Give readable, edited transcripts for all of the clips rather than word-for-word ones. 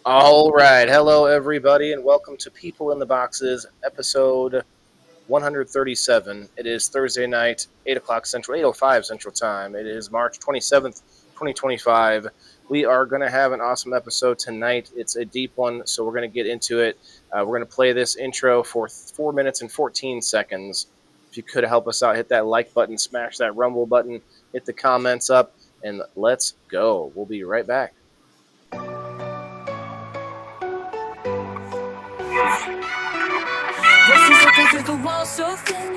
All right. Hello, everybody, and welcome to People in the Boxes, episode 137. It is Thursday night, 8 o'clock Central, 8:05 Central Time. It is March 27th, 2025. We are going to have an awesome episode tonight. It's a deep one, so we're going to get into it. We're going to play this intro for 4 minutes and 14 seconds. If you could help us out, hit that like button, smash that rumble button, hit the comments up, and let's go. We'll be right back. Voices echo through the walls so thin,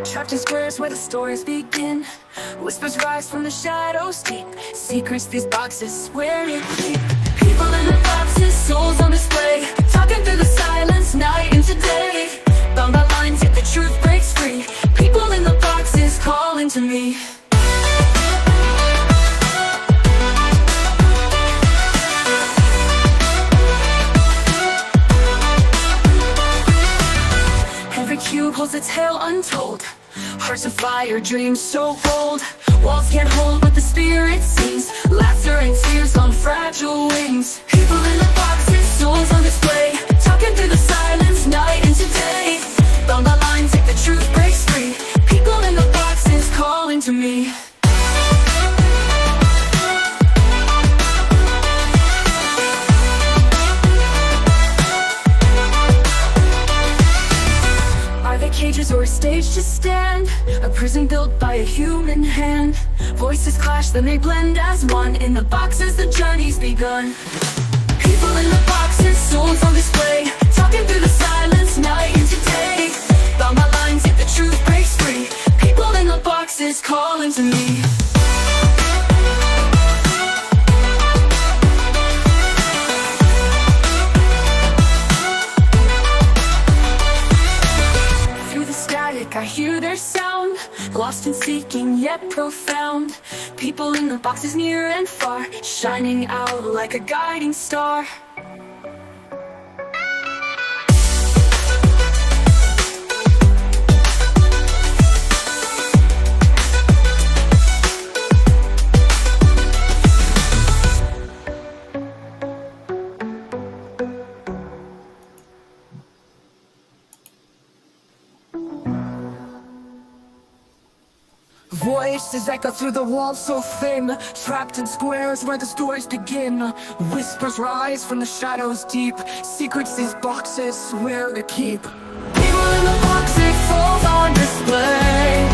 trapped in squares where the stories begin. Whispers rise from the shadows deep, secrets these boxes swear to keep. People in the boxes, souls on display, talking through the silence, night into day. Bound by lines, yet the truth breaks free. People in the boxes calling to me. Every cube holds a tale untold, hearts of fire, dreams so bold. Walls can't hold what the spirit sings, laughter and tears on fragile wings. People in the boxes, souls on display, talking through the silence, night into day. Bound by lines, like the truth breaks free. People in the boxes calling to me. Cages or a stage to stand, a prison built by a human hand. Voices clash, then they blend as one. In the boxes, the journey's begun. People in the boxes, souls on display, talking through the silence, night into day. Bound by lines, yet the truth breaks free. People in the boxes calling to me. I hear their sound, lost in seeking yet profound. People in the boxes near and far, shining out like a guiding star. Voices echo through the walls so thin, trapped in squares where the stories begin. Whispers rise from the shadows deep, secrets these boxes swear to keep. People in the boxes, souls on display,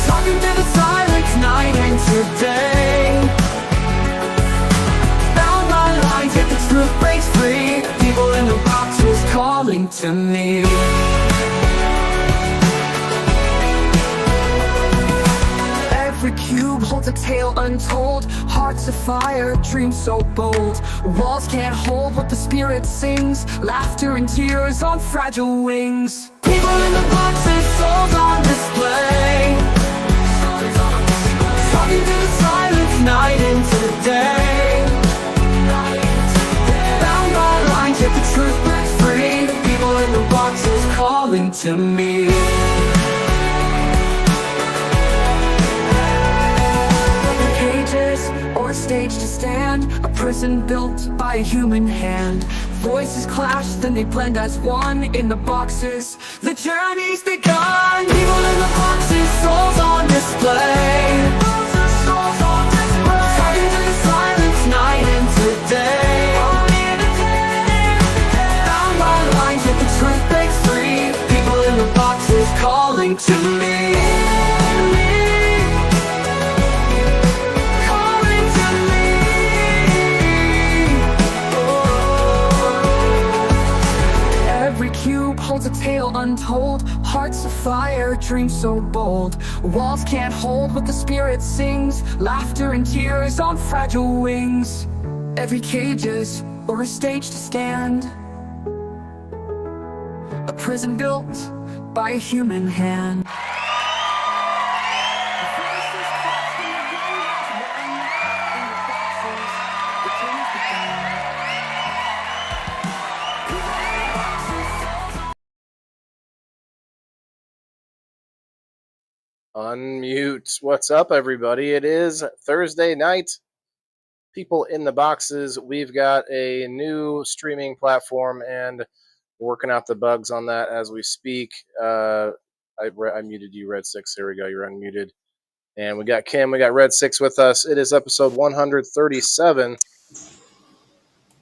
talking through the silence, night into day. Bound by lines, yet the truth breaks free. People in the boxes calling to me. Every cube holds a tale untold, hearts of fire, dreams so bold. Walls can't hold what the spirit sings, laughter and tears on fragile wings. People in the boxes, souls on display, talking through the silence, night into day. Bound by lines, yet the truth breaks free. People in the boxes calling to me. Or a stage to stand, a prison built by a human hand. Voices clash, then they blend as one. In the boxes, the journey's begun. People in the boxes, souls on display, talking through the silence, night into day. Bound by lines, yet the truth breaks free. People in the boxes calling to me. Holds a tale untold, hearts of fire, dreams so bold. Walls can't hold what the spirit sings, laughter and tears on fragile wings. Every cage is or a stage to stand, a prison built by a human hand. Unmute. What's up, everybody? It is Thursday night, People in the boxes, we've got a new streaming platform and working out the bugs on that as we speak. I muted you, Red Six. There we go. You're unmuted. And we got Kim, we got Red Six with us. It is episode 137,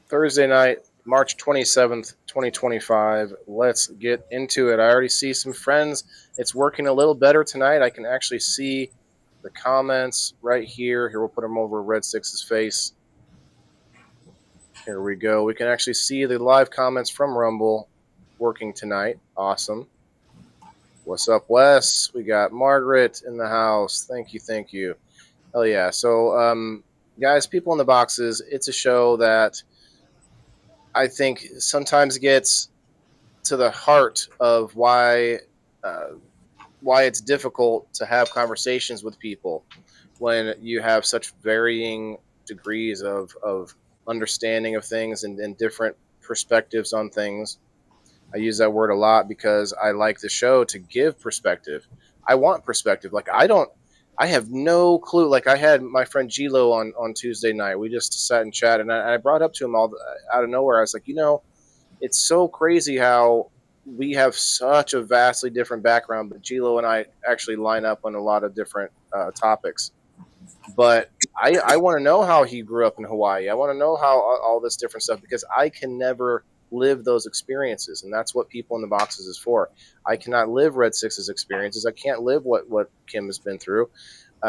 Thursday night, March 27th, 2025. Let's get into it. I already see some friends. It's working a little better tonight. I can actually see the comments right here. Here, we'll put them over Red Six's face. Here we go. We can actually see the live comments from Rumble working tonight. Awesome. What's up, Wes? We got Margaret in the house. Thank you, thank you. Hell yeah. So, guys, people in the boxes, it's a show that I think sometimes gets to the heart of why it's difficult to have conversations with people when you have such varying degrees of understanding of things and different perspectives on things. I use that word a lot because I like the show to give perspective. I want perspective. Like I have no clue. Like I had my friend Gilo on Tuesday night. We just sat and chatted, and I brought up to him out of nowhere. I was like, it's so crazy how we have such a vastly different background, but Gilo and I actually line up on a lot of different topics. But I want to know how he grew up in Hawaii. I want to know how all this different stuff, because I can never live those experiences, and that's what people in the boxes is for. I cannot live Red Six's experiences. I can't live what Kim has been through.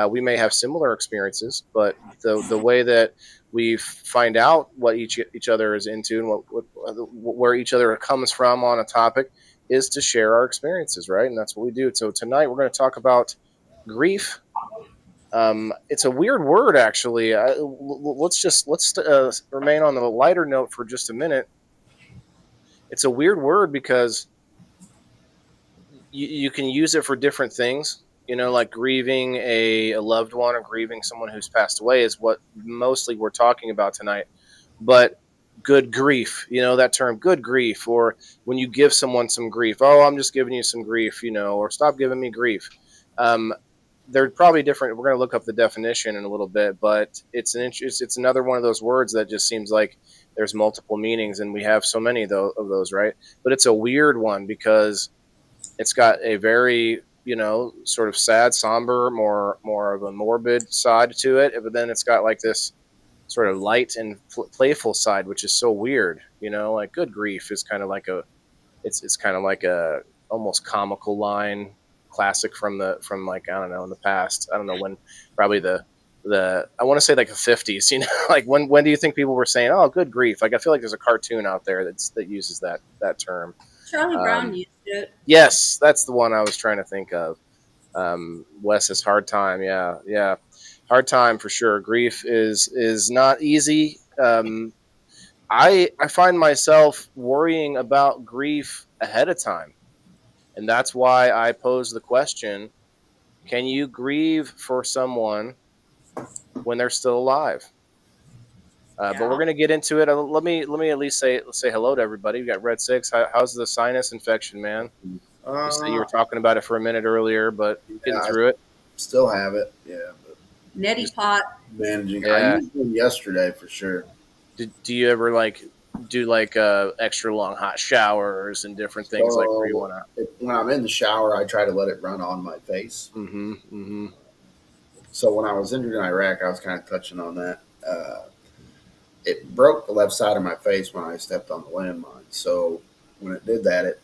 We may have similar experiences, but the way that we find out what each other is into and where each other comes from on a topic is to share our experiences, right? And that's what we do. So tonight we're going to talk about grief. It's a weird word, actually. Let's remain on the lighter note for just a minute. It's a weird word because you can use it for different things. Like grieving a loved one or grieving someone who's passed away is what mostly we're talking about tonight. But good grief, that term, good grief, or when you give someone some grief, oh, I'm just giving you some grief, or stop giving me grief. They're probably different. We're going to look up the definition in a little bit, but it's another one of those words that just seems like there's multiple meanings, and we have so many of those, right? But it's a weird one because it's got a very, sort of sad, somber, more of a morbid side to it, but then it's got like this sort of light and playful side, which is so weird. Like good grief is kind of like it's kind of like a almost comical line, classic from like, I don't know, in the past. I don't know when, probably the I want to say like the 50s, like when do you think people were saying, oh, good grief? Like I feel like there's a cartoon out there that uses that term. Charlie Brown used it. Yes, that's the one I was trying to think of. Wes's hard time. Yeah. Hard time for sure. Grief is not easy. I find myself worrying about grief ahead of time. And that's why I pose the question, can you grieve for someone when they're still alive? But we're going to get into it. Let me at least say hello to everybody. We got Red Six. How's the sinus infection, man? You were talking about it for a minute earlier, but getting through it. Still have it, yeah. But Neti pot. managing. Yeah. I used one yesterday for sure. Do you ever do extra long hot showers and different things like where you want to? When I'm in the shower, I try to let it run on my face. Mm-hmm. So when I was injured in Iraq, I was kind of touching on that. It broke the left side of my face when I stepped on the landmine. So when it did that,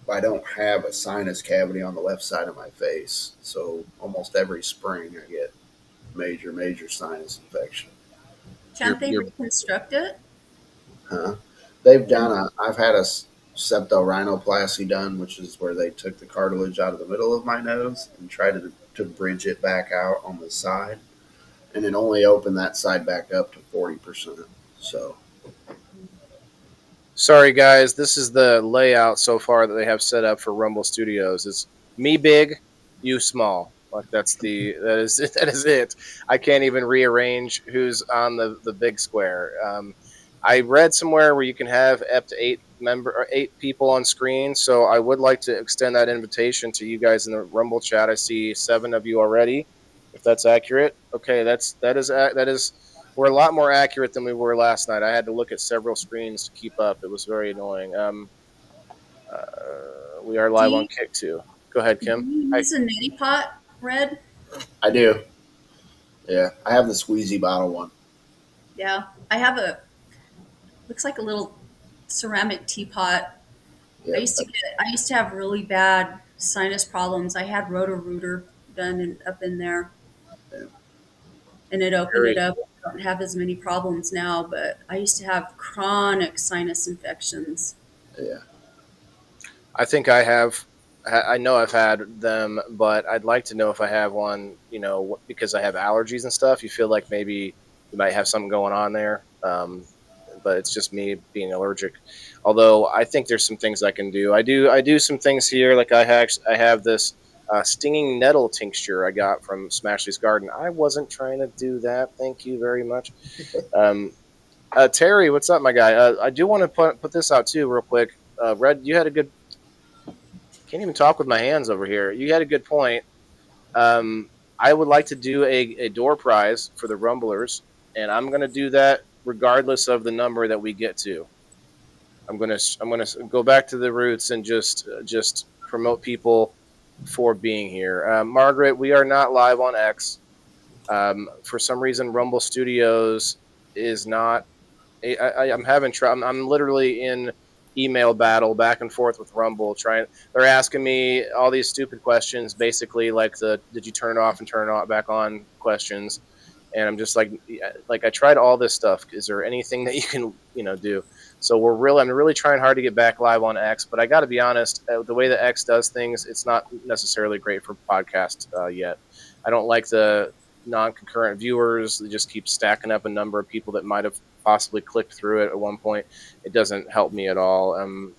I don't have a sinus cavity on the left side of my face. So almost every spring I get major sinus infection. Can't they reconstruct it? Huh? I've had a septorhinoplasty done, which is where they took the cartilage out of the middle of my nose and tried to bridge it back out on the side. And it only opened that side back up to 40%. So, sorry guys, this is the layout so far that they have set up for Rumble Studios. It's me big, you small. Like that is it. I can't even rearrange who's on the big square. I read somewhere where you can have up to 8 people on screen, so I would like to extend that invitation to you guys in the Rumble chat. I see 7 of you already. If that's accurate, okay, that is we're a lot more accurate than we were last night. I had to look at several screens to keep up. It was very annoying. We are Do live on you, Kick too. Go ahead, do Kim. you use a neti pot, Red? I do. Yeah, I have the squeezy bottle one. Yeah. I have looks like a little ceramic teapot. Yeah, I used to have really bad sinus problems. I had roto-rooter done up in there, yeah, and it opened it Very. up. I don't have as many problems now, but I used to have chronic sinus infections. yeah. I think I have. I know I've had them, but I'd like to know if I have one. You know, because I have allergies and stuff. You feel like maybe you might have something going on there. But it's just me being allergic. Although I think there's some things I can do. I do some things here. Like I have this stinging nettle tincture I got from Smashley's Garden. I wasn't trying to do that. Thank you very much. Um, Terry, what's up, my guy? I do want to put this out too, real quick. Red, you had a good. Can't even talk with my hands over here. You had a good point. I would like to do a door prize for the Rumblers, and I'm going to do that regardless of the number that we get to. I'm gonna go back to the roots and just promote people for being here. Margaret, we are not live on X. For some reason, Rumble Studios is not. I'm having trouble. I'm literally in email battle back and forth with Rumble. They're asking me all these stupid questions, basically like the "Did you turn it off and turn it back on?" questions, and I'm just like I tried all this stuff. Is there anything that you can do? So I'm really trying hard to get back live on X, but I got to be honest, the way that X does things, it's not necessarily great for podcast yet. I don't like the non-concurrent viewers. They just keep stacking up a number of people that might have possibly clicked through it at one point. It doesn't help me at all. And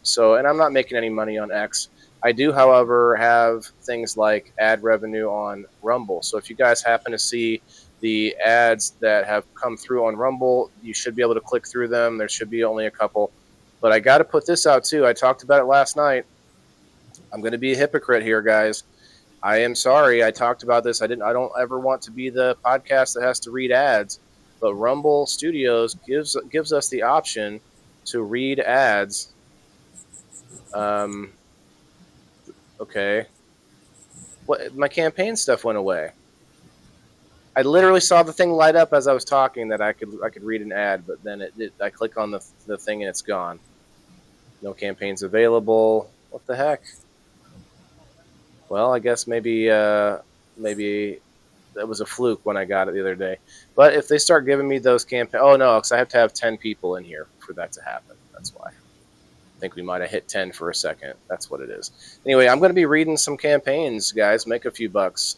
I'm not making any money on X. I do, however, have things like ad revenue on Rumble. So if you guys happen to see the ads that have come through on Rumble, you should be able to click through them. There should be only a couple. But I got to put this out too. I talked about it last night. I'm going to be a hypocrite here, guys. I am sorry. I talked about this. I don't ever want to be the podcast that has to read ads. But Rumble Studios gives us the option to read ads. Okay. What? My campaign stuff went away. I literally saw the thing light up as I was talking that I could read an ad, but then I click on the thing and it's gone. No campaigns available. What the heck? Well, I guess maybe that was a fluke when I got it the other day. But if they start giving me those campaigns, oh no, because I have to have 10 people in here for that to happen. That's why. I think we might have hit 10 for a second. That's what it is. Anyway, I'm going to be reading some campaigns, guys. Make a few bucks,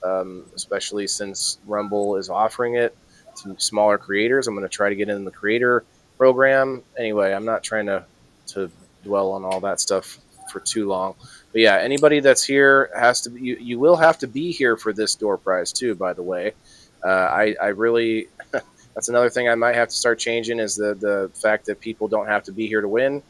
especially since Rumble is offering it to smaller creators. I'm going to try to get in the creator program. Anyway, I'm not trying to dwell on all that stuff for too long. But yeah, anybody that's here has to be, you will have to be here for this door prize too, by the way. I really, that's another thing I might have to start changing is the fact that people don't have to be here to win,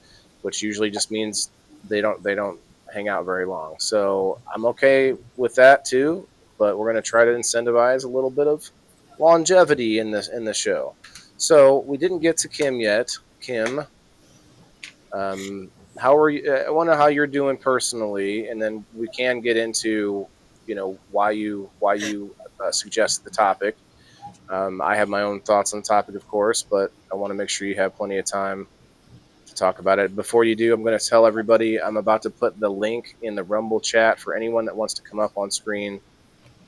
which usually just means they don't hang out very long. So I'm okay with that too, but we're going to try to incentivize a little bit of longevity in the show. So we didn't get to Kim yet. Kim, how are you? I wonder how you're doing personally, and then we can get into why you suggested the topic. I have my own thoughts on the topic, of course, but I want to make sure you have plenty of time to talk about it. Before you do, I'm going to tell everybody I'm about to put the link in the Rumble chat for anyone that wants to come up on screen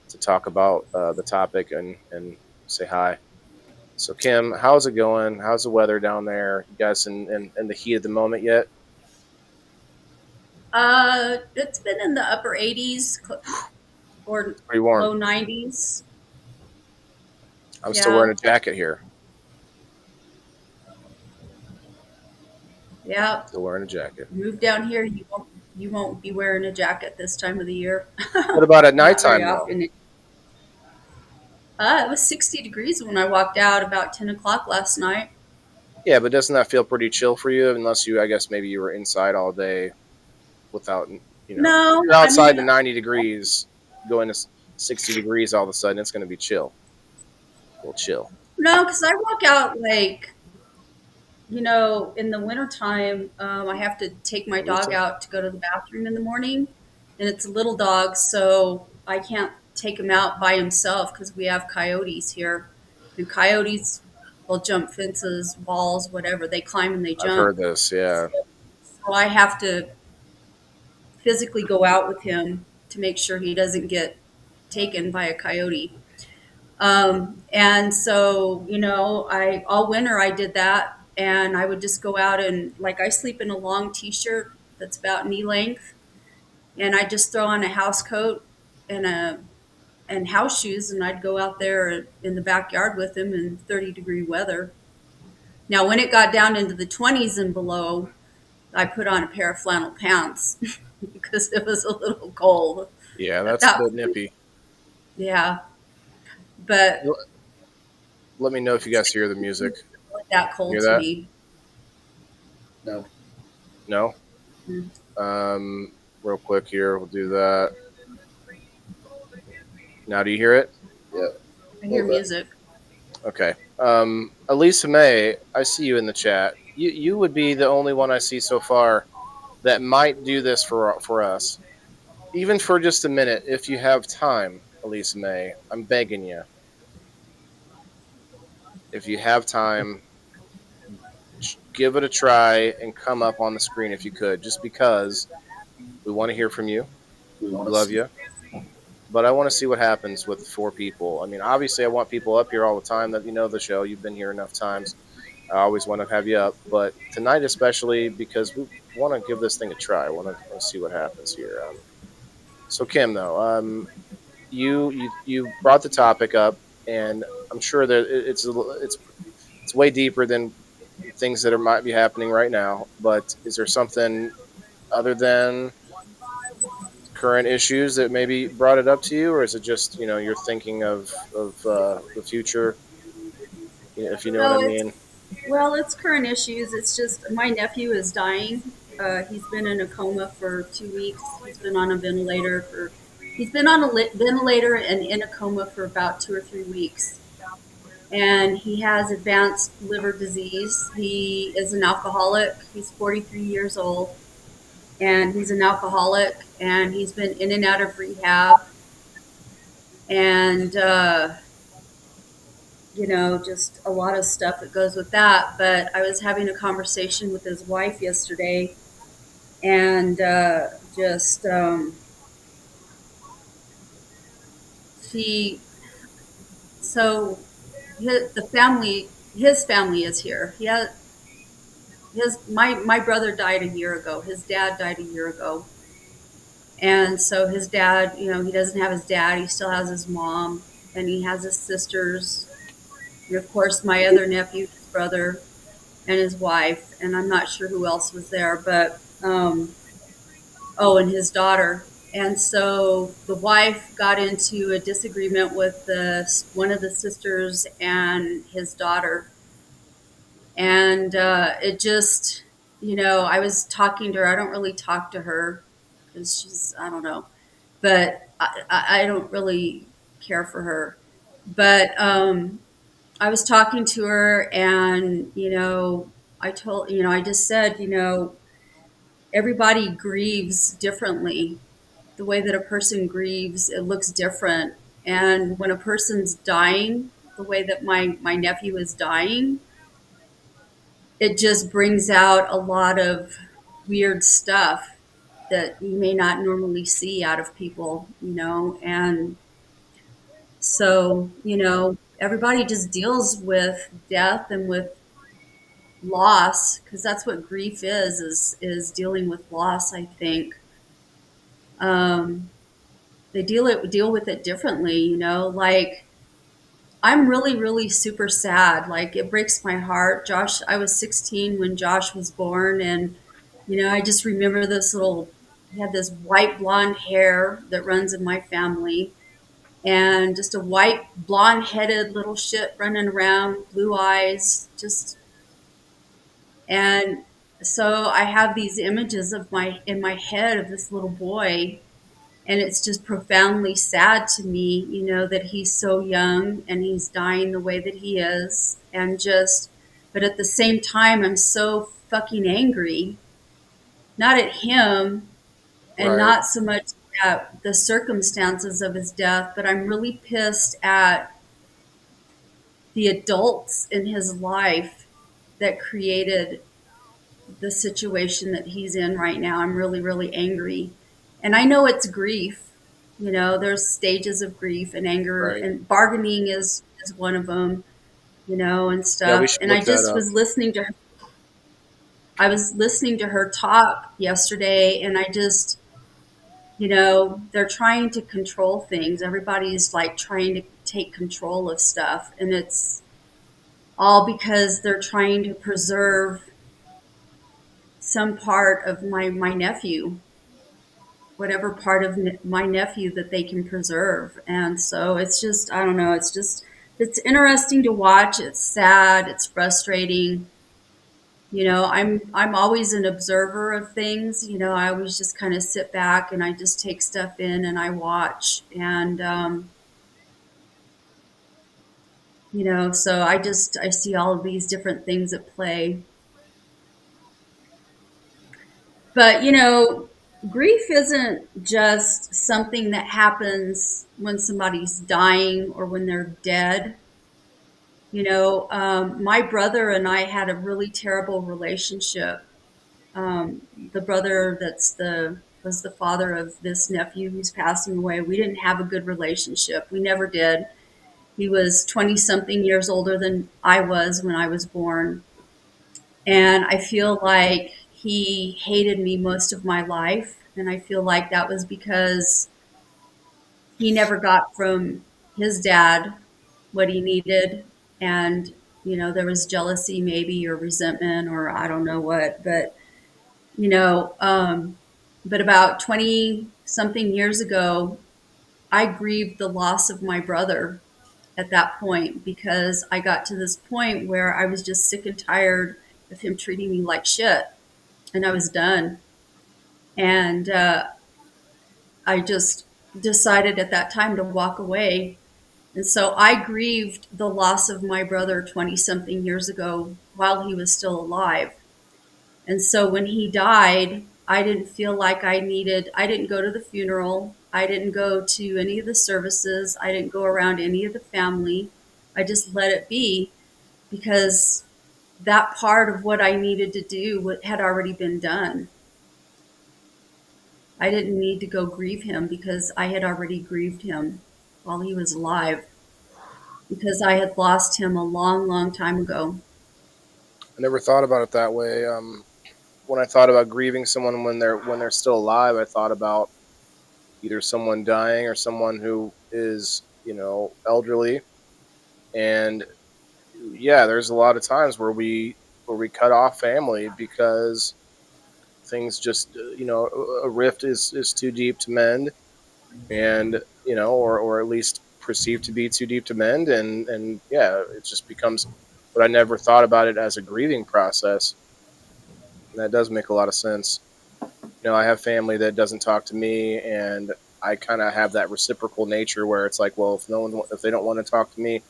to talk about the topic and say hi. So, Kim, how's it going? How's the weather down there? You guys in the heat of the moment yet? It's been in the upper 80s or Pretty warm. low 90s. I'm still wearing a jacket here. Yeah. Still wearing a jacket. Move down here, you won't be wearing a jacket this time of the year. What about at nighttime though? It was 60 degrees when I walked out about 10 o'clock last night. Yeah, but doesn't that feel pretty chill for you? Unless I guess maybe you were inside all day without, No, you're outside to 90 degrees, going to 60 degrees all of a sudden, it's going to be chill. A little chill. No, because I walk out like, in the wintertime, I have to take my dog Lisa? out to go to the bathroom in the morning, and it's a little dog, so I can't take him out by himself because we have coyotes here, and coyotes will jump fences, walls, whatever. They climb and they I've jump. heard this. Yeah. So I have to physically go out with him to make sure he doesn't get taken by a coyote. And so, I all winter I did that, and I would just go out and like I sleep in a long t-shirt that's about knee length, and I just throw on a house coat and a and house shoes, and I'd go out there in the backyard with him in 30-degree weather. Now, when it got down into the 20s and below, I put on a pair of flannel pants because it was a little cold Yeah, at that's a that bit point. nippy. Yeah, but L- Let me know if you guys hear the music. it wasn't that cold Hear to that? me. No. No? Mm. Um, Real quick here, we'll do that. Now, do you hear it? Yep. I A hear little bit. music. Okay. Elisa May, I see you in the chat. You would be the only one I see so far that might do this for us, even for just a minute, if you have time, Elisa May. I'm begging you. If you have time, give it a try and come up on the screen if you could, just because we want to hear from you. We want We to love see. you. But I want to see what happens with four people. I mean, obviously, I want people up here all the time that you know the show. You've been here enough times. I always want to have you up, but tonight especially because we want to give this thing a try. I want to see what happens here. So Kim, though, you brought the topic up, and I'm sure that it's way deeper than things that might be happening right now. But is there something other than current issues that maybe brought it up to you, or is it just you're thinking of the future, if you know what I No, it's mean? well, it's current issues. It's just my nephew is dying. He's been in a coma for 2 weeks. He's been on a ventilator for. He's been on a ventilator and in a coma for about 2 or 3 weeks. And he has advanced liver disease. He is an alcoholic. He's 43 years old, and he's an alcoholic. And he's been in and out of rehab. And just a lot of stuff that goes with that. But I was having a conversation with his wife yesterday, and just she, so his family is here. He has my brother died a year ago. His dad died a year ago, and so his dad, he doesn't have his dad. He still has his mom, and he has his sisters, and of course my other nephew, his brother, and his wife, and I'm not sure who else was there, but oh, and his daughter. And so the wife got into a disagreement with one of the sisters and his daughter, and it just, I was talking to her. I don't really talk to her because I don't know, but I don't really care for her. But I was talking to her, and I just said, everybody grieves differently. The way that a person grieves, it looks different. And when a person's dying, the way that my nephew is dying, it just brings out a lot of weird stuff that you may not normally see out of people. And so, everybody just deals with death and with loss, because that's what grief is dealing with loss, I think. Um, they deal with it differently, like I'm really really super sad. Like it breaks my heart. I was 16 when Josh was born, and I just remember this little he had this white blonde hair that runs in my family, and just a white blonde headed little shit running around, blue eyes, just. And so I have these images of my in my head of this little boy, And it's just profoundly sad to me, that he's so young and he's dying the way that he is. And just, but at the same time, I'm so fucking angry, not at him and Right. not so much at the circumstances of his death, but I'm really pissed at the adults in his life that created the situation that he's in right now. I'm really, really angry. And I know it's grief. There's stages of grief and anger, Right. and bargaining is one of them, and Yeah, we stuff. should And I look that just up. was listening to her. I was listening to her talk yesterday, and I just, they're trying to control things. Everybody's like trying to take control of stuff, and it's all because they're trying to preserve some part of my nephew, whatever part of my nephew that they can preserve. And so it's just, I don't know, it's interesting to watch. It's sad, it's frustrating. I'm always an observer of things. I always just kind of sit back and I just take stuff in and I watch. And so I see all of these different things at play. But, grief isn't just something that happens when somebody's dying or when they're dead. My brother and I had a really terrible relationship. The brother was the father of this nephew who's passing away. We didn't have a good relationship. We never did. He was 20 something years older than I was when I was born. And I feel like he hated me most of my life. And I feel like that was because he never got from his dad what he needed. And, there was jealousy maybe or resentment or I don't know what. You know, um, but about 20 something years ago, I grieved the loss of my brother at that point because I got to this point where I was just sick and tired of him treating me like shit, and I was done. And I just decided at that time to walk away. And so I grieved the loss of my brother 20 something years ago while he was still alive. And so when he died, I didn't feel like I didn't go to the funeral. I didn't go to any of the services. I didn't go around any of the family. I just let it be because that part of what I needed to do had already been done. I didn't need to go grieve him because I had already grieved him while he was alive because I had lost him a long, long time ago. I never thought about it that way. When I thought about grieving someone when they're still alive, I thought about either someone dying or someone who is elderly. And yeah, there's a lot of times where we cut off family because things just a rift is too deep to mend, and or at least perceived to be too deep to mend, and yeah, it just becomes. But I never thought about it as a grieving process. And that does make a lot of sense. I have family that doesn't talk to me, and I kind of have that reciprocal nature where it's like, well, if they don't want to talk to me,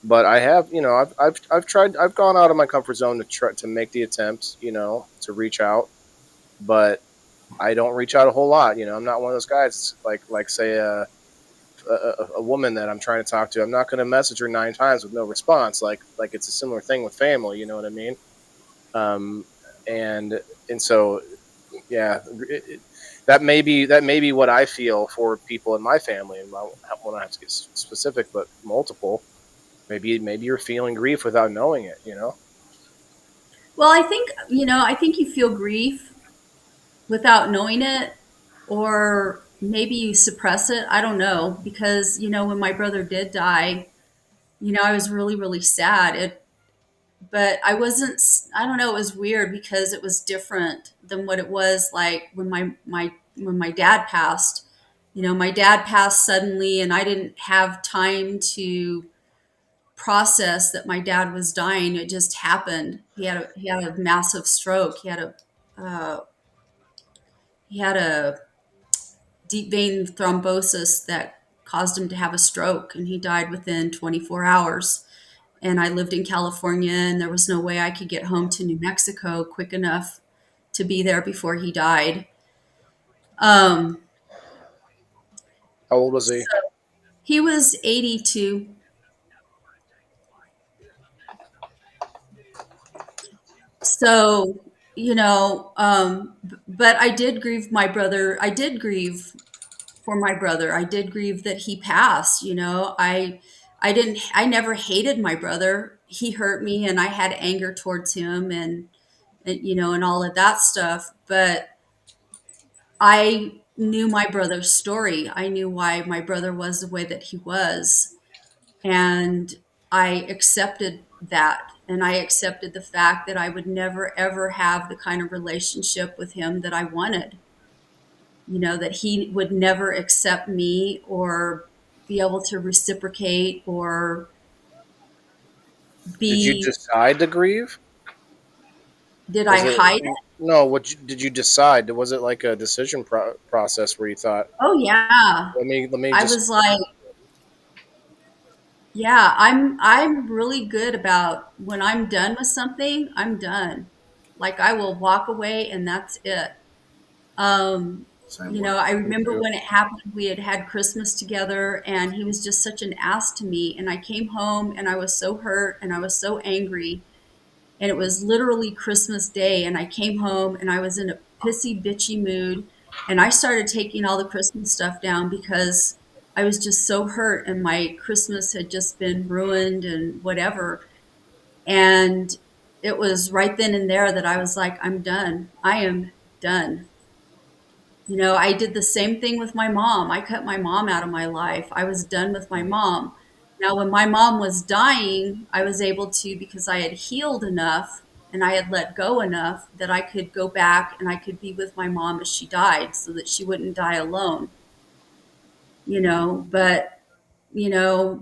but I have, I've tried, I've gone out of my comfort zone to try to make the attempt, to reach out, but I don't reach out a whole lot. I'm not one of those guys like say a woman that I'm trying to talk to. I'm not going to message her 9 times with no response. Like it's a similar thing with family. You know what I mean? Um, and and so yeah, that may be what I feel for people in my family, and I won't have to get specific, but multiple. Maybe you're feeling grief without knowing it. Well, I think you feel grief without knowing it, or maybe you suppress it. I don't know. Because, when my brother did die, I was really, really sad. But I wasn't, I don't know, it was weird because it was different than what it was like when my dad passed. My dad passed suddenly, and I didn't have time to process that my dad was dying. It just happened. He had a massive stroke. He had a deep vein thrombosis that caused him to have a stroke, and he died within 24 hours. And I lived in California, and there was no way I could get home to New Mexico quick enough to be there before he died. Um, How old was he? so he was 82. So, but I did grieve my brother. I did grieve for my brother. I did grieve that he passed. I never hated my brother. He hurt me, and I had anger towards him, and all of that stuff. But I knew my brother's story. I knew why my brother was the way that he was. And I accepted that. And I accepted the fact that I would never, ever have the kind of relationship with him that I wanted. That he would never accept me or be able to reciprocate or Did you be, decide to grieve? did I Was it hide it? no? Did you decide? Was it like a decision process where you thought, Oh, yeah. let me I just was like, yeah, I'm really good about when I'm done with something, I'm done. Like I will walk away and that's it. Um, Same way. I me remember too. when it happened, we had had Christmas together and he was just such an ass to me. And I came home and I was so hurt and I was so angry. And it was literally Christmas Day. And I came home and I was in a pissy, bitchy mood. And I started taking all the Christmas stuff down because I was just so hurt and my Christmas had just been ruined and whatever. And it was right then and there that I was like, I'm done. I am done. I did the same thing with my mom. I cut my mom out of my life. I was done with my mom. Now, when my mom was dying, I was able to, because I had healed enough and I had let go enough that I could go back and I could be with my mom as she died so that she wouldn't die alone, you know, but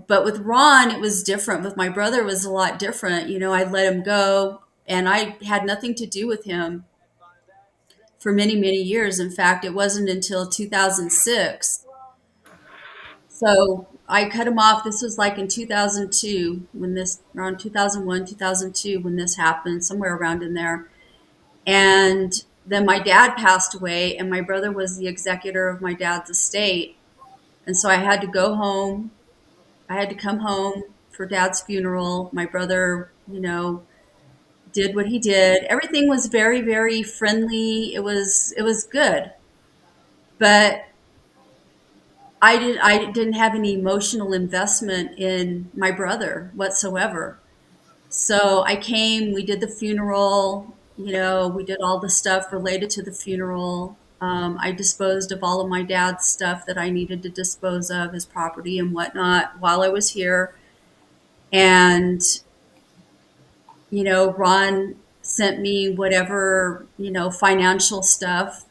but with Ron, it was different. With my brother, it was a lot different. I let him go and I had nothing to do with him for many, many years. In fact, it wasn't until 2006. So I cut him off. This was like in 2002 around 2001, 2002, when this happened, somewhere around in there. And then my dad passed away, and my brother was the executor of my dad's estate. And so I had to go home. I had to come home for dad's funeral. My brother, did what he did. Everything was very, very friendly. It was good. But I didn't have any emotional investment in my brother whatsoever. So I came, we did the funeral, we did all the stuff related to the funeral. I disposed of all of my dad's stuff that I needed to dispose of, his property and whatnot, while I was here. And, Ron sent me whatever, financial stuff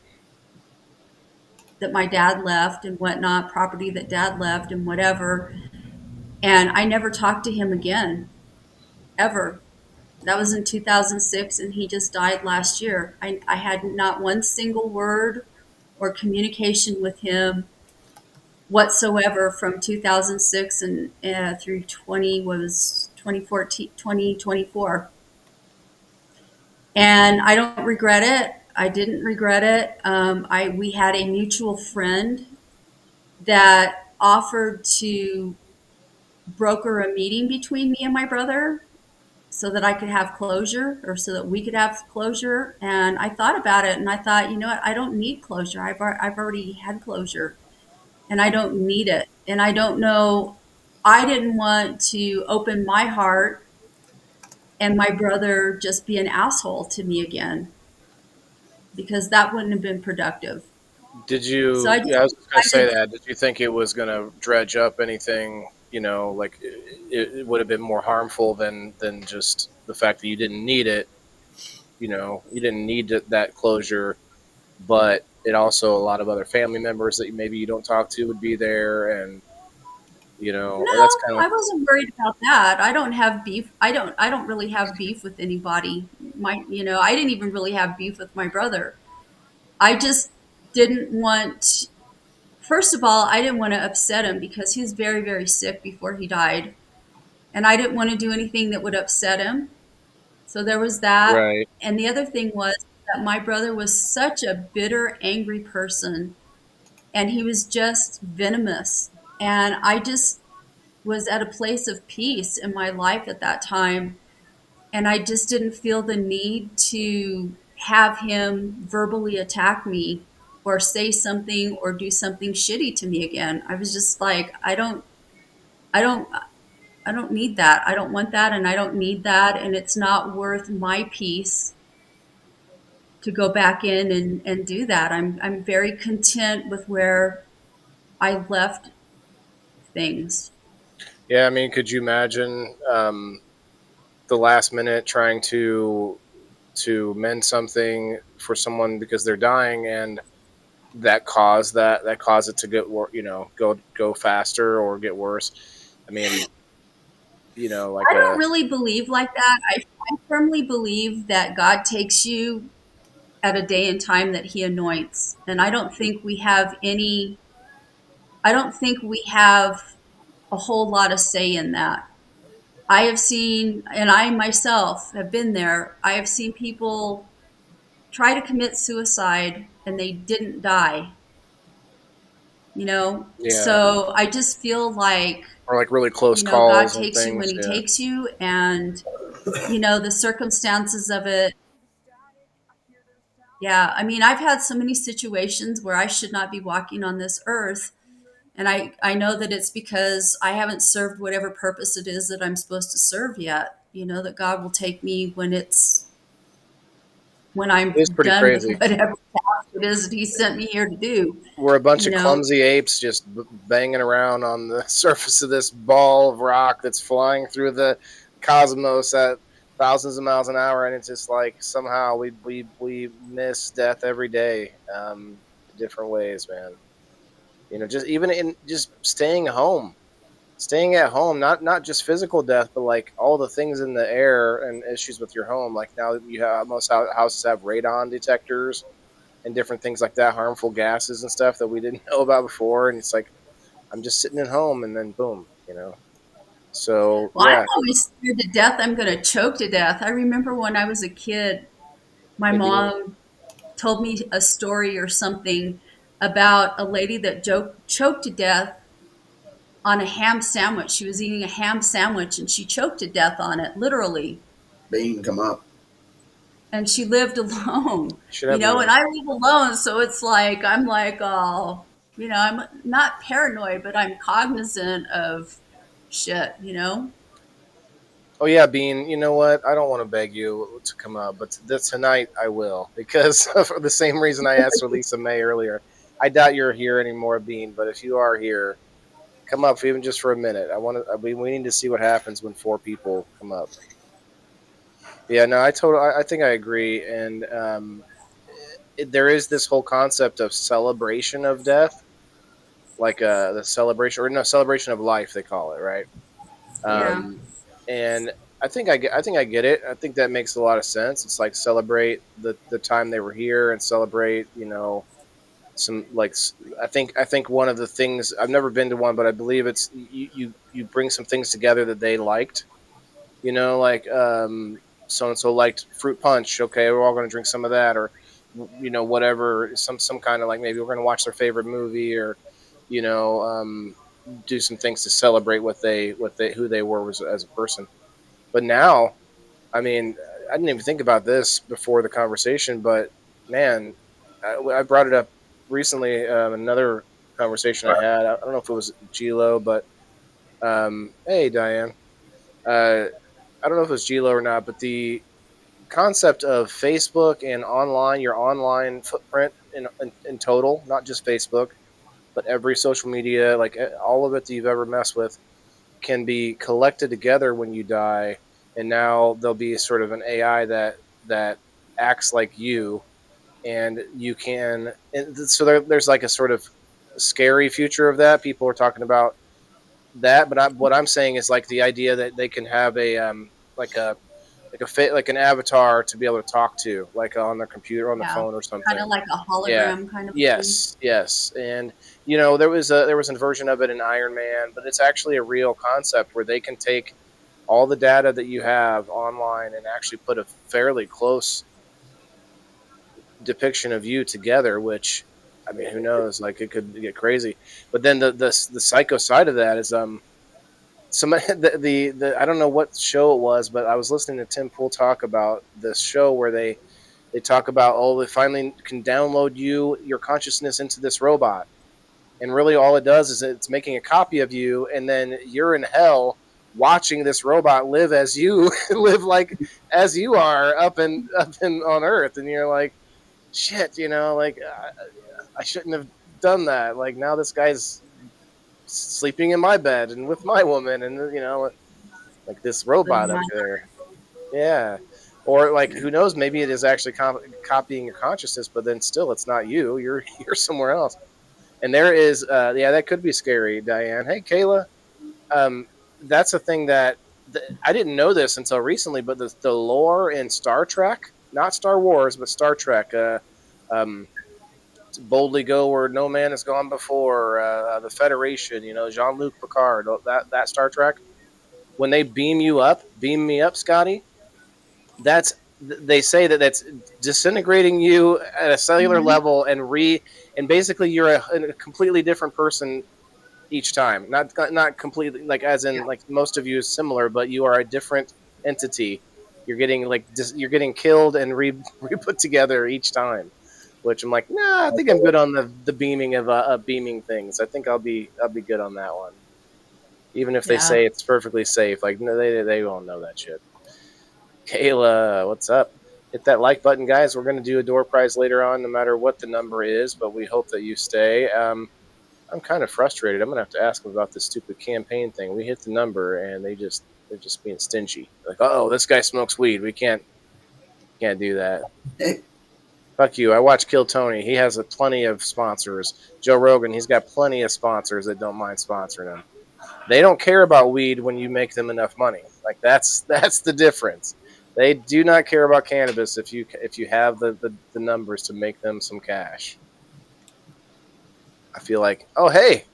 that my dad left and whatnot, property that dad left and whatever. And I never talked to him again, ever. That was in 2006, and he just died last year. I had not one single word or communication with him whatsoever from 2006 and through 2014, 2024. And I don't regret it. I didn't regret it. We had a mutual friend that offered to broker a meeting between me and my brother so that I could have closure, or so that we could have closure. And I thought about it and I thought, you know what? I don't need closure. I've already had closure and I don't need it. And I don't know, I didn't want to open my heart and my brother just be an asshole to me again, because that wouldn't have been productive. Did So I you? just Yeah, I was just gonna say decided, that. Did you think it was gonna dredge up anything? Like it would have been more harmful than just the fact that you didn't need it. You didn't need that closure, but it also a lot of other family members that maybe you don't talk to would be there, and that's no, kind of I wasn't worried about that. I don't have beef. I don't really have beef with anybody. I didn't even really have beef with my brother. I just didn't want first of all, I didn't want to upset him because he was very, very sick before he died. And I didn't want to do anything that would upset him. So there was that. Right. And the other thing was that my brother was such a bitter, angry person, and he was just venomous. And I just was at a place of peace in my life at that time. And I just didn't feel the need to have him verbally attack me or say something or do something shitty to me again. I was just like, I don't, I don't need that. I don't want that, and I don't need that, and it's not worth my peace to go back in and do that. I'm very content with where I left things. Yeah, I mean, could you imagine the last minute trying to mend something for someone because they're dying, and that cause it to get go faster or get worse? I mean, like I don't a really believe like that. I firmly believe that God takes you at a day and time that he anoints. And I don't think we have a whole lot of say in that. I have seen, and I myself have been there, I have seen people try to commit suicide and they didn't die, you know? yeah, So I just feel like, or like really close God calls and takes you when things. he Yeah, takes you, and, the circumstances of it. Yeah. I mean, I've had so many situations where I should not be walking on this earth. And I know that it's because I haven't served whatever purpose it is that I'm supposed to serve yet. That God will take me when it is I'm pretty done with crazy. whatever task it is that He sent me here to do. We're a bunch You of know, clumsy apes just banging around on the surface of this ball of rock that's flying through the cosmos at thousands of miles an hour, and it's just like somehow we miss death every day, different ways, man. Just even in just staying at home, not just physical death, but like all the things in the air and issues with your home. Like now you have most houses have radon detectors and different things like that, harmful gases and stuff that we didn't know about before. And it's like, I'm just sitting at home, and then boom. So well, I'm yeah, always scared to death. I'm going to choke to death. I remember when I was a kid, my maybe mom told me a story or something about a lady that choked to death on a ham sandwich. She was eating a ham sandwich and she choked to death on it, literally. Bean come up. And she lived alone, should have and a I live alone. So it's like, I'm like, oh, I'm not paranoid, but I'm cognizant of shit. oh yeah, Bean. You know what? I don't want to beg you to come up, but tonight I will, because for the same reason I asked for Lisa May earlier. I doubt you're here anymore, Bean. But if you are here, come up even just for a minute. I want to. We need to see what happens when four people come up. Yeah, no, I think I agree, and there is this whole concept of celebration of death, like the celebration or no celebration of life they call it, right? Yeah. Um, and I think I get it. I think that makes a lot of sense. It's like celebrate the time they were here and celebrate, some like I think one of the things I've never been to one, but I believe it's you bring some things together that they liked. Like so and so liked fruit punch. Okay, we're all going to drink some of that, or whatever. Some kind of like maybe we're going to watch their favorite movie, or you know do some things to celebrate what they who they were as a person. But now, I mean, I didn't even think about this before the conversation, but man, I brought it up recently. Another conversation I had. I don't know if it was Gilo, but hey, Diane. I don't know if it was Gilo or not, but the concept of Facebook and your online footprint in total, not just Facebook, but every social media, like all of it that you've ever messed with, can be collected together when you die, and now there'll be sort of an AI that acts like you, and you can. And so there's like a sort of scary future of that. People are talking about that, but what I'm saying is like the idea that they can have a like like an avatar to be able to talk to, like on their computer, on the Yeah. phone, or Kind of something. like a Yeah. hologram kind of thing. Yes. And there was a version of it in Iron Man, but it's actually a real concept where they can take all the data that you have online and actually put a fairly close depiction of you together, which, I mean, who knows? Like, it could get crazy. But then the psycho side of that is some the I don't know what show it was, but I was listening to Tim Pool talk about this show where they talk about, oh, they finally can download your consciousness into this robot, and really all it does is it's making a copy of you, and then you're in hell watching this robot live as you live, like as you are up in on Earth, and you're like, shit, like I shouldn't have done that. Like, now this guy's sleeping in my bed and with my woman, and like this robot up there. Yeah. Or, like, who knows? Maybe it is actually copying your consciousness, but then still, it's not you. You're somewhere else. And there is, yeah, that could be scary, Diane. Hey, Kayla. That's a thing that I didn't know this until recently, but the lore in Star Trek, not Star Wars, but Star Trek, um, boldly go where no man has gone before, the Federation, Jean-Luc Picard, that Star Trek. When they beam me up, Scotty, they say that's disintegrating you at a cellular Mhm. level, and basically you're a completely different person each time. Not completely, like, as in, like, most of you is similar, but you are a different entity. You're getting, like, you're getting killed and re put together each time. Which I'm like, nah, I think I'm good on the beaming of beaming things. I think I'll be good on that one. Even if they Yeah. say it's perfectly safe, like, no, they won't know that shit. Kayla, what's up? Hit that like button, guys. We're going to do a door prize later on, no matter what the number is, but we hope that you stay. I'm kind of frustrated. I'm going to have to ask them about this stupid campaign thing. We hit the number, and they're just being stingy. Like, oh, this guy smokes weed. We can't do that. Fuck you. I watch Kill Tony. He has plenty of sponsors. Joe Rogan, he's got plenty of sponsors that don't mind sponsoring him. They don't care about weed when you make them enough money. Like, that's the difference. They do not care about cannabis if you have the numbers to make them some cash. I feel like, oh, hey,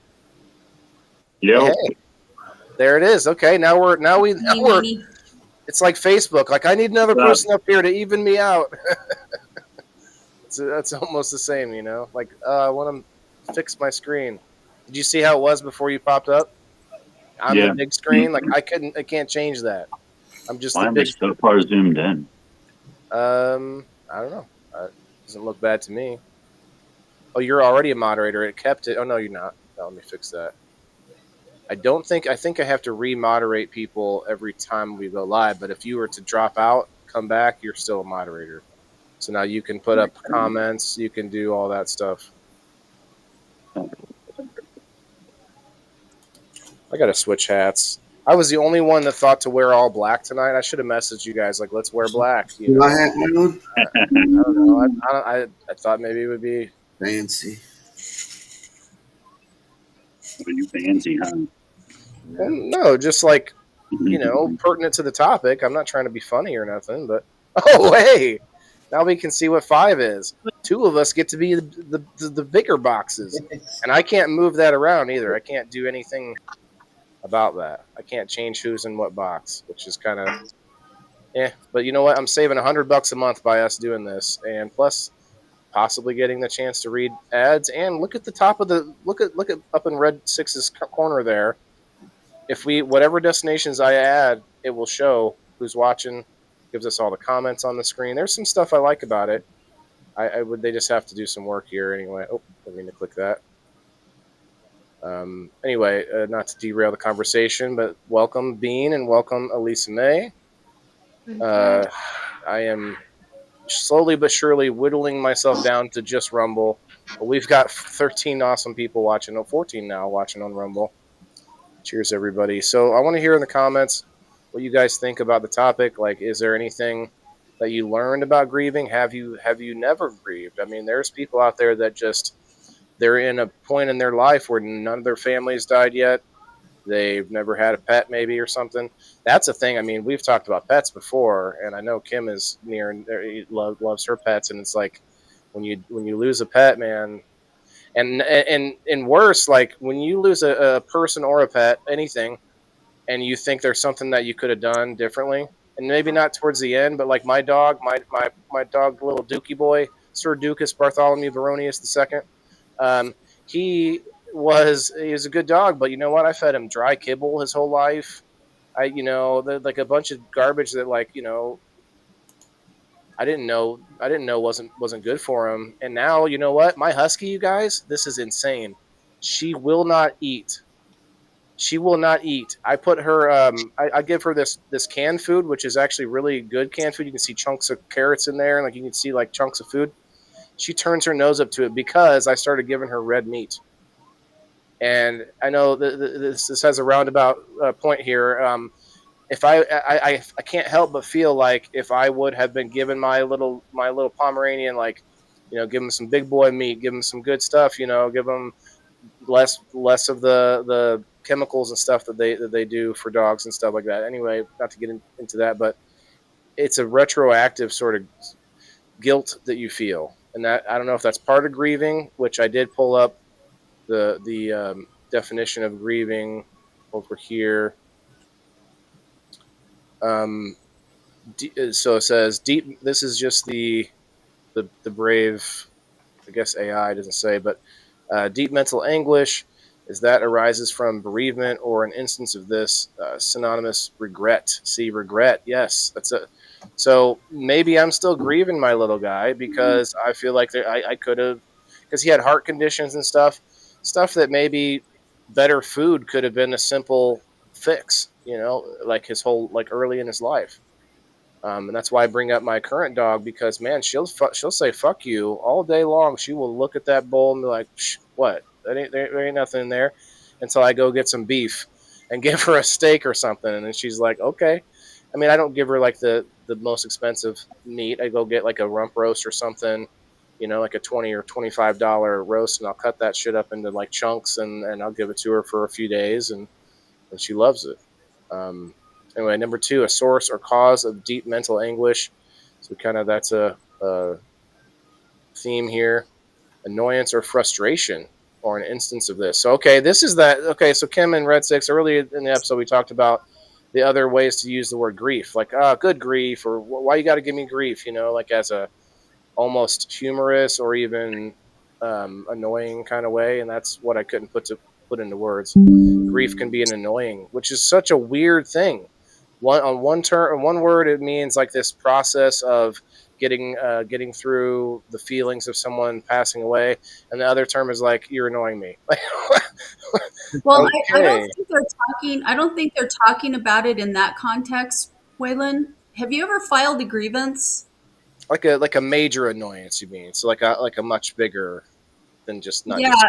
Yo, hey, there it is. Okay, now we're it's like Facebook. Like, I need another person up here to even me out. That's almost the same, Like, I want to fix my screen. Did you see how it was before you popped up? I'm the big screen. Like, I can't change that. I'm just why the am I big. so far zoomed in? I don't know. Doesn't look bad to me. Oh, you're already a moderator. It kept it. Oh, no, you're not. No, let me fix that. I think I have to re-moderate people every time we go live, but if you were to drop out, come back, you're still a moderator. So now you can put up comments, you can do all that stuff. I gotta switch hats. I was the only one that thought to wear all black tonight. I should have messaged you guys, like, let's wear black. Do I have one? I don't know. I thought maybe it would be Fancy. What are you fancy, huh? well, no, just like, pertinent to the topic. I'm not trying to be funny or nothing, but oh, hey, now we can see what 5 is. 2 of us get to be the bigger boxes, and I can't move that around either. I can't do anything about that. I can't change who's in what box, which is kind of But you know what? I'm saving $100 a month by us doing this, and plus possibly getting the chance to read ads. And look at the top of the look at up in Red 6's corner there. If whatever destinations I add, it will show who's watching. Gives us all the comments on the screen. There's some stuff I like about it. They just have to do some work here anyway. Oh, I didn't mean to click that. Anyway, not to derail the conversation, but welcome Bean and welcome Elisa May. I am slowly but surely whittling myself down to just Rumble. But we've got 13 awesome people watching. 14 now watching on Rumble. Cheers, everybody. So I want to hear in the comments what you guys think about the topic. Like, is there anything that you learned about grieving? Have you never grieved? I mean, there's people out there that they're in a point in their life where none of their families died yet. they've never had a pet maybe or something. That's a thing. I mean, we've talked about pets before, and I know Kim is near and loves her pets, and it's like when you lose a pet, man, and worse, like when you lose a person or a pet, anything, and you think there's something that you could have done differently, and maybe not towards the end, but like my dog, my dog, little Dookie boy, Sir Ducas Bartholomew Baronius II. Um, he he was a good dog, but you know what? I fed him dry kibble his whole life. Like a bunch of garbage that I didn't know wasn't good for him. And now you know what? My husky, you guys, this is insane. She will not eat. She will not eat. I put her. I give her this canned food, which is actually really good canned food. You can see chunks of carrots in there, and like you can see like chunks of food. She turns her nose up to it because I started giving her red meat. And I know this has a roundabout point here. If I can't help but feel like if I would have been given my little Pomeranian, like, give him some big boy meat, give him some good stuff, give him less of the chemicals and stuff that they do for dogs and stuff like that. Anyway, not to get into that, but it's a retroactive sort of guilt that you feel, and that I don't know if that's part of grieving, which I did pull up the definition of grieving over here. So it says deep. This is just the brave, I guess AI doesn't say, but deep mental anguish is that arises from bereavement or an instance of this synonymous regret. See, regret. Yes, that's it. So maybe I'm still grieving my little guy because I feel like I could have, because he had heart conditions and stuff that maybe better food could have been a simple fix, like his whole, like early in his life. And that's why I bring up my current dog because man, she'll say "fuck you" all day long. She will look at that bowl and be like, "What? There ain't nothing in there," until I go get some beef and give her a steak or something, and then she's like, "Okay." I mean, I don't give her like the most expensive meat. I go get like a rump roast or something, like a $20 or $25 roast, and I'll cut that shit up into like chunks, and I'll give it to her for a few days, and she loves it. Um, Anyway, number two, a source or cause of deep mental anguish. So kind of that's a theme here. Annoyance or frustration, or an instance of this. So okay, this is that. Okay, so Kim and Red Six earlier in the episode we talked about the other ways to use the word grief, like good grief, or why you got to give me grief, like as a almost humorous or even annoying kind of way, and that's what I couldn't put into words. Grief can be an annoying, which is such a weird thing. One word, it means like this process of getting through the feelings of someone passing away, and the other term is like you're annoying me. Well, I don't Okay, think they're talking. I don't think they're talking about it in that context, Waylon. Have you ever filed a grievance? like a major annoyance, you mean? So like a much bigger than just not Yeah. just.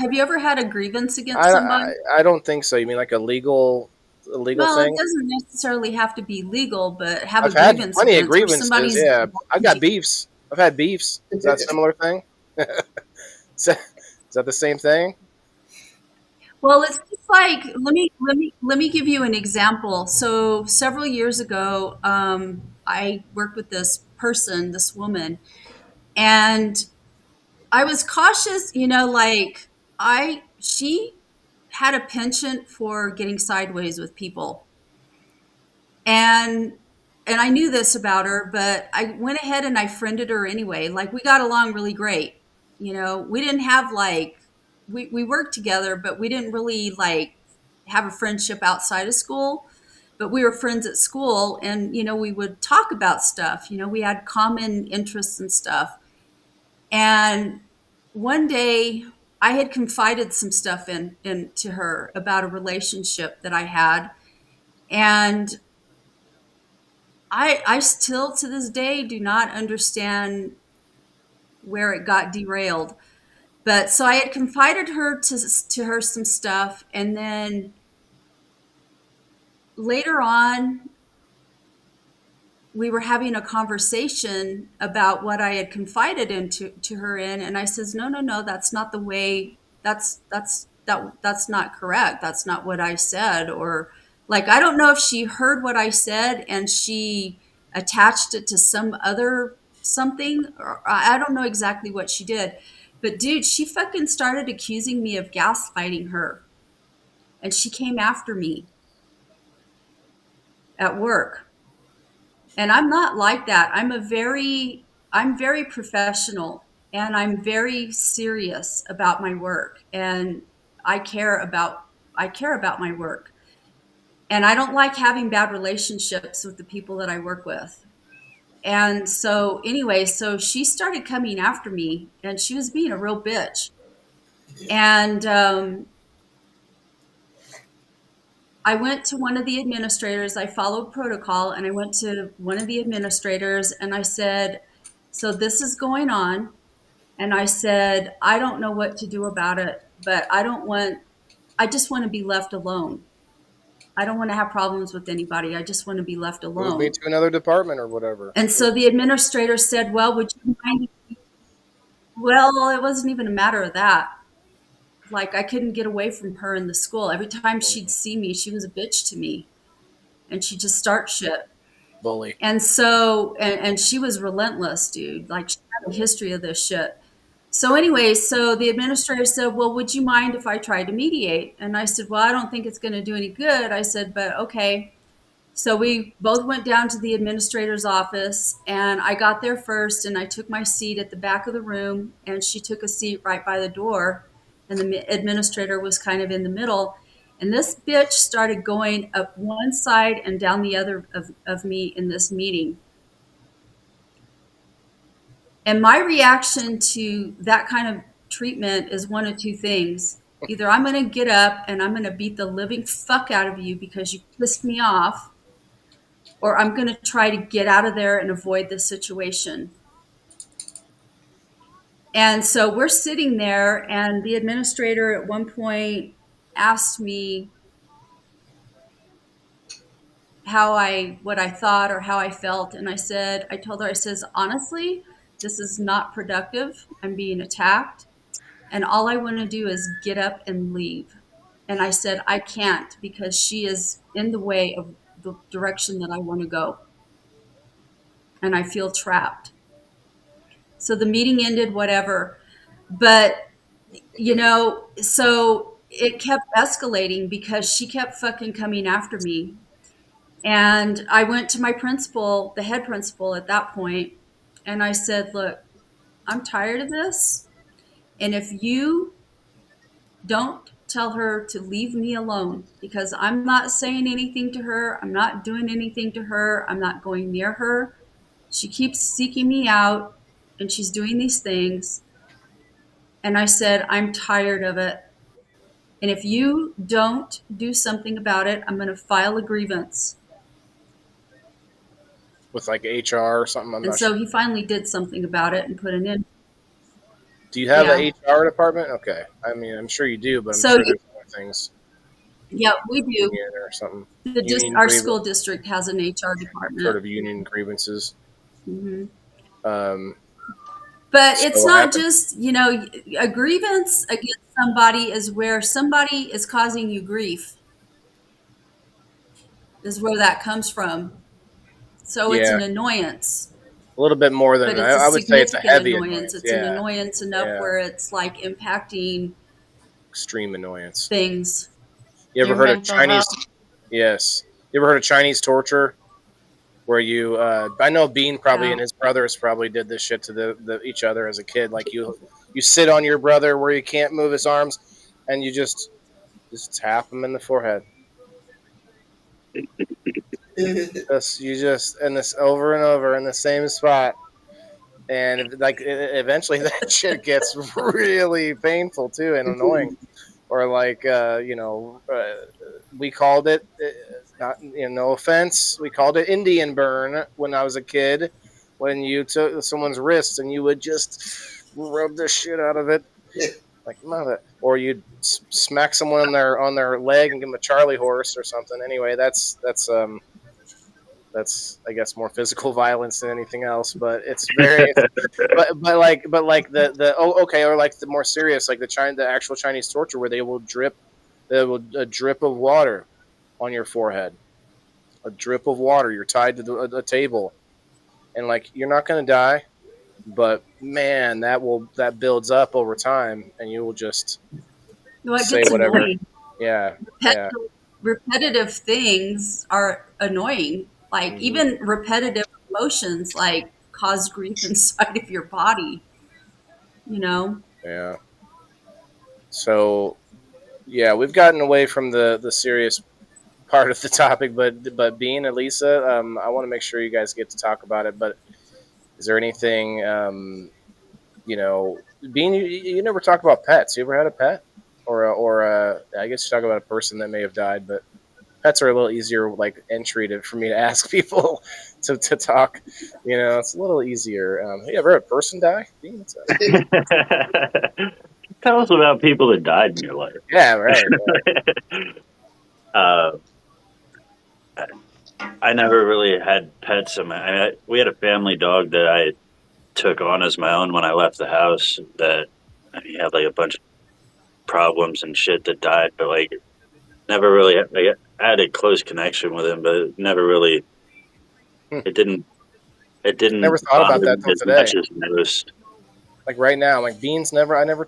Have you ever had a grievance against I, somebody? I I don't think so. You mean like a legal Well, it thing? doesn't necessarily have to be legal, but have a I've had grievance plenty of against where grievances. somebody's. Yeah, I've got beefs. I've had beefs. Is that a similar thing? Is that the same thing? Well, it's just like let me give you an example. So several years ago, I worked with this person, this woman, and I was cautious. Like she had a penchant for getting sideways with people, and I knew this about her, but I went ahead and I friended her anyway. Like we got along really great. We didn't have like we worked together, but we didn't really like have a friendship outside of school. But we were friends at school, and we would talk about stuff. We had common interests and stuff. And one day I had confided some stuff into her about a relationship that I had, and I still to this day do not understand where it got derailed. But so I had confided to her some stuff, and then later on we were having a conversation about what I had confided into to her in, and I says, no, no, no, that's not the way. That's that's not correct. That's not what I said. Or like, I don't know if she heard what I said and she attached it to some other something, or I don't know exactly what she did. But dude, she fucking started accusing me of gaslighting her, and she came after me at work. And I'm not like that. I'm very professional, and I'm very serious about my work, and I care about I care about my work. And I don't like having bad relationships with the people that I work with. And so anyway, so she started coming after me, and she was being a real bitch. And I went to one of the administrators. I followed protocol, and I went to one of the administrators and I said, so this is going on. And I said, I don't know what to do about it, but I just want to be left alone. I don't want to have problems with anybody. I just want to be left Move me alone. to another department or whatever. And so the administrator said, well, would you mind? Well, it wasn't even a matter of that. Like, I couldn't get away from her in the school. Every time she'd see me, she was a bitch to me, and she'd just start shit. Bully. And so, and she was relentless, dude. Like, she had a history of this shit. So anyway, so the administrator said, well, would you mind if I tried to mediate? And I said, well, I don't think it's going to do any good. I said, but okay. So we both went down to the administrator's office, and I got there first, and I took my seat at the back of the room, and she took a seat right by the door, and the administrator was kind of in the middle. And this bitch started going up one side and down the other of me in this meeting. And my reaction to that kind of treatment is one of two things. Either I'm going to get up and I'm going to beat the living fuck out of you because you pissed me off, or I'm going to try to get out of there and avoid this situation. And so we're sitting there, and the administrator at one point asked me what I thought or how I felt. And I told her, I says, honestly, this is not productive. I'm being attacked. And all I want to do is get up and leave. And I said, I can't, because she is in the way of the direction that I want to go. And I feel trapped. So the meeting ended, whatever. But, so it kept escalating because she kept fucking coming after me. And I went to my principal, the head principal at that point, and I said, look, I'm tired of this. And if you don't tell her to leave me alone, because I'm not saying anything to her, I'm not doing anything to her, I'm not going near her. She keeps seeking me out, and she's doing these things. And I said, I'm tired of it. And if you don't do something about it, I'm going to file a grievance. With like HR or something. And so he finally did something about it and put an end. Do you have an HR department? Okay. I mean, I'm sure you do, but I'm sure there's other things. Yeah, we do. Union or something. Our school district has an HR department. Sort of union grievances. Mm-hmm. But it's not just, a grievance against somebody is where somebody is causing you grief, is where that comes from. So it's an annoyance. A little bit more than, I would say it's a heavy annoyance. It's an annoyance enough where it's like impacting extreme annoyance things. You ever heard of Chinese? Yes. You ever heard of Chinese torture? Where you, I know Bean probably and his brothers probably did this shit to each other as a kid. Like you sit on your brother where you can't move his arms, and you just tap him in the forehead. You just and this over and over in the same spot, and like eventually that shit gets really painful too and annoying. Or like we called it. Not, no offense, we called it Indian burn when I was a kid. When you took someone's wrist and you would just rub the shit out of it, like mother, or you'd smack someone on their leg and give them a Charlie horse or something. Anyway, that's That's I guess more physical violence than anything else. But it's very, but like the okay, or like the more serious, like the actual Chinese torture where they will a drip of water on your forehead, a drip of water. You're tied to a table, and like you're not gonna die, but man, that builds up over time, and you will just No, it say gets whatever. annoying. Yeah, yeah. Repetitive things are annoying. Like Mhm. even repetitive emotions like cause grief inside of your body, you know? Yeah. So yeah, we've gotten away from the serious part of the topic, but Bean and Lisa, I want to make sure you guys get to talk about it. But is there anything, you know, Bean? You never talk about pets. You ever had a pet, or I guess you talk about a person that may have died, but pets are a little easier, like entry to for me to ask people to talk. You know, it's a little easier. You ever had a person die? Bean? Tell us about people that died in your life. Yeah, right. uh, I never really had pets. We had a family dog that I took on as my own when I left the house. That he had like a bunch of problems and shit that died, but like never really. Like, I had a close connection with him, but it never really. Hmm. It didn't. It Never didn't thought bother about that me till as today. much as most. Like right now, like Beans never. I never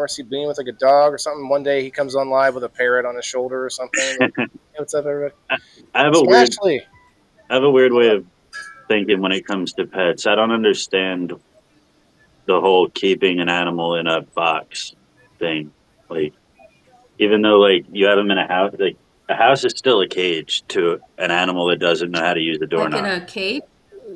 see Bean with like a dog or something. One day he comes on live with a parrot on his shoulder or something. Like, hey, what's up, everybody? I have a weird. Smashley. I have a weird way of thinking when it comes to pets. I don't understand the whole keeping an animal in a box thing. Like, even though like you have them in a house, like a house is still a cage to an animal that doesn't know how to use the Like in doorknob. a cave.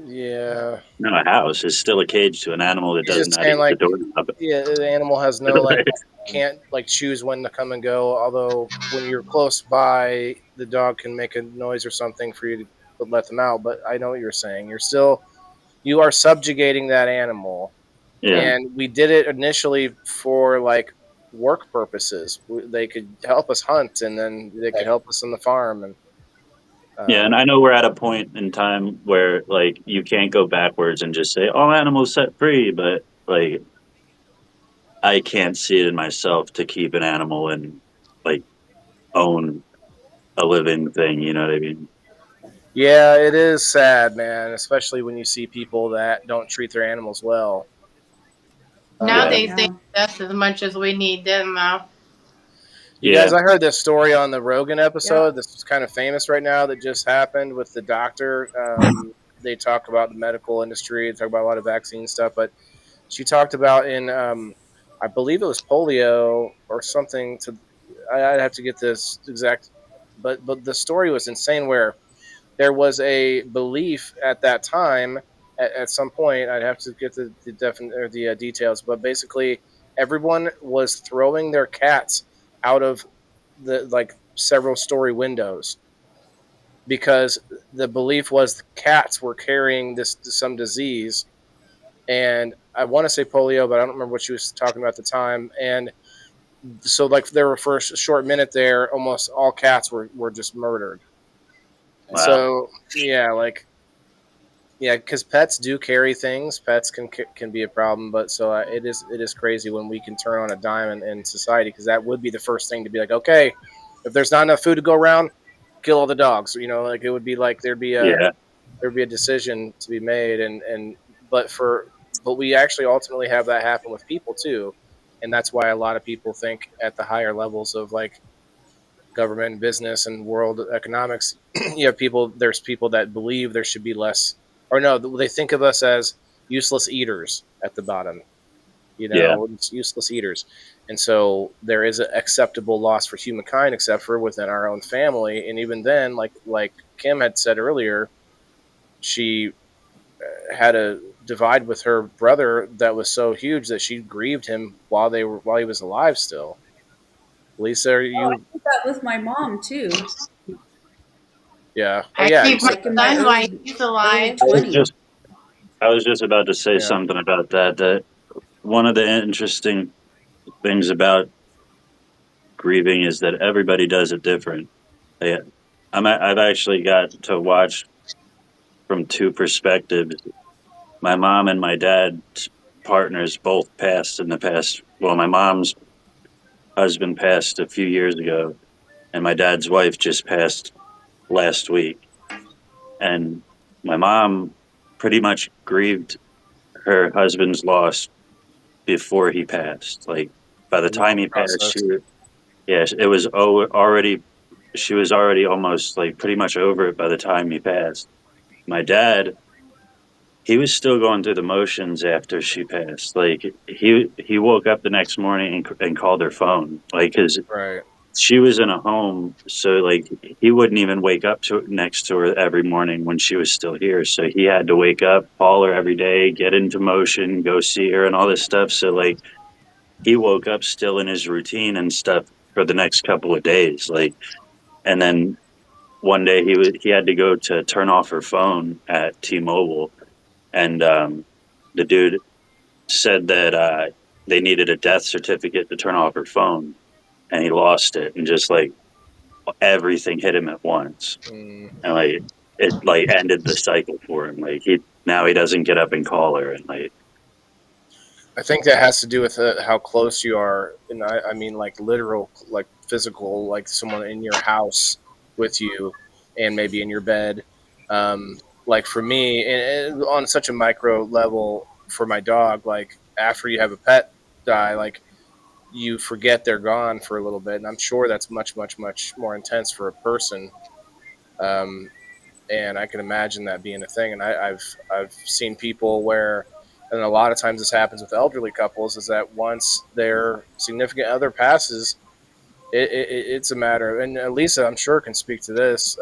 Yeah, No, a house is still a cage to an animal that he's doesn't just know how to saying use the like, doorknob. yeah, the animal has no like can't like choose when to come and go. Although when you're close by, the dog can make a noise or something for you to let them out. But I know what you're saying. You are subjugating that animal, Yeah, and we did it initially for like work purposes. They could help us hunt, and then they could help us on the farm. And yeah, and I know we're at a point in time where like you can't go backwards and just say all animals set free, but like I can't see it in myself to keep an animal and like own a living thing. You know what I mean? yeah, it is sad, man, especially when you see people that don't treat their animals well. Yeah, Nowadays, they Yeah. need us as much as we need them now. You guys, yeah, I heard this story on the Rogan episode. Yep. This is kind of famous right now that just happened with the doctor. They talk about the medical industry, they talk about a lot of vaccine stuff, but she talked about in, I believe it was polio or something. I'd have to get this exact, but the story was insane. Where there was a belief at that time, at some point, I'd have to get the details, but basically, everyone was throwing their cats out of the like several story windows because the belief was the cats were carrying this some disease, and I want to say polio, but I don't remember what she was talking about at the time. And so, like, there were for a short minute there, almost all cats were just murdered. wow, So yeah, like yeah, because pets do carry things. Pets can be a problem, but so it is crazy when we can turn on a dime in society because that would be the first thing to be like, okay, if there's not enough food to go around, kill all the dogs. You know, like it would be like yeah, there'd be a decision to be made, and but for but we actually ultimately have that happen with people too, and that's why a lot of people think at the higher levels of like government and business and world economics, you have people. There's people that believe there should be less, or no, they think of us as useless eaters at the bottom. You yeah, know, it's useless eaters, and so there is an acceptable loss for humankind, except for within our own family, and even then, like Kim had said earlier, she had a divide with her brother that was so huge that she grieved him while he was alive still. Lisa, are Oh, I you? did that with my mom too. Yeah. Oh I yeah. You keep my said Like in my son while early he's early alive. I was 20s. just I was just about to say yeah. something about that. That one of the interesting things about grieving is that everybody does it different. Yeah, I've actually got to watch from two perspectives. My mom and my dad's partners both passed in the past. Well, my mom's husband passed a few years ago, and my dad's wife just passed last week. And my mom pretty much grieved her husband's loss before he passed. Like by the time he passed, Process. it was already. She was already almost like pretty much over it by the time he passed. My dad, he was still going through the motions after she passed. Like he woke up the next morning and called her phone, like because Right. she was in a home, so like he wouldn't even wake up next to her every morning when she was still here. So he had to wake up, call her every day, get into motion, go see her, and all this stuff. So like he woke up still in his routine and stuff for the next couple of days, like, and then one day he had to go to turn off her phone at T-Mobile, and the dude said that they needed a death certificate to turn off her phone, and he lost it, and just like everything hit him at once, Mm. and like it like ended the cycle for him. Like he doesn't get up and call her, and like I think that has to do with how close you are, and I mean like literal, like physical, like someone in your house with you, and maybe in your bed. Like for me, and on such a micro level, for my dog, like after you have a pet die, like you forget they're gone for a little bit, and I'm sure that's much, much, much more intense for a person. Um, and I can imagine that being a thing. And I've seen people where, and a lot of times this happens with elderly couples, is that once their significant other passes, it's a matter. And Lisa, I'm sure, can speak to this.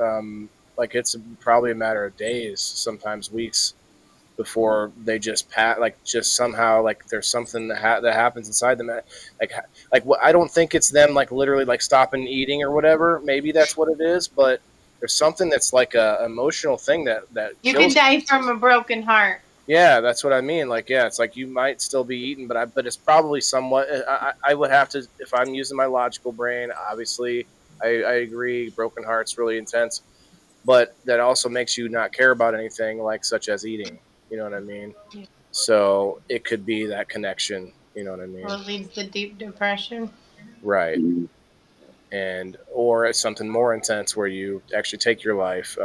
Like it's probably a matter of days, sometimes weeks, before they just pat, like just somehow, like there's something that happens inside them, like what, I don't think it's them like literally like stopping eating or whatever. Maybe that's what it is, but there's something that's like a emotional thing that You can kills. die from a broken heart. Yeah, that's what I mean. Like, yeah, it's like you might still be eating, but it's probably somewhat. I would have to, if I'm using my logical brain. Obviously, I agree. Broken heart's really intense, but that also makes you not care about anything, like such as eating. You know what I mean? Yeah. So it could be that connection. You know what I mean? Well, it leads to deep depression. Right. And or it's something more intense where you actually take your life.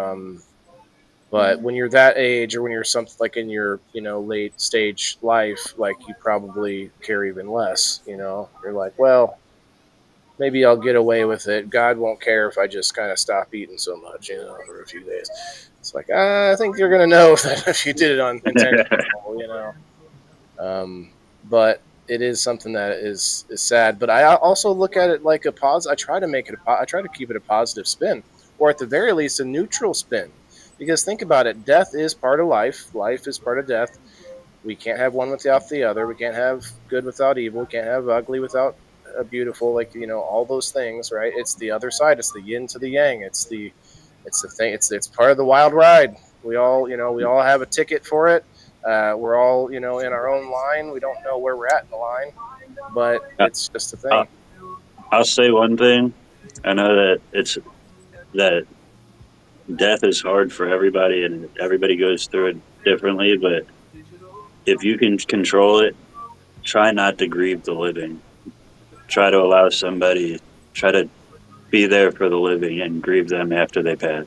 But when you're that age, or when you're something like in your, late stage life, like you probably care even less. You're like, well, maybe I'll get away with it. God won't care if I just kind of stop eating so much, for a few days. It's like, I think you're gonna know that if you did it on intentional. But it is something that is sad. But I also look at it like a positive. I try to keep it a positive spin, or at the very least, a neutral spin. Because think about it, death is part of life. Life is part of death. We can't have one without the other. We can't have good without evil. We can't have ugly without beautiful. Like all those things, right? It's the other side. It's the yin to the yang. It's the thing. It's part of the wild ride. We all have a ticket for it. We're all in our own line. We don't know where we're at in the line, but it's just a thing. I'll say one thing. I know that death is hard for everybody, and everybody goes through it differently. But if you can control it, try not to grieve the living. Try to allow somebody. Try to be there for the living and grieve them after they pass.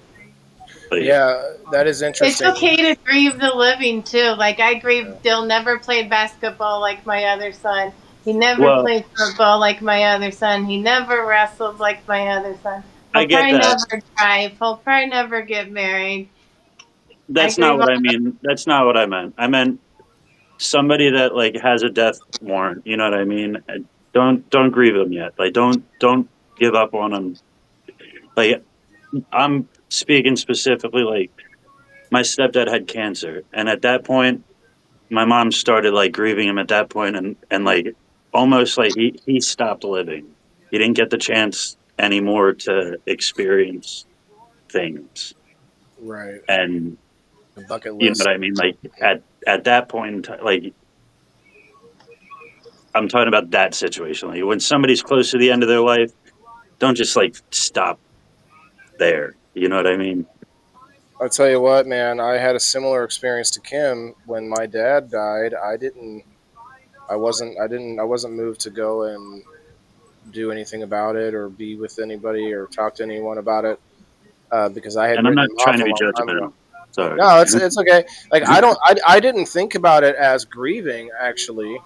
Like, Yeah, that is It's interesting. okay to grieve the living too. Like I grieve Dill never played basketball like my other son. He never played football like my other son. He never wrestled like my other son. I get probably that. never drive. He'll probably never get married. That's not what I mean. That's not what I meant. I meant somebody that like has a death warrant. You know what I mean? Don't grieve them yet. Like don't give up on them. Like I'm speaking specifically, like my stepdad had cancer, and at that point, my mom started like grieving him at that point, and like almost like he stopped living. He didn't get the chance anymore to experience things, Right. and The bucket you know list. what I mean. Like at that point, in time, like I'm talking about that situation. Like when somebody's close to the end of their life, don't just like stop there. You know what I mean? I'll tell you what, man. I had a similar experience to Kim when my dad died. I wasn't moved to go and do anything about it or be with anybody or talk to anyone about it because I had And I'm written not him trying off to a be long time ago. judgmental. Sorry. No, it's okay. Like I didn't think about it as grieving actually.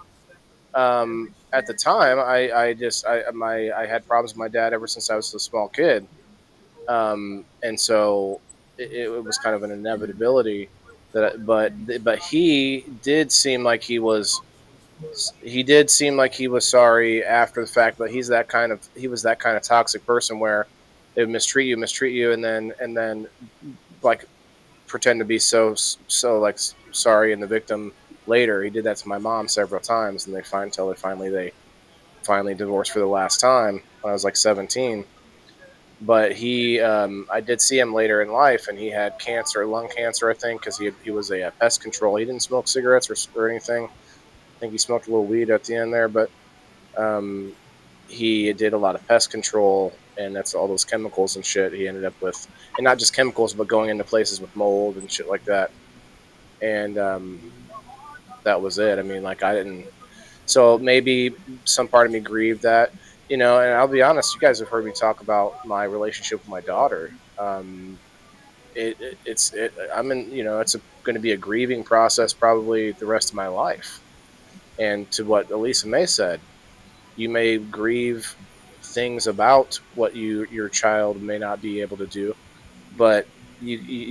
At the time, I had problems with my dad ever since I was a small kid, and so it was kind of an inevitability but he did seem like he was sorry after the fact, but he was that kind of toxic person where they would mistreat you, and then like pretend to be so like sorry and the victim later. He did that to my mom several times, and they finally divorced for the last time when I was like 17. But I did see him later in life, and he had cancer, lung cancer, I think, because he was a pest control. He didn't smoke cigarettes or anything. I think he smoked a little weed at the end there, but um, he did a lot of pest control, and that's all those chemicals and shit he ended up with, and not just chemicals, but going into places with mold and shit like that. And that was it. I mean, like I didn't. So maybe some part of me grieved that, And I'll be honest, you guys have heard me talk about my relationship with my daughter. I'm in, it's going to be a grieving process probably the rest of my life. And to what Elisa May said, you may grieve things about what your child may not be able to do, but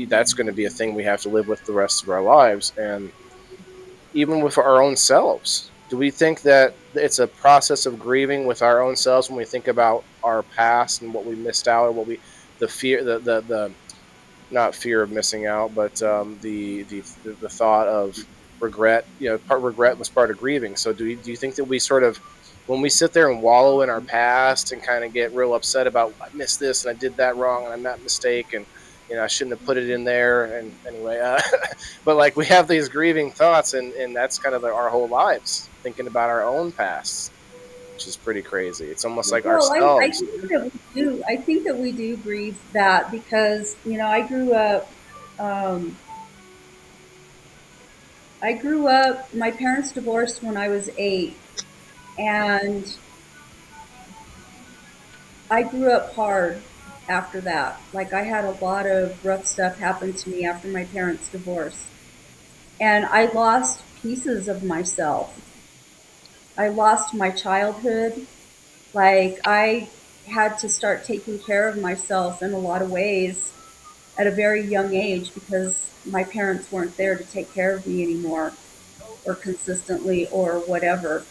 that's going to be a thing we have to live with the rest of our lives. And even with our own selves, do we think that it's a process of grieving with our own selves when we think about our past and what we missed out, or what we the fear the not fear of missing out, but the thought of regret. Regret was part of grieving. So do you think that we sort of, when we sit there and wallow in our past and kind of get real upset about I missed this and I did that wrong and I made that mistake and I shouldn't have put it in there, and anyway, but like we have these grieving thoughts, and that's kind of our whole lives thinking about our own past, which is pretty crazy. It's almost like Well, I ourselves. think that we do. I think that we do grieve that because, I grew up, um, my parents divorced when I was 8, and I grew up hard after that. Like, I had a lot of rough stuff happen to me after my parents' divorce. And I lost pieces of myself. I lost my childhood. Like, I had to start taking care of myself in a lot of ways at a very young age because my parents weren't there to take care of me anymore or consistently or whatever.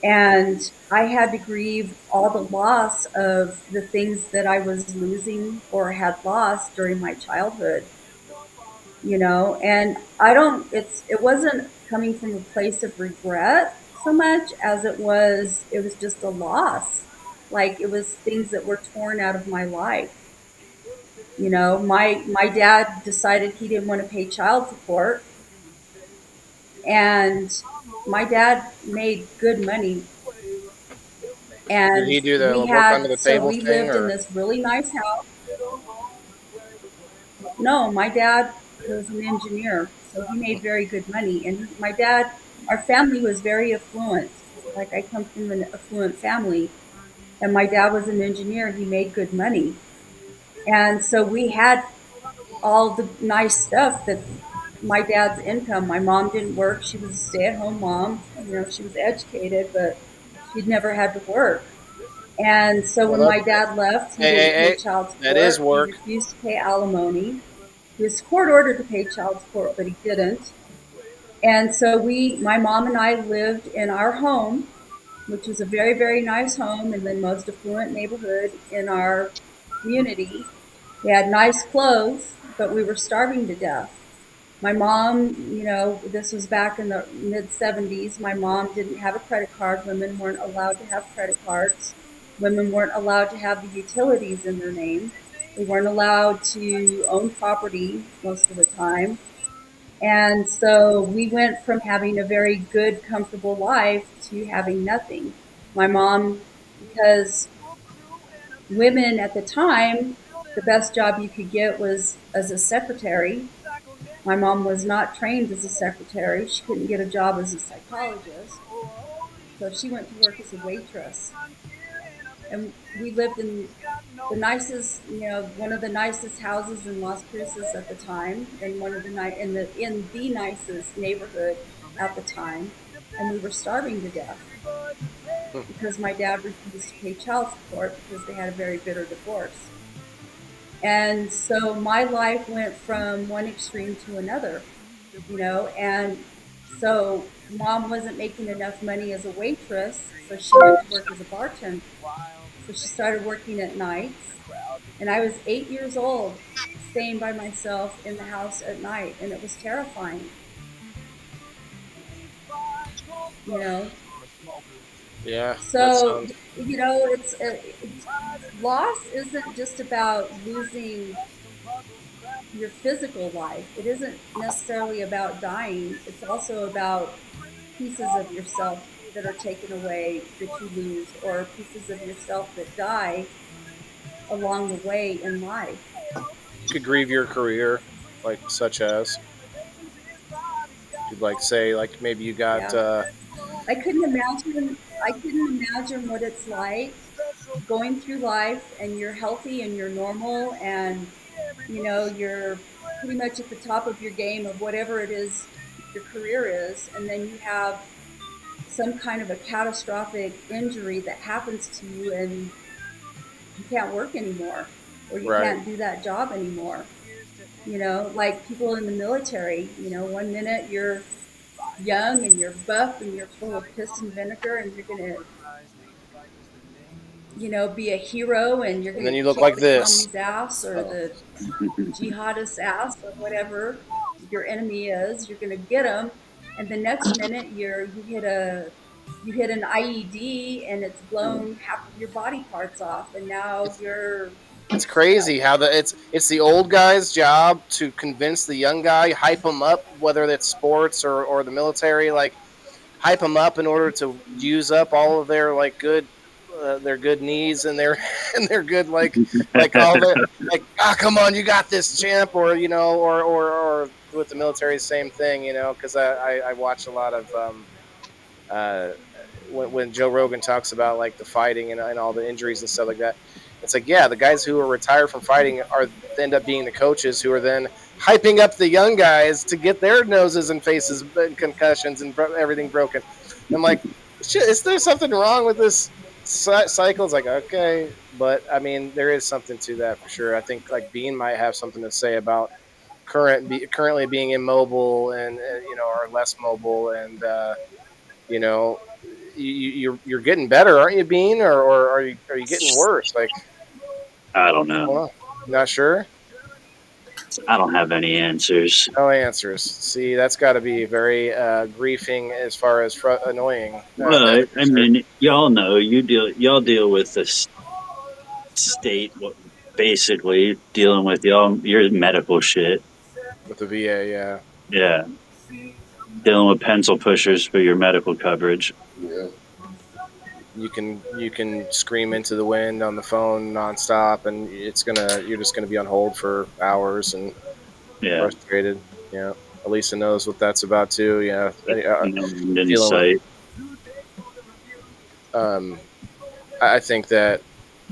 And I had to grieve all the loss of the things that I was losing or had lost during my childhood, and it wasn't coming from a place of regret so much as it was just a loss. Like, it was things that were torn out of my life. My dad decided he didn't want to pay child support, and my dad made good money. Did And he do the work under the so table we thing, lived in or this really nice house. No, my dad was an engineer, so he made very good money. And my dad, our family was very affluent. Like, I come from an affluent family, and my dad was an engineer. He made good money. And so we had all the nice stuff that my dad's income. My mom didn't work. She was a stay-at-home mom. She was educated, but she'd never had to work. And so well, when my dad left, he hey, hey, didn't pay hey, child that is support. He work. refused to pay alimony. He was court ordered to pay child support, but he didn't. And so my mom and I lived in our home, which was a very, very nice home in the most affluent neighborhood in our community. We had nice clothes, but we were starving to death. My mom, this was back in the mid 70s. My mom didn't have a credit card. Women weren't allowed to have credit cards. Women weren't allowed to have the utilities in their name. They weren't allowed to own property most of the time. And so we went from having a very good, comfortable life to having nothing. My mom, because women at the time the best job you could get was as a secretary. My mom was not trained as a secretary. She couldn't get a job as a psychologist. So she went to work as a waitress. And we lived in the nicest, one of the nicest houses in Las Cruces at the time, and one of the in the nicest neighborhood at the time, and we were starving to death because my dad refused to pay child support because they had a very bitter divorce. And so my life went from one extreme to another, and so mom wasn't making enough money as a waitress, so she went to work as a bartender. So she started working at nights, and I was 8 years old, staying by myself in the house at night, and it was terrifying, you know. Yeah, that So, sounds. it's loss isn't just about losing your physical life. It isn't necessarily about dying. It's also about pieces of yourself that are taken away that you lose, or pieces of yourself that die along the way in life. You could grieve your career, like such as you'd like say, like maybe you got. Yeah. I couldn't imagine what it's like going through life and you're healthy and you're normal, and you're pretty much at the top of your game of whatever it is your career is, and then you have some kind of a catastrophic injury that happens to you and you can't work anymore, or you Right. can't do that job anymore. Like people in the military, one minute you're young and you're buff and you're full of piss and vinegar, and you're going to, be a hero, and you're And going then to you look kick like the this. commie's ass or Oh, the jihadist ass or whatever your enemy is. You're going to get them, and the next minute you hit an IED and it's blown half of your body parts off, and now it's you're it's crazy how it's the old guy's job to convince the young guy, hype him up, whether it's sports or the military, like hype them up in order to use up all of their like good their good knees and their and their good like all the like come on, you got this, champ, or or with the military, same thing, because I watch a lot of uh when Joe Rogan talks about like the fighting and all the injuries and stuff like that. It's like, yeah, the guys who are retired from fighting are end up being the coaches who are then hyping up the young guys to get their noses and faces and concussions and everything broken. I'm like, shit, is there something wrong with this cycle? It's like, okay, but I mean, there is something to that for sure. I think like Bean might have something to say about currently being immobile and or less mobile, and you know you're getting better, aren't you, Bean? Or are you getting worse? Like, I don't what's know. going on? Not sure. I don't have any answers. No answers. See, that's got to be very griefing as far as annoying. Well, That is I for sure. mean, y'all know y'all deal with the state, basically dealing with your medical shit. With the VA, yeah, Yeah, dealing with pencil pushers for your medical coverage. Yeah. you can scream into the wind on the phone nonstop, and you're just gonna be on hold for hours and Yeah, frustrated. Yeah, Elisa knows what that's about too. Yeah, no end in dealing with. sight. Um, I think that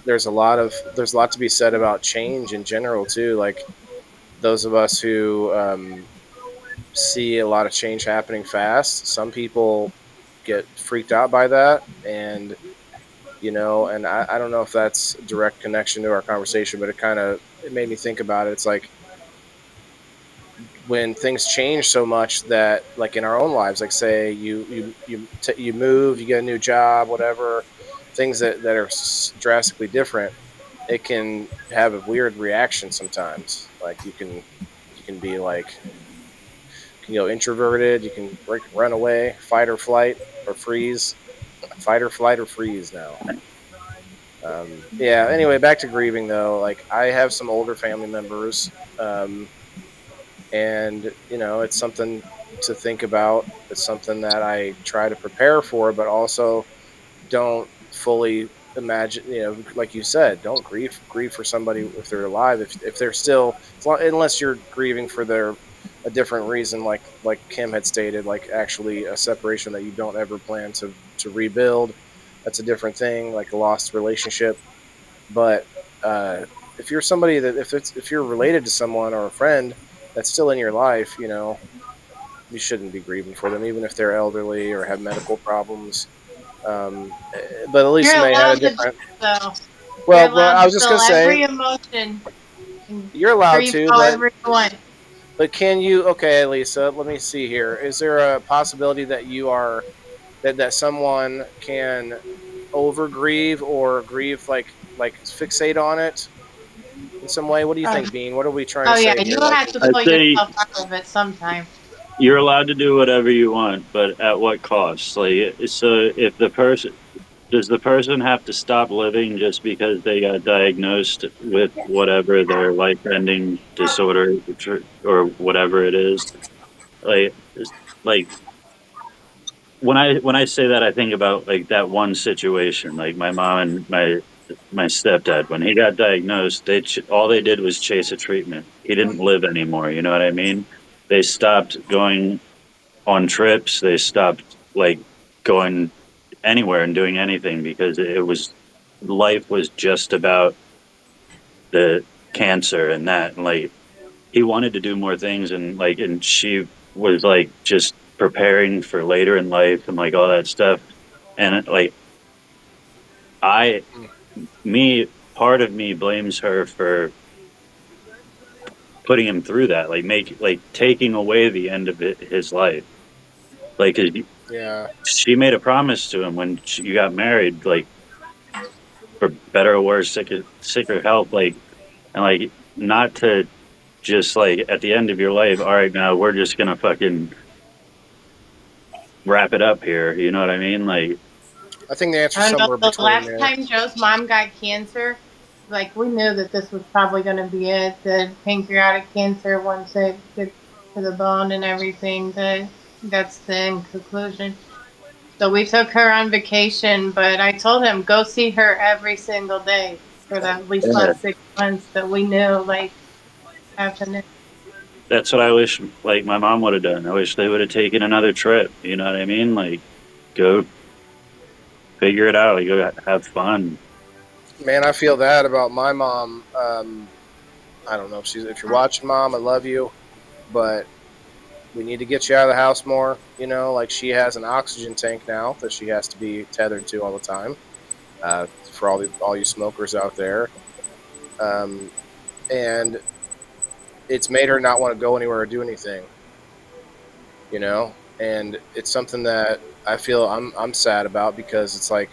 there's a lot to be said about change in general too. Like those of us who see a lot of change happening fast, some people get freaked out by that, and I don't know if that's a direct connection to our conversation, but it made me think about it. It's like when things change so much that, like in our own lives, like say you move, you get a new job, whatever, things that are drastically different, it can have a weird reaction sometimes. Like you can be like, you can go introverted, you can run away, fight or flight or freeze, fight or flight or freeze now. Yeah. Anyway, back to grieving though. Like I have some older family members, and it's something to think about. It's something that I try to prepare for, but also don't fully imagine, like you said, don't grieve for somebody if they're alive. If they're still, unless you're grieving for a different reason, like Kim had stated, like actually a separation that you don't ever plan to rebuild. That's a different thing, like a lost relationship. But uh, if you're somebody that if you're related to someone or a friend that's still in your life, you shouldn't be grieving for them, even if they're elderly or have medical problems. But at least You're they had a allowed to do different. it, though. You're Well, allowed I to was just gonna feel say every emotion and you're allowed grieve to, but however you want. can you? Okay, Lisa, let me see here. Is there a possibility that that someone can over grieve or grieve like fixate on it in some way? What do you Oh, think, Bean? What are we trying to oh yeah, say you here? Like, have to I'd pull say yourself out of it sometime. you're allowed to do whatever you want, but at what cost? Like, so if the person does the person have to stop living just because they got diagnosed with whatever their life-ending disorder or whatever it is? Like, like when I say that, I think about like that one situation, like my mom and my stepdad. When he got diagnosed, all they did was chase a treatment. He didn't live anymore. You know what I mean? They stopped going on trips. They stopped like going anywhere and doing anything because it was life was just about the cancer and that. And like he wanted to do more things and she was like just preparing for later in life and like all that stuff. And like I me part of me blames her for putting him through that, like taking away the end of his life. Like 'cause yeah, she made a promise to him when you got married, like for better or worse, sick or health, like and like not to just like at the end of your life, all right, now we're just gonna fucking wrap it up here. You know what I mean? Like, I think the answer's I don't know. somewhere The between last there. time Joe's mom got cancer, like we knew that this was probably going to be it. The pancreatic cancer, once it gets to the bone and everything, that's the end conclusion. So we took her on vacation, but I told him go see her every single day for the at least yeah, last 6 months that we knew like happening. that's what I wish like my mom would have done. I wish they would have taken another trip. You know what I mean? Like, go figure it out. Like, go have fun. Man, I feel that about my mom. I don't know if you're watching, Mom, I love you, but we need to get you out of the house more. Like she has an oxygen tank now that she has to be tethered to all the time. For all you smokers out there, um, and it's made her not want to go anywhere or do anything. And it's something that I feel I'm sad about because it's like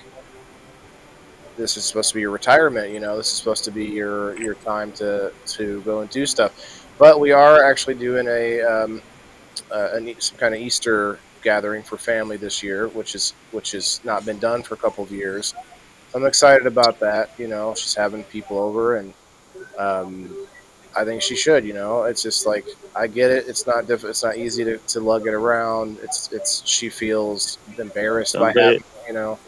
this is supposed to be your retirement. This is supposed to be your time to go and do stuff. But we are actually doing some kind of Easter gathering for family this year, which has not been done for a couple of years. So I'm excited about that. She's having people over, and um, I think she should. It's just like I get it. It's not It's not easy to lug it around. It's she feels embarrassed by Don't they? having. You know.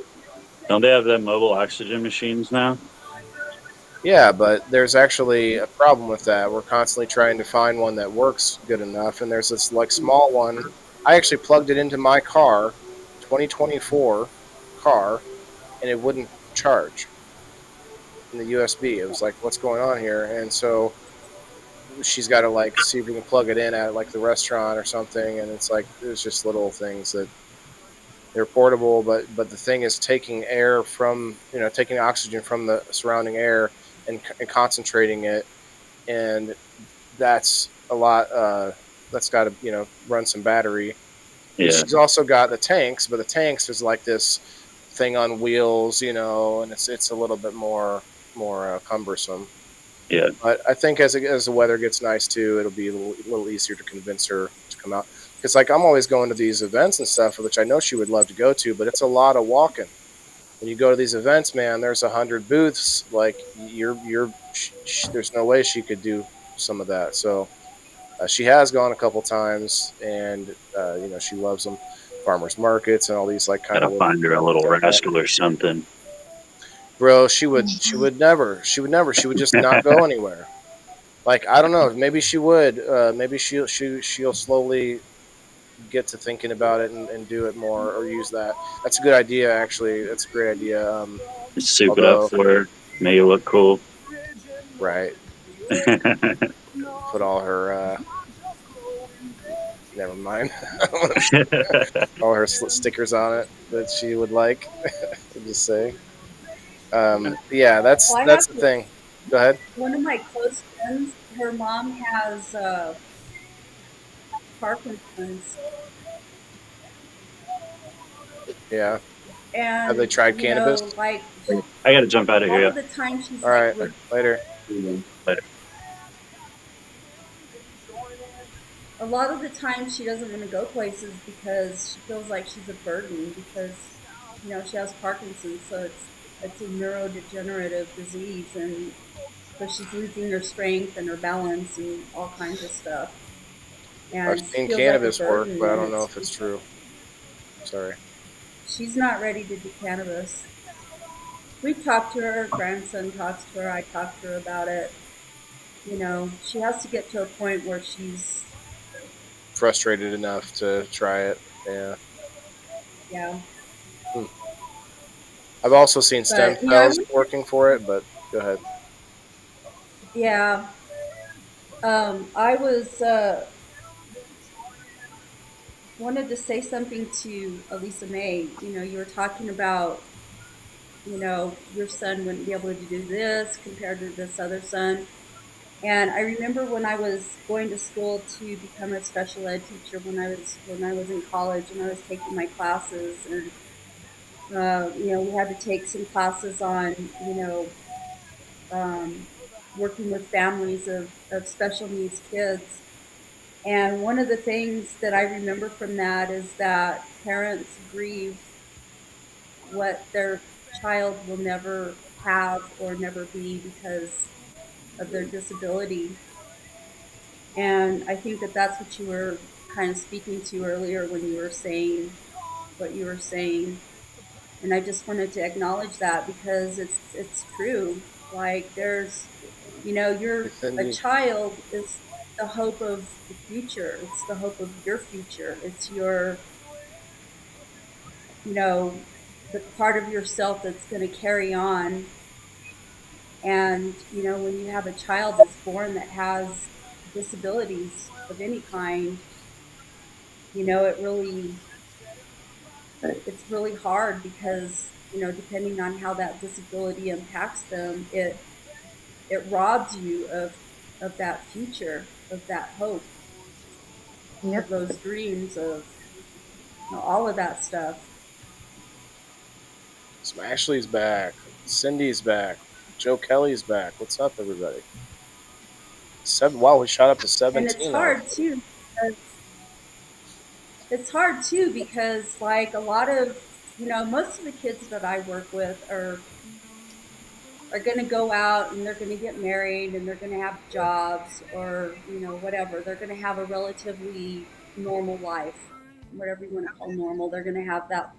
Don't they have them mobile oxygen machines now? Yeah, but there's actually a problem with that. We're constantly trying to find one that works good enough, and there's this like small one. I actually plugged it into my car, 2024 car, and it wouldn't charge in the USB. It was like, what's going on here? And so she's got to like see if we can plug it in at like the restaurant or something. And it's like there's just little things that they're portable, but the thing is taking oxygen from the surrounding air and concentrating it, and that's a lot. That's got to run some battery. And Yeah, she's also got the tanks, but the tanks is like this thing on wheels, and it's a little bit more cumbersome. yeah. But I think as the weather gets nice too, it'll be a little easier to convince her to come out. Because like I'm always going to these events and stuff, which I know she would love to go to, but it's a lot of walking. When you go to these events, man, there's 100 booths. Like there's no way she could do some of that. So she has gone a couple times, and she loves them. Farmers markets and all these like kind Gotta of little find her a things little like that. rascal or something. Bro, she would just not go anywhere. Like, I don't know, maybe she would, maybe she'll slowly get to thinking about it and do it more or use that. That's a good idea, actually. That's a great idea. Soup it up Although, for her, make it look cool. right, put all her, never mind, all her stickers on it that she would like. I'll just say, yeah, Well, I have that's the thing. Go ahead. one of my close friends. Her mom has Parkinson's, Yeah, have they and tried cannabis? like I gotta jump out a of lot here. of the time she's All like, right, later. Later. a lot of the time she doesn't want to go places because she feels like she's a burden because she has Parkinson's, so it's a neurodegenerative disease, and so she's losing her strength and her balance and all kinds of stuff, I've and she seen feels like a cannabis work, burden, but I and don't know if it's true. Sorry. she's not ready to do cannabis. We talked to her grandson talks to her, I talked to her about it. She has to get to a point where she's, Frustrated enough to try it. Yeah. yeah. Hmm. I've also seen stem But I cells wish, working for it, but go ahead. yeah. I was wanted to say something to Elisa May. You were talking about, your son wouldn't be able to do this compared to this other son. And I remember when I was going to school to become a special ed teacher when I was in college and I was taking my classes, and we had to take some classes on um, working with families of special needs kids. And one of the things that I remember from that is that parents grieve what their child will never have or never be because of their disability. And I think that that's what you were kind of speaking to earlier when you were saying what you were saying. And I just wanted to acknowledge that because it's true. Like you're a Cindy. child is the hope of the future. It's the hope of your future. It's you know, the part of yourself that's going to carry on. And, when you have a child that's born that has disabilities of any kind, it's really hard because, depending on how that disability impacts them, it robs you of that future, of that hope, of Yep. those dreams, of all of that stuff. So Ashley's back. Cindy's back. Joe Kelly's back. What's up, everybody? Wow, we shot up to And it's 17 hard already. too. It's hard too because like a lot of most of the kids that I work with are going to go out and they're going to get married and they're going to have jobs or whatever. They're going to have a relatively normal life, whatever you want to call normal. They're going to have that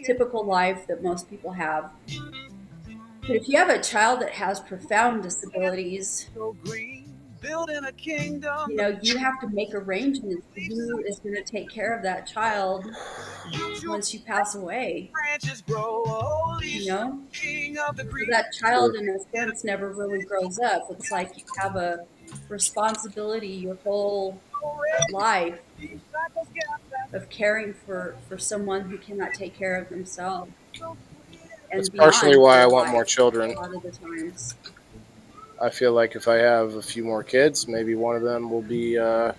typical life that most people have. But if you have a child that has profound disabilities, you have to make arrangements for who is going to take care of that child once you pass away. So that child, True. in a sense, never really grows up. It's like you have a responsibility your whole life of caring for someone who cannot take care of themselves That's and partially beyond why I their want more life children. a lot of the times. I feel like if I have a few more kids, maybe one of them will be I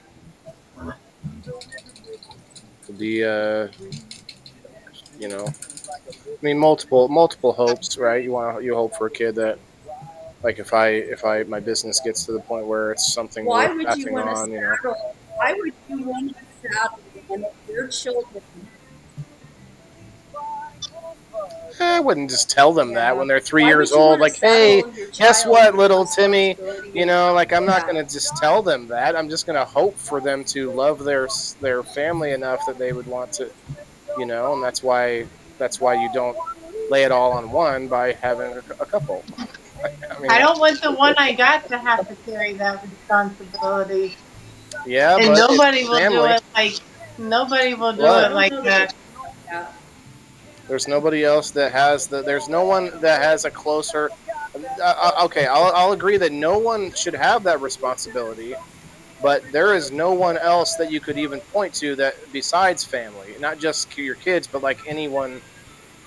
mean, multiple hopes, right? You hope for a kid that, like, if I my business gets to the point where it's something Why worth would you passing want to on. saddle? Why would you want to saddle one of your children? I wouldn't just tell them that Yeah. when they're three Why years would you old. want to Like, hey, saddle your guess child what, with the little Timmy? responsibility of Like, I'm not that? gonna just tell them that. I'm just gonna hope for them to love their family enough that they would want to, and that's why you don't. lay it all on one by having a couple. I mean, I don't want the one I got to have to carry that responsibility, yeah, and but it's nobody will do family. it like I What? don't like know that that. it's like that. There's nobody else that has the. There's no one that has a closer. Okay, I'll agree that no one should have that responsibility, but there is no one else that you could even point to that besides family, not just your kids, but like anyone,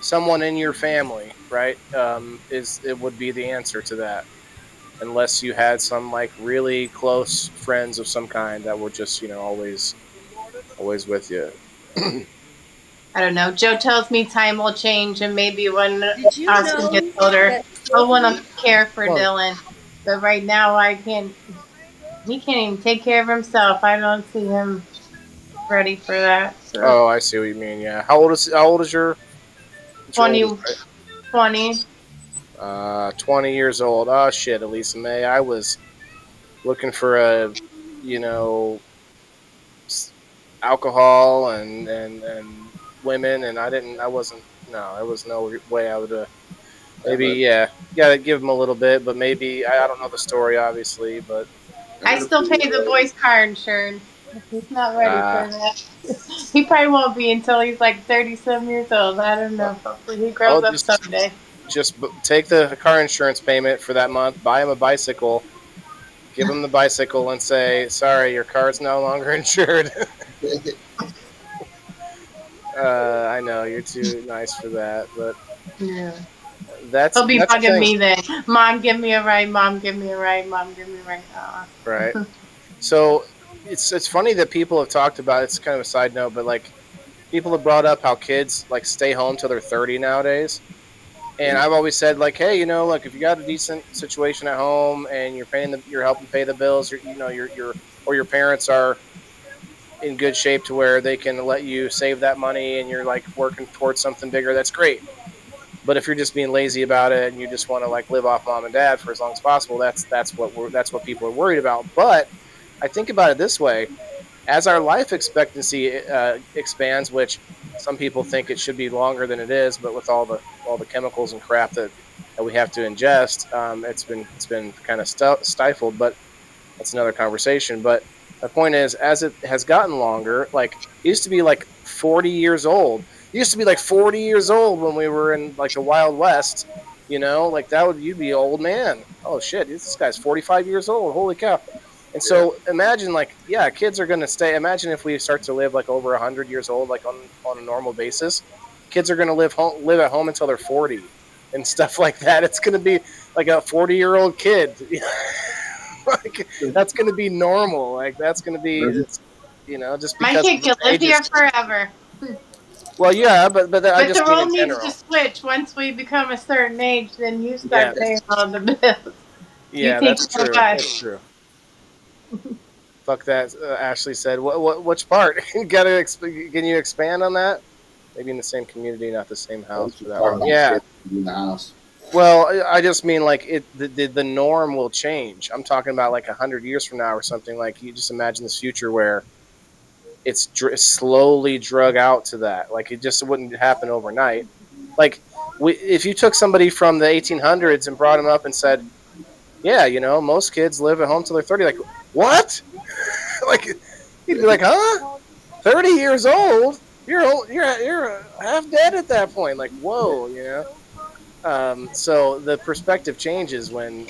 someone in your family, right? Is it would be the answer to that, unless you had some like really close friends of some kind that were just always with you. I don't know. Joe tells me time will change, and maybe when Did you Austin gets know older, that I'll want children, to care for Well, Dylan. But right now, I can't. He can't even take care of himself. I don't see him ready for that. So oh, I see what you mean. Yeah, how old is your 20, oldest? Right? 20. 20 years old. Oh shit, Elisa May. I was looking for you know, alcohol and women, and I wasn't. No, there was no way I would. That Maybe, must, yeah, gotta give him a little bit, but maybe I don't know the story, obviously, but that I must still be pay the boy's car insurance. He's not ready uh, for that. He probably won't be until he's like 30 some years old. I don't know. Hopefully he oh, grows up someday. just take the car insurance payment for that month, buy him a bicycle, give him the bicycle, and say, sorry, your car's no longer insured. I know you're too nice for that, but Yeah. that's He'll be that's the bugging thing, me then. Mom, give me a ride. Mom, give me a ride. Mom, give me a ride. right? So it's funny that people have talked about. It's kind of a side note, but like people have brought up how kids like stay home till they're 30 nowadays. And yeah, I've always said, like, hey, like if you got a decent situation at home and you're helping pay the bills, or your parents are in good shape to where they can let you save that money and you're like working towards something bigger, that's great. But if you're just being lazy about it and you just want to like live off mom and dad for as long as possible, that's what people are worried about. But I think about it this way: as our life expectancy expands, which some people think it should be longer than it is, but with all the chemicals and crap that we have to ingest, it's been kind of stifled. But that's another conversation. But my point is, as it has gotten longer, like it used to be like 40 years old. It used to be like 40 years old when we were in like the Wild West. Like you'd be an old man. Oh shit, this guy's 45 years old. Holy cow. And yeah. so imagine like, yeah, kids are going to stay. Imagine if we start to live like over 100 years old, like on a normal basis, kids are going to live at home until they're 40 and stuff like that. It's going to be like a 40-year-old kid. Like that's going to be normal. Like that's going to be, just My because kid of the can live ages. here forever. Well, yeah, but I But the just mean in role needs to general. switch. Once we become a certain age, then you Yeah, start paying all the bills. You yeah, take that's care of true. That's us. true. Fuck that. Ashley said. Which part? Can you expand on that? Maybe in the same community, not the same I was house for just that talking one. about Yeah. kids in the house. Well, I just mean like the norm will change. I'm talking about like 100 years from now or something. Like you just imagine this future where it's slowly drug out to that. Like it just wouldn't happen overnight. Like if you took somebody from the 1800s and brought them up and said, "Yeah, most kids live at home till they're 30," like what? Like he'd be like, "Huh? 30 years old? You're old. You're half dead at that point." Like whoa. So the perspective changes when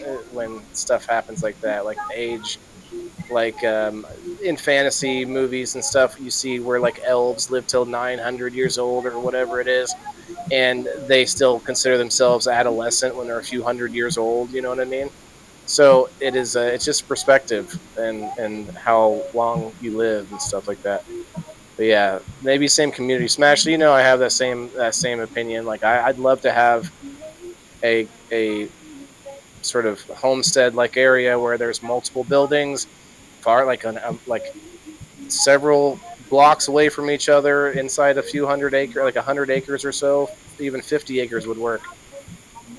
stuff happens like that, like age, like in fantasy movies and stuff. You see where like elves live till 900 years old or whatever it is, and they still consider themselves adolescent when they're a few hundred years old. You know what I mean? So it's just perspective and how long you live and stuff like that. But yeah, maybe same community smash. So, I have that same opinion. Like I'd love to have a sort of homestead like area where there's multiple buildings, far like several blocks away from each other, inside a few hundred acre, like 100 acres or so. Even 50 acres would work.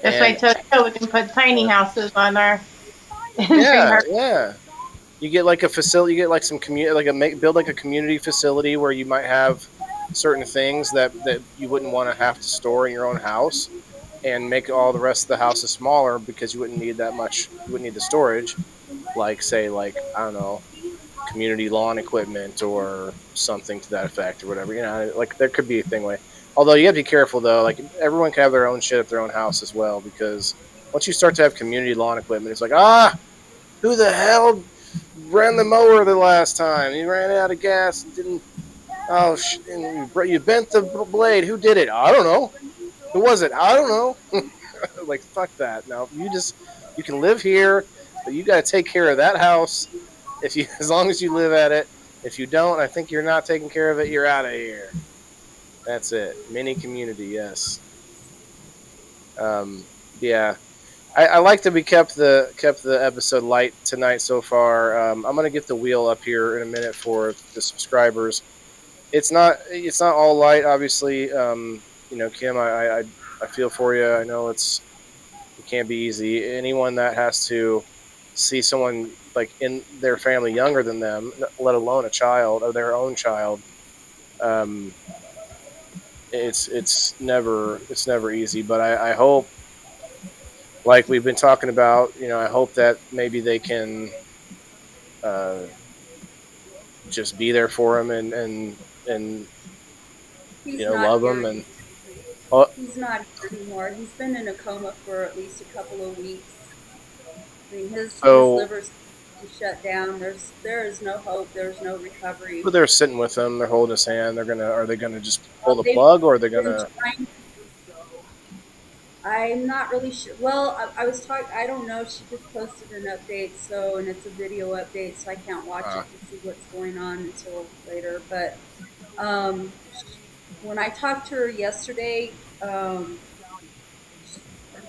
This And way, so we can put tiny houses on our entry. yeah, yeah. You get like a facility. You get like some community, build like a community facility where you might have certain things that you wouldn't want to have to store in your own house, and make all the rest of the houses smaller because you wouldn't need that much. You wouldn't need the storage, like say like I don't know, community lawn equipment or something to that effect or whatever. You know, like there could be a thing way. Although you have to be careful though. Like everyone can have their own shit at their own house as well, because once you start to have community lawn equipment, it's like who the hell ran the mower the last time? You ran out of gas and didn't. Oh, and you bent the blade. Who did it? I don't know. Who was it? I don't know. Like fuck that. Now you can live here, but you got to take care of that house. If you as long as you live at it. If you don't, I think you're not taking care of it. You're out of here. That's it. Mini community, yes. Yeah. I like that we kept the episode light tonight so far. I'm gonna get the wheel up here in a minute for the subscribers. It's not all light, obviously. Kim, I feel for you. I know it can't be easy. Anyone that has to see someone like in their family younger than them, let alone a child or their own child, um, it's never easy. But I hope, like we've been talking about, I hope that maybe they can uh, just be there for him and He's not love him here. and oh, He's not here anymore. He's been in a coma for at least a couple of weeks. I mean, his so liver's shut down. There is no hope. There's no recovery. they're sitting with him, they're holding his hand. Are they gonna just pull the They've plug, or are they been gonna? trying. I'm not really sure. Well, I was talking. I don't know. She just posted an update, and it's a video update, so I can't watch Uh, it to see what's going on until later. But um, when I talked to her yesterday,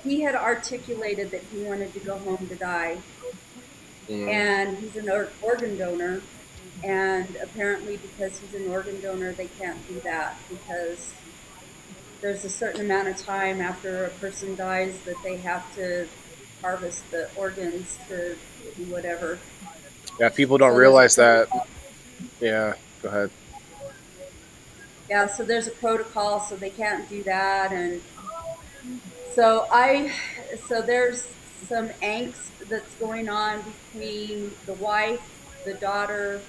he had articulated that he wanted to go home to die, mm, and he's an organ donor. And apparently, because he's an organ donor, they can't do that because there's a certain amount of time after a person dies that they have to harvest the organs to do whatever. yeah, people don't So there's a realize that. protocol. Yeah, go ahead. Yeah, so there's a protocol, so they can't do that, and so I, so there's some angst that's going on between the wife, the daughter,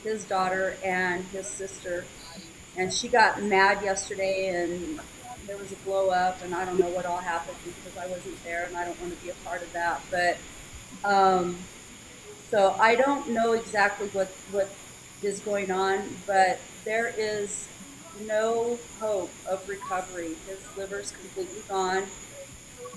his daughter, and his sister, and she got mad yesterday, and there was a blow up, and I don't know what all happened because I wasn't there, and I don't want to be a part of that, but um, so I don't know exactly what is going on, but there is no hope of recovery. His liver's completely gone.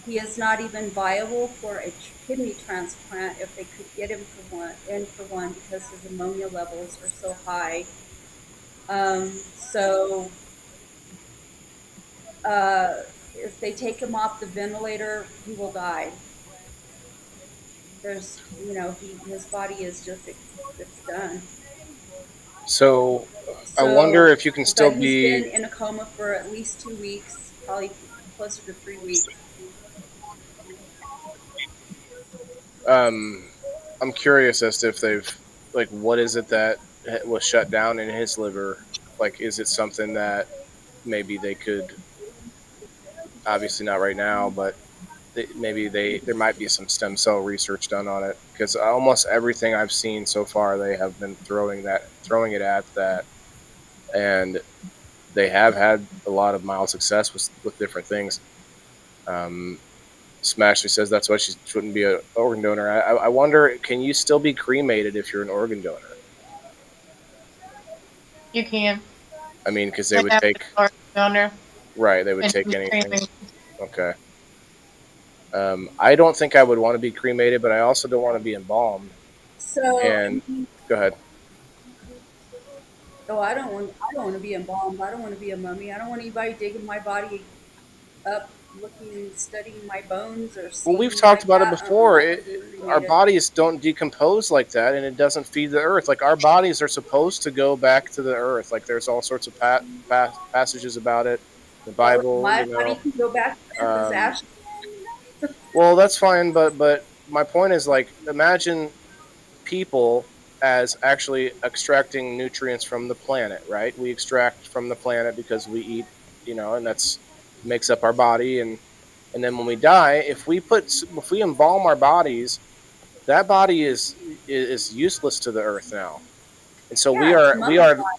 He is not even viable for a kidney transplant if they could get him for one because his ammonia levels are so high. So if they take him off the ventilator, he will die. His body is just it's done. So I wonder So, if you can still but he's be. been in a coma for at least 2 weeks, probably closer to 3 weeks. Um, I'm curious as to if they've like what is it that was shut down in his liver? Like, is it something that maybe they could? Obviously not right now, but maybe there might be some stem cell research done on it, because almost everything I've seen so far they have been throwing it at that, and they have had a lot of mild success with different things. Um, Smashley says that's why she shouldn't be an organ donor. I wonder, can you still be cremated if you're an organ donor? You can. I mean, because they I would have take an organ donor, right, they would and take he's anything. screaming. Okay. I don't think I would want to be cremated, but I also don't want to be embalmed. So, And go ahead. oh, I don't want to be embalmed. I don't want to be a mummy. I don't want anybody digging my body up, looking, studying my bones, or Well, we've seeing me talked like about it that. before. I want to be Our cremated. bodies don't decompose like that, and it doesn't feed the earth. Like our bodies are supposed to go back to the earth. Like there's all sorts of passages about it, in the Well, Bible. my body can go back to earth as Um, ashes. well, that's fine, but my point is like imagine people. as actually extracting nutrients from the planet, right? We extract from the planet because we eat, and that's makes up our body, and then when we die, if we embalm our bodies, that body is useless to the earth now. And so Yeah, it's we are mummified.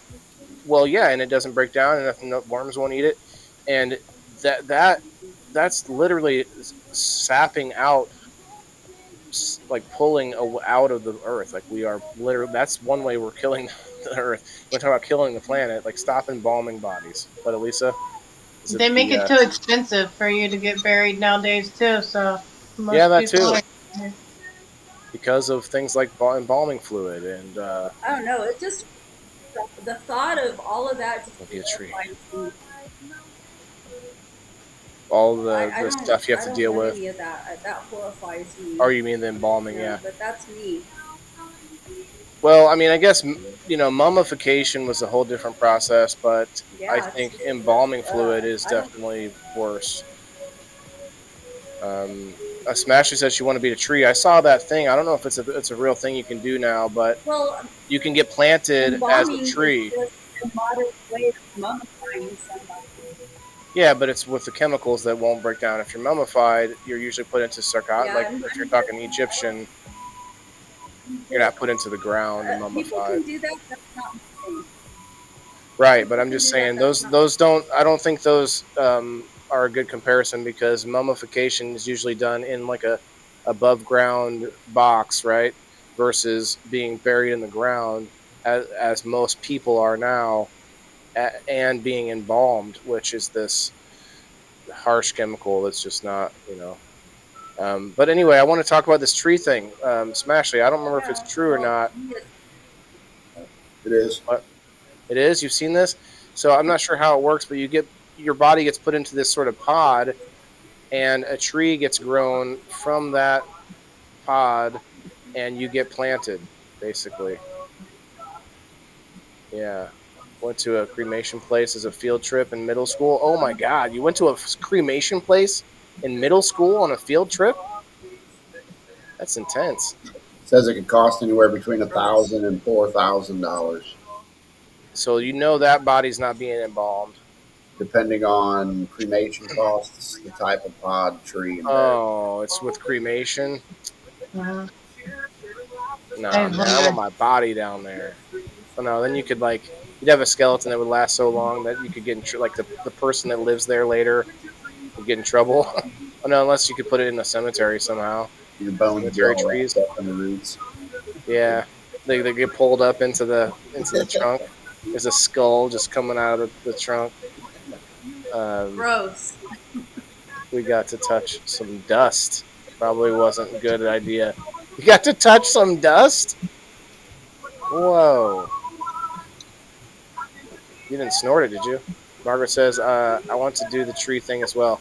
well, yeah, and it doesn't break down, and nothing, no worms won't eat it, and that that that's literally sapping out, like pulling out of the earth. Like we are literally, that's one way we're killing the earth. We're talking about killing the planet. Like stop embalming bodies. But Elisa, is it They make the it too expensive for you to get buried nowadays too. So yeah, most that people too, are. because of things like embalming fluid and I don't know. It just the thought of all of that just will be a tree. horrifies me. All I, the stuff you have I to don't deal want with. any of that. That horrifies me. Or you mean the embalming? Yeah, Yeah. but that's me. Well, I mean, I guess mummification was a whole different process, but I Yeah, it's think just embalming fluid is I don't. definitely worse. Smashy says she wanted to be a tree. I saw that thing. I don't know if it's a real thing you can do now, but Well, you can get planted as a embalming is tree. just a modern way of mummifying somebody. Yeah, but it's with the chemicals that won't break down. If you're mummified, you're usually put into sarcophagus. Yeah, Like if you're talking Egyptian, you're not put into the ground and people mummified. can do that. That's not me. Right, but People I'm can just do that. saying That's those not. those don't. I don't think those are a good comparison because mummification is usually done in like a above ground box, right? Versus being buried in the ground, as most people are now, and being embalmed, which is this harsh chemical that's just not. But anyway, I want to talk about this tree thing, Smashley. I don't remember if it's Yeah. true or Well, not, It is. but it is. You've seen this, so I'm not sure how it works, but your body gets put into this sort of pod, and a tree gets grown from that pod, and you get planted, basically. Yeah. Went to a cremation place as a field trip in middle school. Oh my God, you went to a cremation place in middle school on a field trip? That's intense. Says it could cost anywhere between a gross. thousand and $4,000, So you know that body's not being embalmed. depending on cremation costs, the type of pod, tree, and burial. Oh, it's with cremation. Mhm. Nah, I've man, I want heard. my body down there. Oh no, then you could you'd have a skeleton that would last so long that you could get in like the person that lives there later would get in trouble. Oh no, unless you could put it in a cemetery somehow. Your bones be Cemetery all wrapped trees. up in the roots. Yeah, they get pulled up into the trunk. There's a skull just coming out of the trunk. Um, Gross. we got to touch some dust. Probably wasn't a good idea. You got to touch some dust? Whoa. You didn't snort it, did you? Margaret says, I want to do the tree thing as well.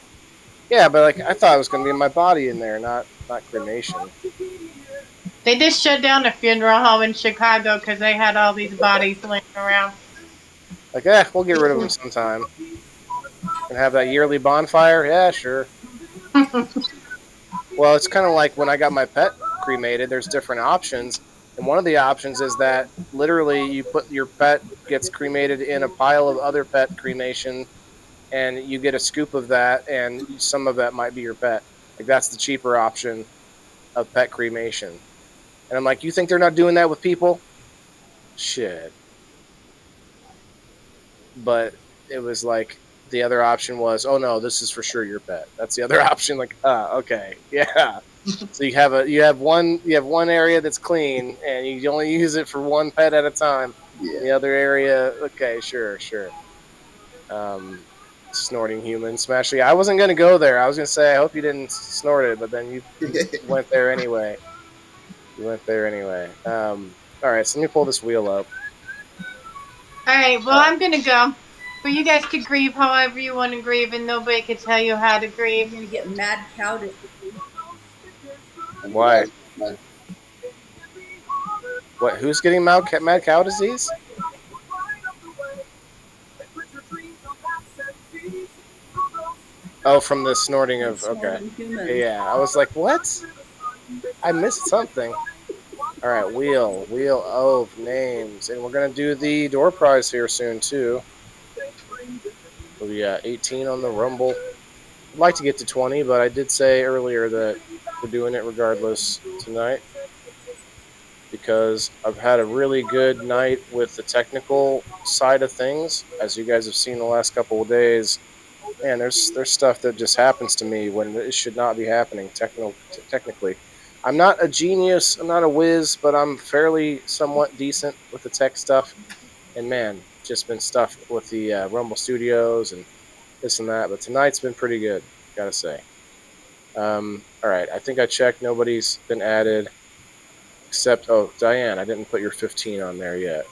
Yeah, but like I thought it was gonna be my body in there, not cremation. They just shut down a funeral home in Chicago because they had all these bodies laying around. Like, we'll get rid of them sometime. And have that yearly bonfire? Yeah, sure. Well, it's kind of like when I got my pet cremated, there's different options. And one of the options is that literally you put your pet gets cremated in a pile of other pet cremation and you get a scoop of that and some of that might be your pet. Like that's the cheaper option of pet cremation. And I'm like, you think they're not doing that with people? Shit. But it was like the other option was, oh no, this is for sure your pet. That's the other option. Like, okay, yeah. So you have one area that's clean, and you only use it for one pet at a time. Yeah. The other area, okay, sure. Um, Snorting human, smashing. I wasn't gonna go there. I was gonna say I hope you didn't snort it, but then you went there anyway. You went there anyway. All right, so let me pull this wheel up. All right, well, I'm gonna go. But you guys could grieve however you want to grieve, and nobody could tell you how to You're grieve. gonna get mad cow disease. Why? What? Who's getting mad cow disease? Oh, from the snorting of. Okay. Snorting humans. Yeah, I was like, what? I missed something. All right, wheel of names, and we're gonna do the door prize here soon too. We got 18 on the Rumble. I'd like to get to 20, but I did say earlier that we're doing it regardless tonight because I've had a really good night with the technical side of things. As you guys have seen the last couple of days, man, there's stuff that just happens to me when it should not be happening. Technically, I'm not a genius, I'm not a whiz, but I'm fairly somewhat decent with the tech stuff. And man, just been stuff with the Rumble Studios and this and that. But tonight's been pretty good, gotta say. All right, I think I checked. Nobody's been added except Diane. I didn't put your 15 on there yet.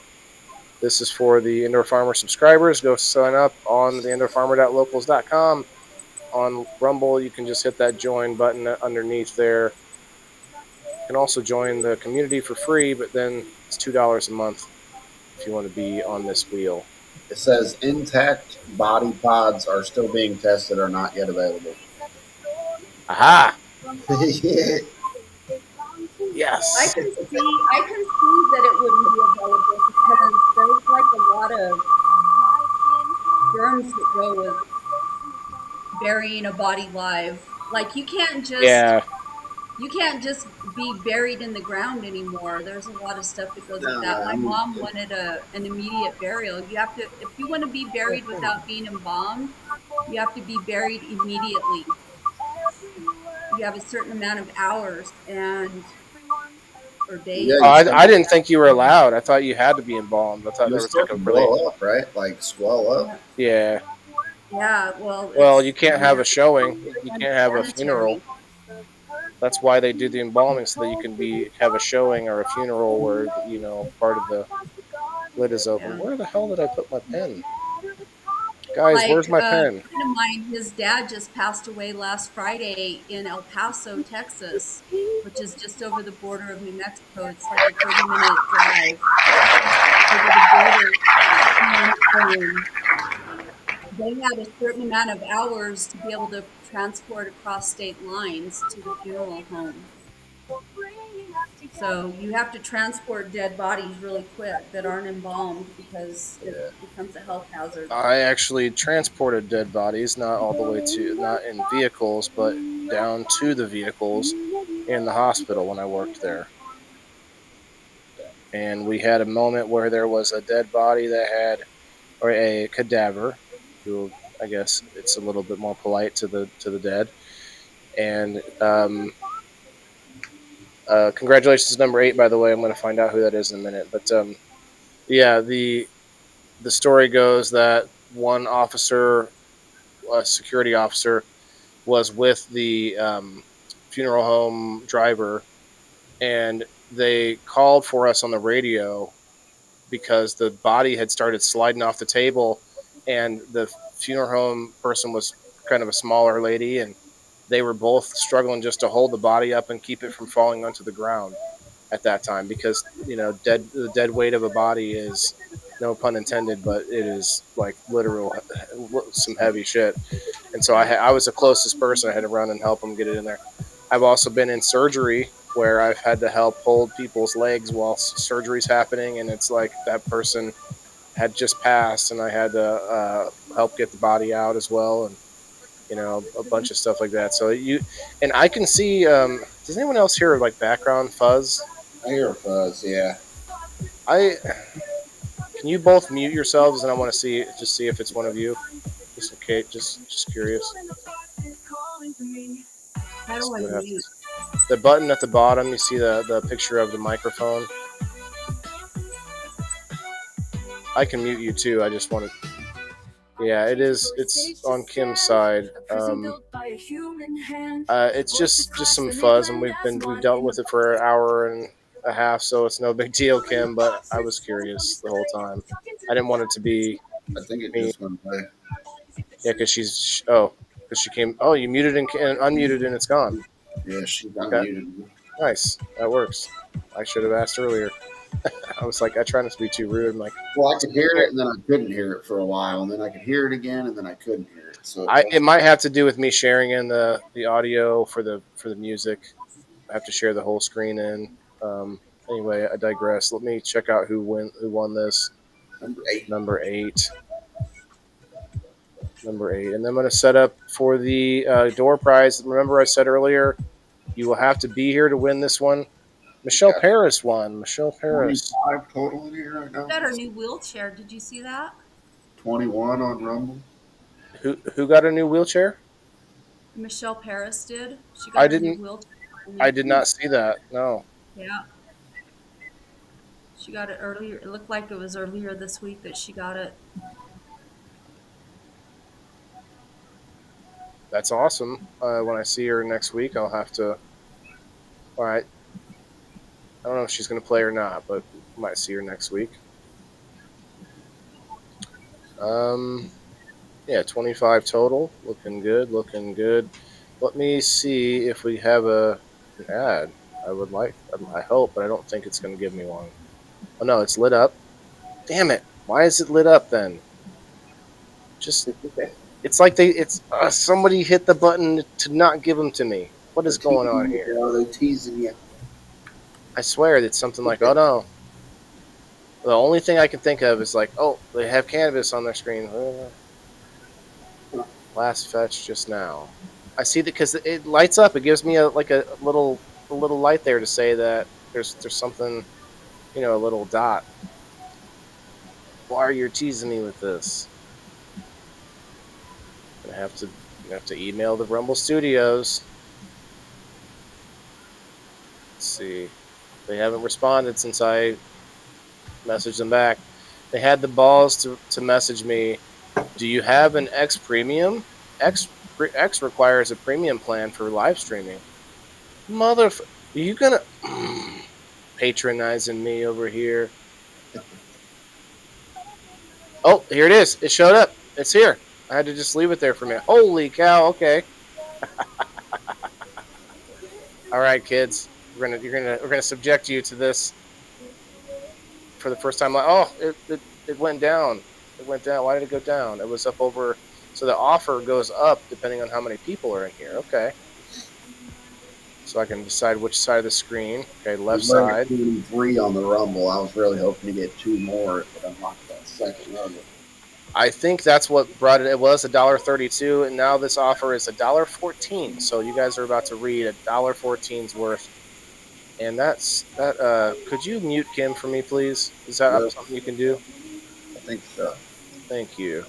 This is for the Indoor Farmer subscribers. Go sign up on the indoorfarmer.locals.com. On Rumble, you can just hit that join button underneath there. You can also join the community for free, but then it's $2 a month if you want to be on this wheel. It says intact body pods are still being tested, are not yet available. Aha! Yeah. Yes. I can see that it wouldn't be available because there's like a lot of germs that go with burying a body live. Like Yeah. you can't just be buried in the ground anymore. There's a lot of stuff that goes with No, that. I My mean, mom wanted an immediate burial. You have to, if you want to be buried without being embalmed, you have to be buried immediately. You have a certain amount of hours and or yeah, days. Oh, you still I didn't think you were allowed. I thought you had to be embalmed. I thought you'll there was still like a can really blow up, right? Like swell up. Yeah, yeah. yeah. Well, Well, you it's can't have a showing. You can't have a funeral. unsanitary. That's why they do the embalming so that you can have a showing or a funeral where part of the lid is open. Yeah. Where the hell did I put my pen, guys? Like Where's my a pen? friend of mine, his dad just passed away last Friday in El Paso, Texas, which is just over the border of New Mexico. It's like a 30-minute drive over the border. And they had a certain amount of hours to be able to transport across state lines to the funeral home. So you have to transport dead bodies really quick that aren't embalmed because it Yeah. becomes a health hazard. I actually transported dead bodies, not all the way to, not in vehicles, but down to the vehicles in the hospital when I worked there. And we had a moment where there was a dead body that had, or a cadaver, who I guess it's a little bit more polite to the dead. And congratulations, number 8, by the way. I'm going to find out who that is in a minute. But yeah, the story goes that one officer, a security officer, was with the funeral home driver, and they called for us on the radio because the body had started sliding off the table, and the funeral home person was kind of a smaller lady, and they were both struggling just to hold the body up and keep it from falling onto the ground at that time because the dead weight of a body is, no pun intended, but it is like literal some heavy shit. And so I was the closest person. I had to run and help them get it in there. I've also been in surgery where I've had to help hold people's legs while surgery's happening, and it's like that person had just passed, and I had to help get the body out as well, and a bunch of stuff like that. So and I can see. Does anyone else hear like background fuzz? I hear a fuzz. Yeah. I Can you both mute yourselves, and I want to see if it's one of you, just in case. Just curious. How See do I what mute? happens. The button at the bottom, you see the picture of the microphone. I can mute you too. I just wanted. Yeah, it is. It's on Kim's side. It's just some fuzz, and we've dealt with it for an hour and a half, so it's no big deal, Kim. But I was curious the whole time. I didn't want it to be I think it me. just went away. Yeah, because because she came. Oh, you muted and unmuted, and it's gone. Yeah, she's Okay, unmuted. nice. That works. I should have asked earlier. I was like, I try not to be too rude. I'm like, Well, I could hear it, and then I couldn't hear it for a while, and then I could hear it again, and then I couldn't hear it. So it it does. might have to do with me sharing in the audio for the music. I have to share the whole screen in, Anyway, I digress. Let me check out who won this. Number 8. Number eight, and then I'm going to set up for the door prize. Remember, I said earlier, you will have to be here to win this one. Michelle Got Paris won. Michelle Paris. 25 total in here right now. Got her new wheelchair. Did you see that? 21 on Rumble. Who got a new wheelchair? Michelle Paris did. She I got her new didn't. wheelchair. I did not see that. No. Yeah. She got it earlier. It looked like it was earlier this week that she got it. That's awesome. When I see her next week, I'll have to. All right. I don't know if she's going to play or not, but I might see her next week. Yeah, 25 total. Looking good. Looking good. Let me see if we have an ad. I hope, but I don't think it's going to give me one. Oh no, it's lit up. Damn it! Why is it lit up then? Just. It's like somebody hit the button to not give them to me. What is going on here? Are they teasing you? I swear it's something like, oh no. The only thing I can think of is like, oh, they have cannabis on their screen. Last fetch just now. I see that because it lights up. It gives me a little light there to say that there's something, a little dot. Why are you teasing me with this? I have to email the Rumble Studios. Let's see. They haven't responded since I messaged them back. They had the balls to message me. Do you have an X Premium? X requires a premium plan for live streaming. Are you gonna patronizing me over here? Oh, here it is. It showed up. It's here. I had to just leave it there for a minute. Holy cow! Okay. All right, kids. We're gonna subject you to this for the first time. It went down. It went down. Why did it go down? It was up over. So the offer goes up depending on how many people are in here. Okay. So I can decide which side of the screen. Okay, left side. 3 on the Rumble. I was really hoping to get 2 more if it unlocked that second level. I think that's what brought it. It was $1.32, and now this offer is $1.14. So you guys are about to read $1.14's worth, and that's that. Could you mute Kim for me, please? Is that something you can do? I think so. Thank you.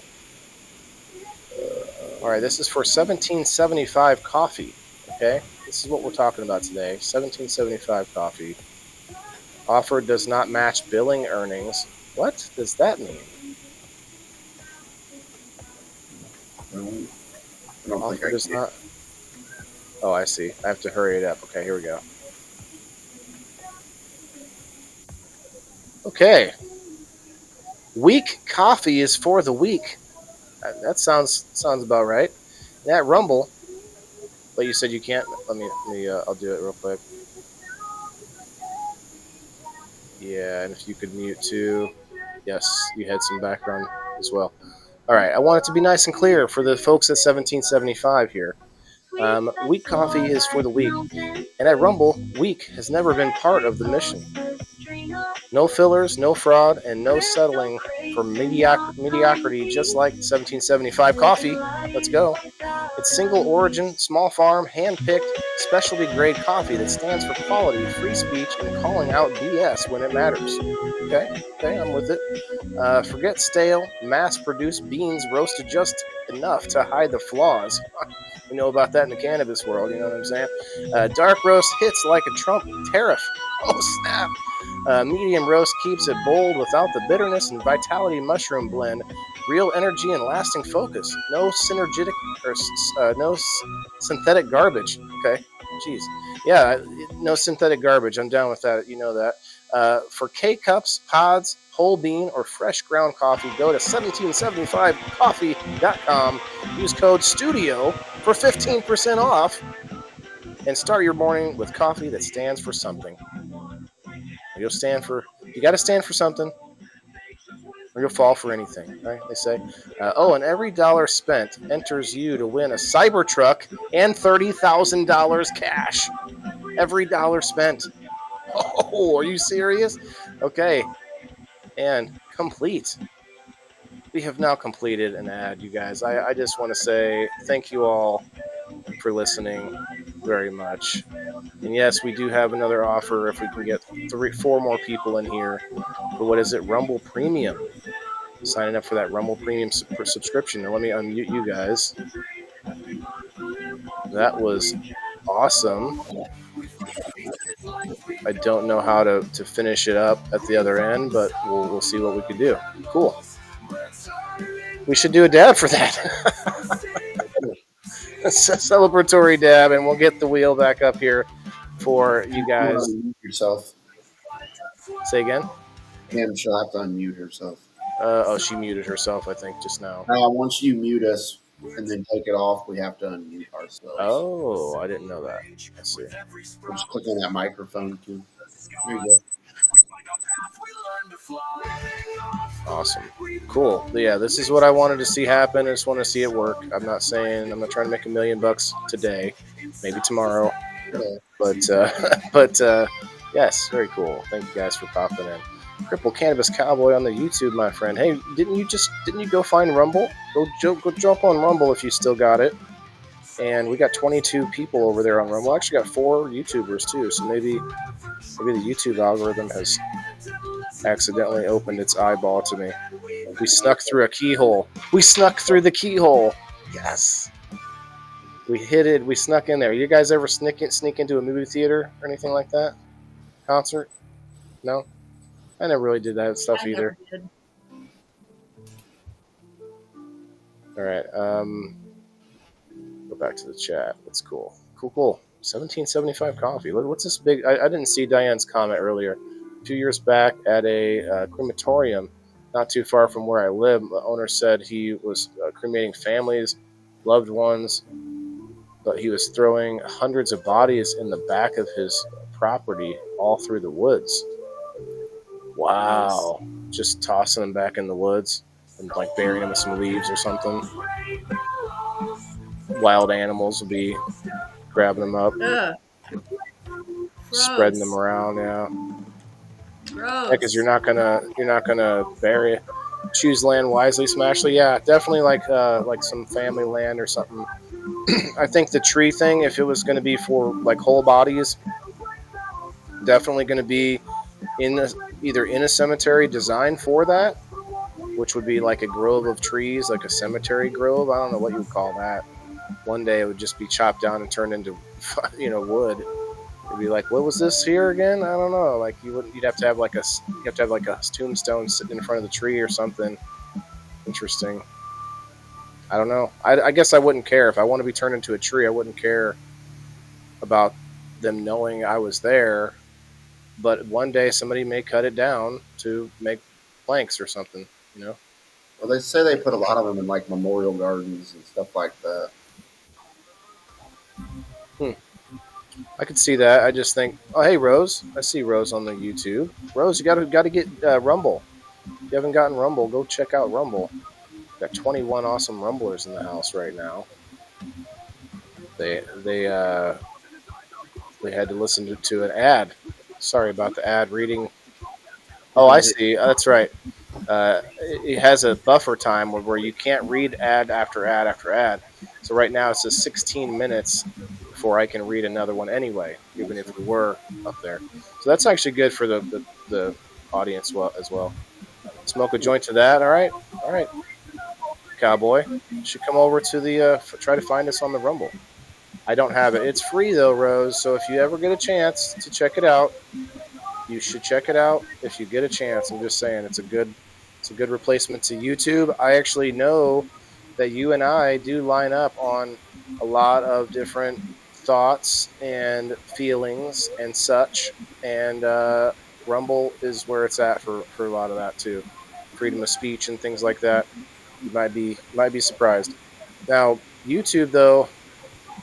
All right, this is for $17.75 coffee. Okay, this is what we're talking about today. $17.75 coffee. Offer does not match billing earnings. What does that mean? I don't think I does can. not. Oh, I see. I have to hurry it up. Okay, here we go. Okay. Weak coffee is for the weak. That sounds about right. That Rumble. But you said you can't. Let me. I'll do it real quick. Yeah, and if you could mute too. Yes, you had some background as well. All right, I want it to be nice and clear for the folks at 1775 here. Weak coffee is for the weak, and at Rumble, weak has never been part of the mission. No fillers, no fraud, and no settling for mediocrity, just like 1775 coffee. Let's go. It's single origin, small farm, hand-picked, specialty grade coffee that stands for quality, free speech, and calling out BS when it matters. Okay, I'm with it. Forget stale, mass-produced beans roasted just enough to hide the flaws. We know about that in the cannabis world, you know what I'm saying? Dark roast hits like a Trump tariff. Oh, snap. Medium roast keeps it bold without the bitterness and vitality mushroom blend. Real energy and lasting focus. No synergetic or no synthetic garbage. Okay, jeez. Yeah, no synthetic garbage. I'm down with that. You know that. For K-Cups, pods, whole bean, or fresh ground coffee, go to 1775coffee.com. Use code STUDIO for 15% off. And start your morning with coffee that stands for something. You got to stand for something, or you'll fall for anything, right? They say. And every dollar spent enters you to win a Cybertruck and $30,000 cash. Every dollar spent. Oh, are you serious? Okay, and complete. We have now completed an ad, you guys. I just want to say thank you all for listening very much. And yes, we do have another offer if we can get 4 more people in here for what is it, Rumble Premium. Signing up for that Rumble Premium subscription. Now let me unmute you guys. That was awesome. I don't know how to finish it up at the other end, but we'll see what we can do. Cool. We should do a dab for that. It's a celebratory dab, and we'll get the wheel back up here for you guys. Unmute yourself. Say again? And she'll have to unmute herself. Oh, she muted herself, I think, just now. Once you mute us and then take it off, we have to unmute ourselves. Oh, I didn't know that. I see. Just click on that microphone too. There you go. Awesome. Cool. Yeah, this is what I wanted to see happen. I just want to see it work. I'm not trying to make $1 million today, maybe tomorrow. But yes, very cool. Thank you guys for popping in. Cripple Cannabis Cowboy on the YouTube, my friend. Hey, didn't you go find Rumble? Go jump on Rumble if you still got it. And we got 22 people over there on Rumble. I actually got 4 YouTubers too, so maybe the YouTube algorithm has accidentally opened its eyeball to me. We snuck through a keyhole. We snuck through the keyhole. Yes. We hit it. We snuck in there. You guys ever sneak into a movie theater or anything like that? Concert? No? I never really did that stuff either. All right. Go back to the chat. That's cool. Cool. 1775 coffee. What's this big? I didn't see Diane's comment earlier. A few years back at a crematorium not too far from where I live, the owner said he was cremating families, loved ones, but he was throwing hundreds of bodies in the back of his property all through the woods. Wow. Just tossing them back in the woods and like burying them with some leaves or something. Wild animals will be grabbing them up, spreading them around. Yeah. Because you're not gonna bury it. Choose land wisely, Smashly. Yeah, definitely like some family land or something. I think the tree thing, if it was going to be for like whole bodies, definitely going to be either in a cemetery designed for that, which would be like a grove of trees, like a cemetery grove. I don't know what you would call that. One day it would just be chopped down and turned into, wood. It'd be like, what was this here again? I don't know. Like you'd have to have like a tombstone sitting in front of the tree or something. Interesting. I don't know. I guess I wouldn't care if I want to be turned into a tree. I wouldn't care about them knowing I was there. But one day somebody may cut it down to make planks or something. Well, they say they put a lot of them in like memorial gardens and stuff like that. I could see that. I just think, oh, hey, Rose. I see Rose on the YouTube. Rose, you got to get Rumble. If you haven't gotten Rumble, go check out Rumble. Got 21 awesome Rumblers in the house right now. They had to listen to an ad. Sorry about the ad reading. Oh, I see. That's right. It has a buffer time where you can't read ad after ad after ad. So right now it says 16 minutes before I can read another one anyway, even if we were up there. So that's actually good for the audience as well. Smoke a joint to that. All right. Cowboy, you should come over to the try to find us on the Rumble. I don't have it. It's free though, Rose. So if you ever get a chance to check it out, you should check it out if you get a chance. I'm just saying it's a good replacement to YouTube. I actually know that you and I do line up on a lot of different thoughts and feelings and such, and Rumble is where it's at for a lot of that too. Freedom of speech and things like that. You might be surprised. Now, YouTube though,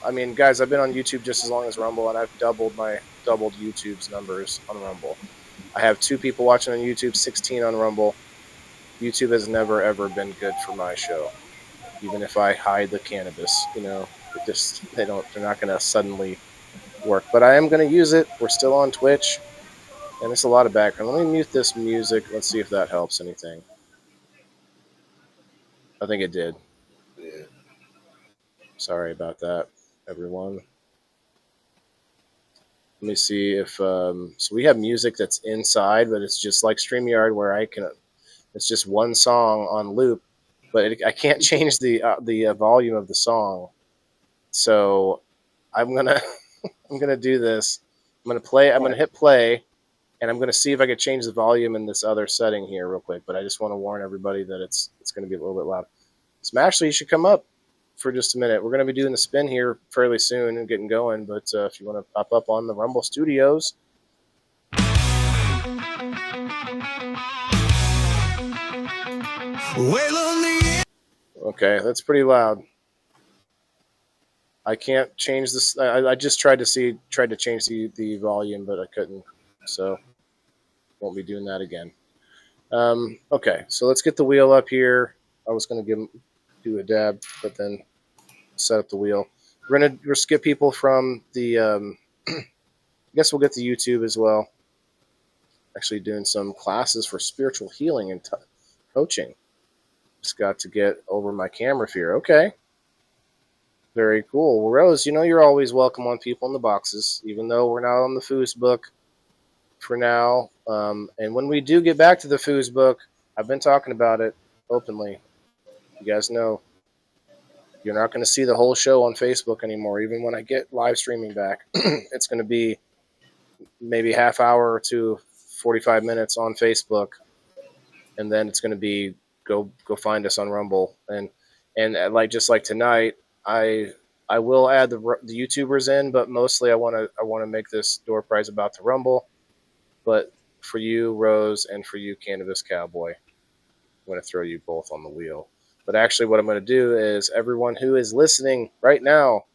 I mean, guys, I've been on YouTube just as long as Rumble, and I've doubled YouTube's numbers on Rumble. I have 2 people watching on YouTube, 16 on Rumble. YouTube has never ever been good for my show, even if I hide the cannabis. They're not going to suddenly work. But I am going to use it. We're still on Twitch. And there's a lot of background. Let me mute this music. Let's see if that helps anything. I think it did. Yeah. Sorry about that, everyone. Let me see if so we have music that's inside, but it's just like StreamYard where it's just one song on loop, but I can't change the volume of the song. So I'm gonna I'm gonna do this. I'm gonna hit play, and I'm gonna see if I can change the volume in this other setting here real quick. But I just want to warn everybody that it's gonna be a little bit loud. Smashley, you should come up for just a minute. We're going to be doing the spin here fairly soon and getting going, but if you want to pop up on the Rumble Studios. Okay, that's pretty loud. I can't change this. I just tried to change the volume, but I couldn't. So won't be doing that again. Okay, so let's get the wheel up here. I was going to do a dab, but then set up the wheel. We're gonna skip people from the. I guess we'll get to YouTube as well. Actually, doing some classes for spiritual healing and coaching. Just got to get over my camera fear. Okay, very cool. Well, Rose, you're always welcome on People in the Boxes, even though we're not on the Foos book for now. And when we do get back to the Foos book, I've been talking about it openly. You guys know. You're not going to see the whole show on Facebook anymore. Even when I get live streaming back, it's going to be maybe half hour to 45 minutes on Facebook, and then it's going to be go find us on Rumble. And just like tonight, I will add the YouTubers in, but mostly I want to make this door prize about the Rumble. But for you, Rose, and for you, Cannabis Cowboy, I'm going to throw you both on the wheel. But actually what I'm going to do is everyone who is listening right now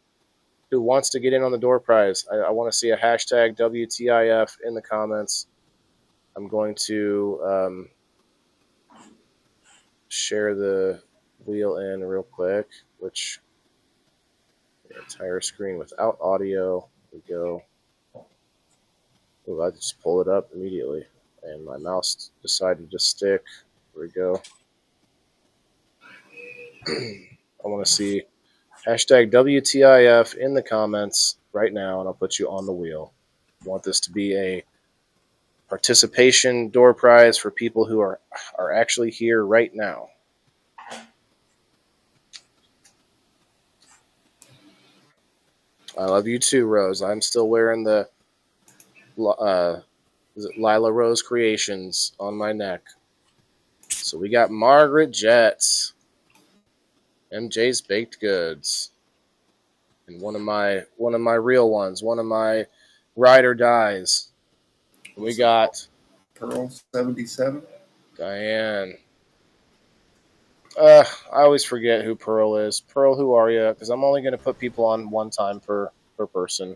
who wants to get in on the door prize, I want to see a hashtag WTIF in the comments. I'm going to share the wheel in real quick, which the entire screen without audio. Here we go. Ooh, I just pull it up immediately, and my mouse decided to stick. Here we go. I want to see hashtag WTIF in the comments right now, and I'll put you on the wheel. I want this to be a participation door prize for people who are actually here right now. I love you too, Rose. I'm still wearing the is it Lila Rose Creations on my neck. So we got Margaret Jets, MJ's Baked Goods, and one of my real ones, one of my ride or dies. We got Pearl 77. Diane. I always forget who Pearl is. Pearl, who are you? Because I'm only going to put people on one time per person.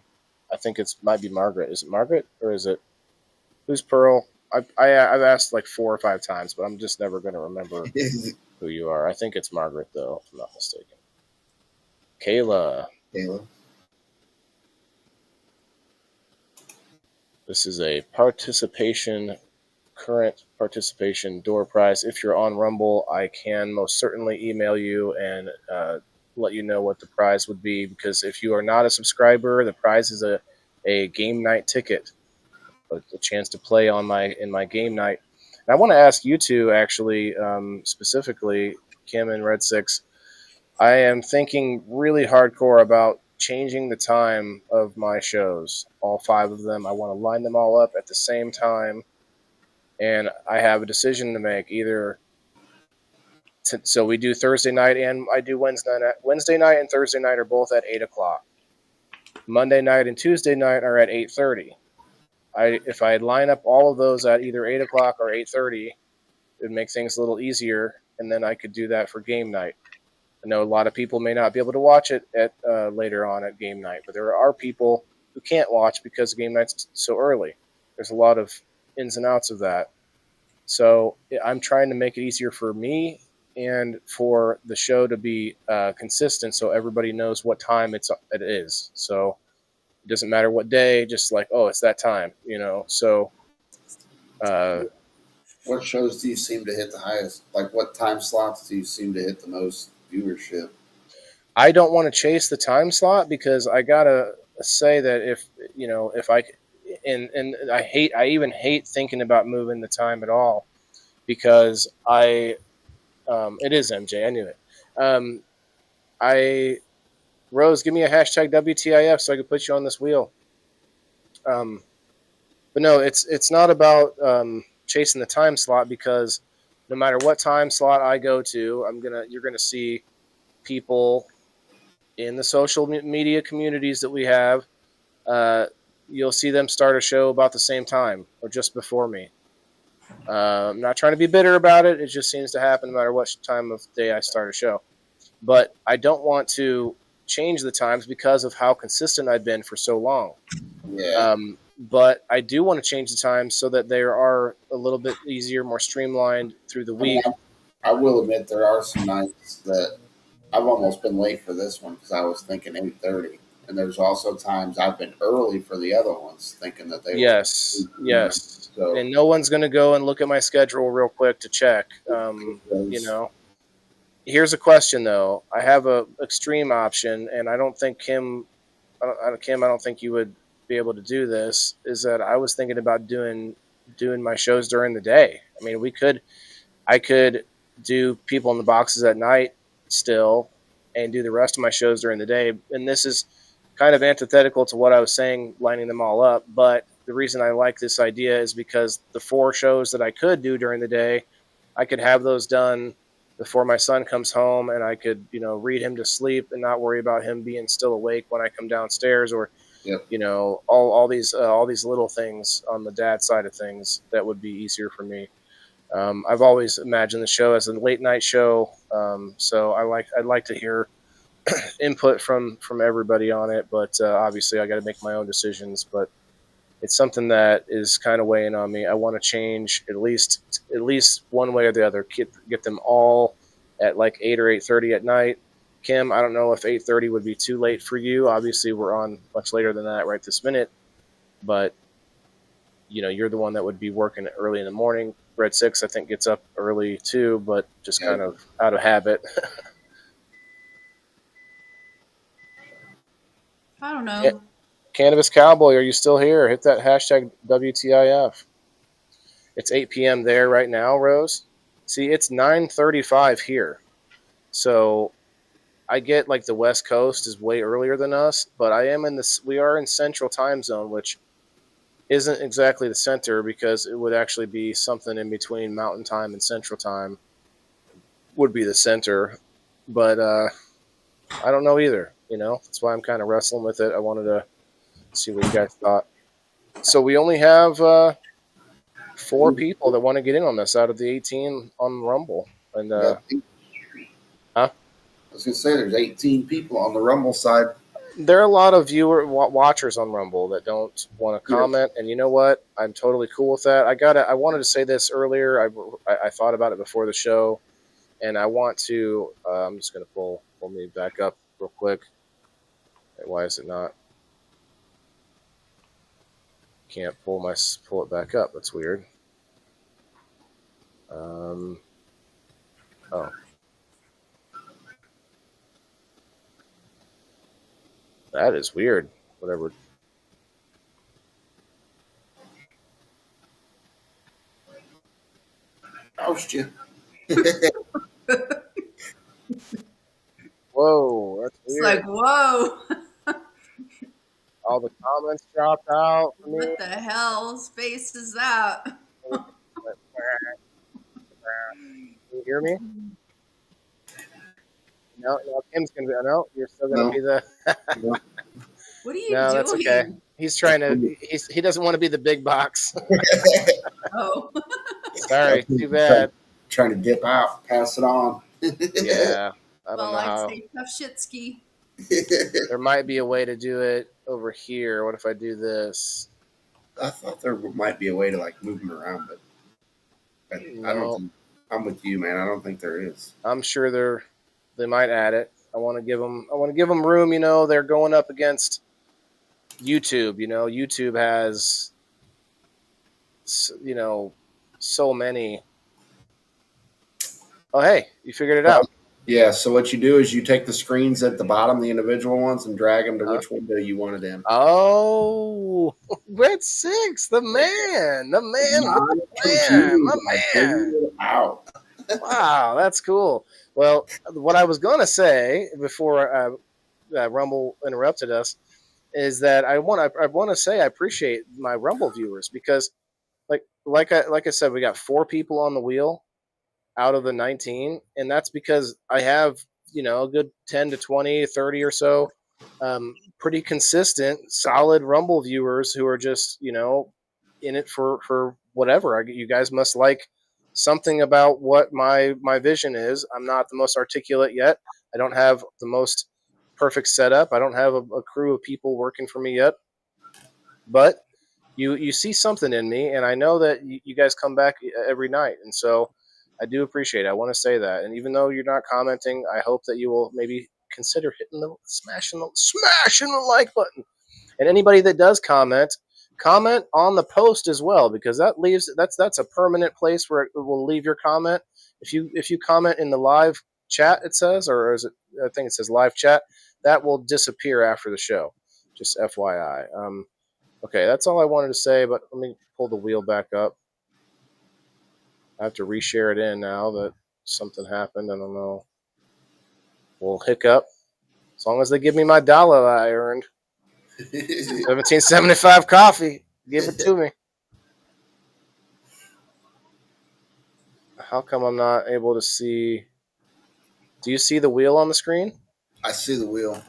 I think might be Margaret. Is it Margaret or is it who's Pearl? I've asked like 4 or 5 times, but I'm just never going to remember who you are. I think it's Margaret though, if I'm not mistaken. Kayla. This is a current participation door prize. If you're on Rumble, I can most certainly email you and let you know what the prize would be, because if you are not a subscriber, the prize is a game night ticket, a chance to play in my game night. And I want to ask you two, actually, specifically, Kim and Red Six, I am thinking really hardcore about changing the time of my shows, all 5 of them. I want to line them all up at the same time, and I have a decision to make. So we do Thursday night and I do Wednesday night. Wednesday night and Thursday night are both at 8 o'clock. Monday night and Tuesday night are at 8:30. If I line up all of those at either 8 o'clock or 8:30, it would make things a little easier, and then I could do that for game night. I know a lot of people may not be able to watch it at later on at game night, but there are people who can't watch because game night's so early. There's a lot of ins and outs of that. So I'm trying to make it easier for me and for the show to be consistent, so everybody knows what time it is. So it doesn't matter what day, just like, oh, it's that time, So Uh, What shows do you seem to hit the highest? Like, what time slots do you seem to hit the most viewership? I don't want to chase the time slot because I gotta say that if I and I even hate thinking about moving the time at all because it is MJ. I knew it. Um, I Rose, give me a hashtag WTIF so I can put you on this wheel. But no, it's not about chasing the time slot because no matter what time slot I go to, you're gonna see people in the social media communities that we have. Uh, you'll see them start a show about the same time or just before me. I'm not trying to be bitter about it. It just seems to happen no matter what time of day I start a show. But I don't want to change the times because of how consistent I've been for so long. Yeah. But I do want to change the times so that they are a little bit easier, more streamlined through the I mean, week. I will admit there are some nights that I've almost been late for this one because I was thinking 8:30, and there's also times I've been early for the other ones, thinking that they Yes, were. yes. So And no one's going to go and look at my schedule real quick to check. those- Here's a question though. I have a extreme option, and I don't think Kim, I don't think you would be able to do this. Is that I was thinking about doing my shows during the day. I mean, I could do people in the boxes at night still, and do the rest of my shows during the day. And this is kind of antithetical to what I was saying, lining them all up. But the reason I like this idea is because the 4 shows that I could do during the day, I could have those done before my son comes home, and I could, read him to sleep and not worry about him being still awake when I come downstairs, or, Yep. all these little things on the dad side of things that would be easier for me. I've always imagined the show as a late night show, so I'd like to hear input from everybody on it. But obviously, I got to make my own decisions. But it's something that is kind of weighing on me. I want to change at least one way or the other. Get them all at like 8 or 8:30 at night. Kim, I don't know if 8:30 would be too late for you. Obviously, we're on much later than that right this minute. But you're the one that would be working early in the morning. Red 6, I think, gets up early too, but just kind of out of habit. I don't know. Cannabis Cowboy, are you still here? Hit that hashtag WTIF. It's 8 p.m. there right now, Rose. See, it's 9:35 here. So I get like the West Coast is way earlier than us, but we are in Central Time Zone, which isn't exactly the center because it would actually be something in between Mountain Time and Central Time would be the center. But I don't know either. That's why I'm kind of wrestling with it. I wanted to see what you guys thought. So we only have 4 people that want to get in on this out of the 18 on Rumble. And I was gonna say there's 18 people on the Rumble side. there are a lot of watchers on Rumble that don't want to comment, and you know what? I'm totally cool with that. I wanted to say this earlier. I thought about it before the show, and I want to. I'm just going to pull me back up real quick. Why is it not? Can't pull it back up. That's weird. Oh. That is weird. Whatever. Oust you. Whoa, that's It's weird. like, whoa, All the comments dropped out for me. what the hell space is that? Can you hear me? No, Kim's gonna be. No, you're still gonna be the. What are you No, doing? that's okay. He's trying to. He doesn't want to be the big box. Oh, Sorry, too bad. Trying to dip out, pass it on. Yeah, I don't well, know I'd how. say tough shit ski. There might be a way to do it over here. What if I do this? I thought there might be a way to like move them around, but I don't. Think, I'm with you, man. I don't think there is. I'm sure they might add it. I want to give them room. They're going up against YouTube. YouTube has so many. Oh, hey, you figured it Well, out. yeah. So what you do is you take the screens at the bottom, the individual ones, and drag them to Uh, which window you want it in. oh, Red Six, the man, with Not the plan, confused. my I figured man. it out. Wow, that's cool. Well, what I was gonna say before Rumble interrupted us is that I want to say I appreciate my Rumble viewers because like I said, we got 4 people on the wheel out of the 19, and that's because I have a good 10 to 20, 30 or so pretty consistent, solid Rumble viewers who are just in it for whatever. You guys must like something about what my vision is. I'm not the most articulate yet. I don't have the most perfect setup. I don't have a crew of people working for me yet, but you see something in me, and I know that you guys come back every night, and so I do appreciate it. I want to say that, and even though you're not commenting, I hope that you will maybe consider hitting the smashing the like button. And anybody that does comment on the post as well, because that's a permanent place where it will leave your comment. If you comment in the live chat, it says, or is it? I think it says live chat. That will disappear after the show. Just FYI. Okay, that's all I wanted to say, but let me pull the wheel back up. I have to reshare it in now that something happened. I don't know. We'll hiccup. As long as they give me my dollar that I earned. 1775 coffee. Give it to me. How come I'm not able to see? Do you see the wheel on the screen? I see the wheel.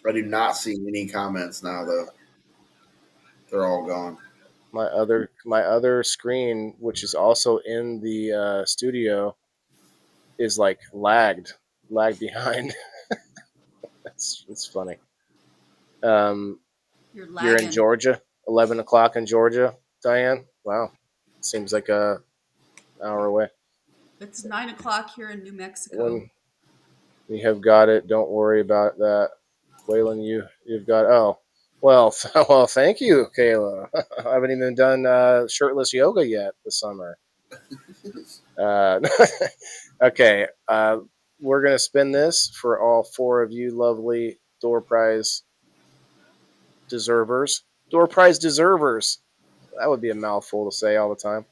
I do not see any comments now, though. They're all gone. My other screen, which is also in the studio, is like lagged behind. It's funny. Um, You're you're in lagging. Georgia, 11 o'clock in Georgia, Diane. Wow, seems like a hour away. It's 9 o'clock here in New Mexico. When you have got it, don't worry about that. Waylon, you've got. Oh, well, well, thank you, Kayla. I haven't even done shirtless yoga yet this summer. Uh, okay, we're gonna spin this for all 4 of you lovely door prize deservers. Door prize deservers. That would be a mouthful to say all the time.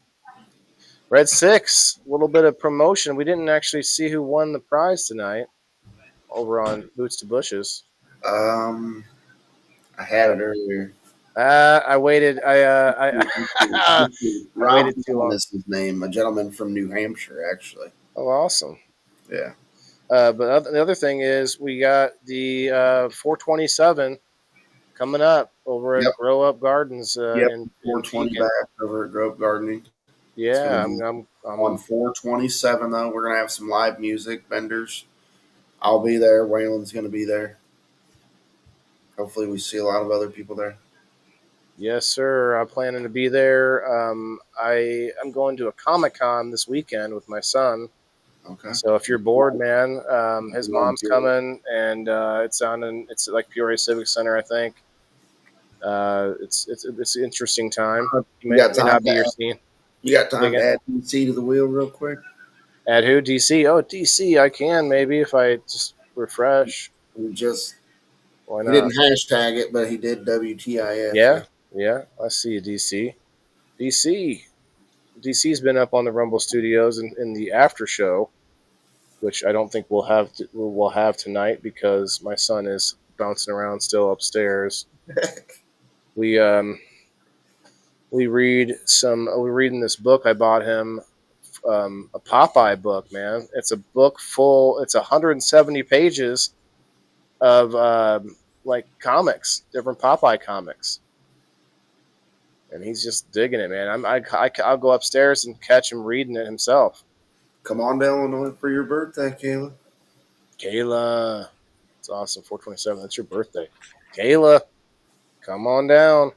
Red Six, a little bit of promotion. We didn't actually see who won the prize tonight over on Boots to Bushes. Um, I had it earlier. I waited. I Rob waited too long. is his name. A gentleman from New Hampshire, actually. Oh, awesome. Yeah. But the other thing is, we got the 427 coming up over at Yep. Grow Up Gardens Yep. in 420 Pekin. back over at Grove Gardening. It's Yeah, going to be on 427, though. We're going to have some live music vendors. I'll be there. Waylon's going to be there. Hopefully, we see a lot of other people there. Yes, sir. I'm planning to be there. I'm going to a Comic-Con this weekend with my son. Okay. So if you're bored, man, his mom's coming, and it's like Peoria Civic Center, I think. It's an interesting time. It may not be your scene. You got time Again. to add DC to the wheel real quick? Add who? DC? Oh, DC. I can maybe if I just refresh. He just Why he not? didn't hashtag it, but he did WTIF. Yeah. I see you, DC. DC's been up on the Rumble Studios in the after show, which I don't think we'll have tonight because my son is bouncing around still upstairs. We're reading this book I bought him, a Popeye book, man. It's a book full. It's 170 pages of like comics, different Popeye comics, and he's just digging it, man. I'll go upstairs and catch him reading it himself. Come on to Illinois for your birthday, Kayla. Kayla, it's awesome. 427. That's your birthday, Kayla. Come on down.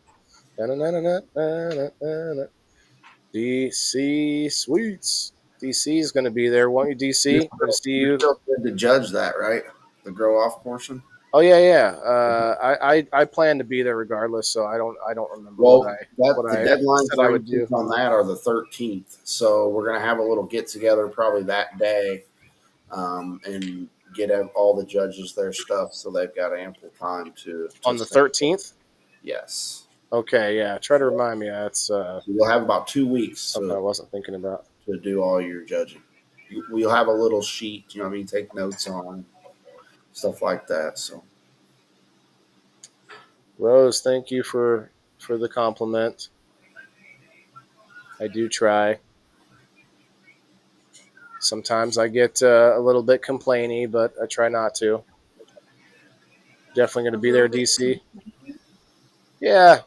DC Sweets. DC is going to be there. Won't you, DC? Good to see you. You're still good to judge that, right? The grow off portion. Oh yeah, yeah. I plan to be there regardless, so I don't remember Well, what the I deadline said for I would do. entries on that are the 13th. So we're gonna have a little get together probably that day, and get all the judges their stuff so they've got ample time to On the stamp. 13th. Yes. Okay, yeah. Try to remind me. That's So you'll have about 2 weeks something I wasn't thinking about. to do all your judging. We'll have a little sheet, you know what I mean, take notes on stuff like that. So Rose, thank you for the compliment. I do try. Sometimes I get a little bit complainy, but I try not to. Definitely going A to be there, little bit. DC. Yeah,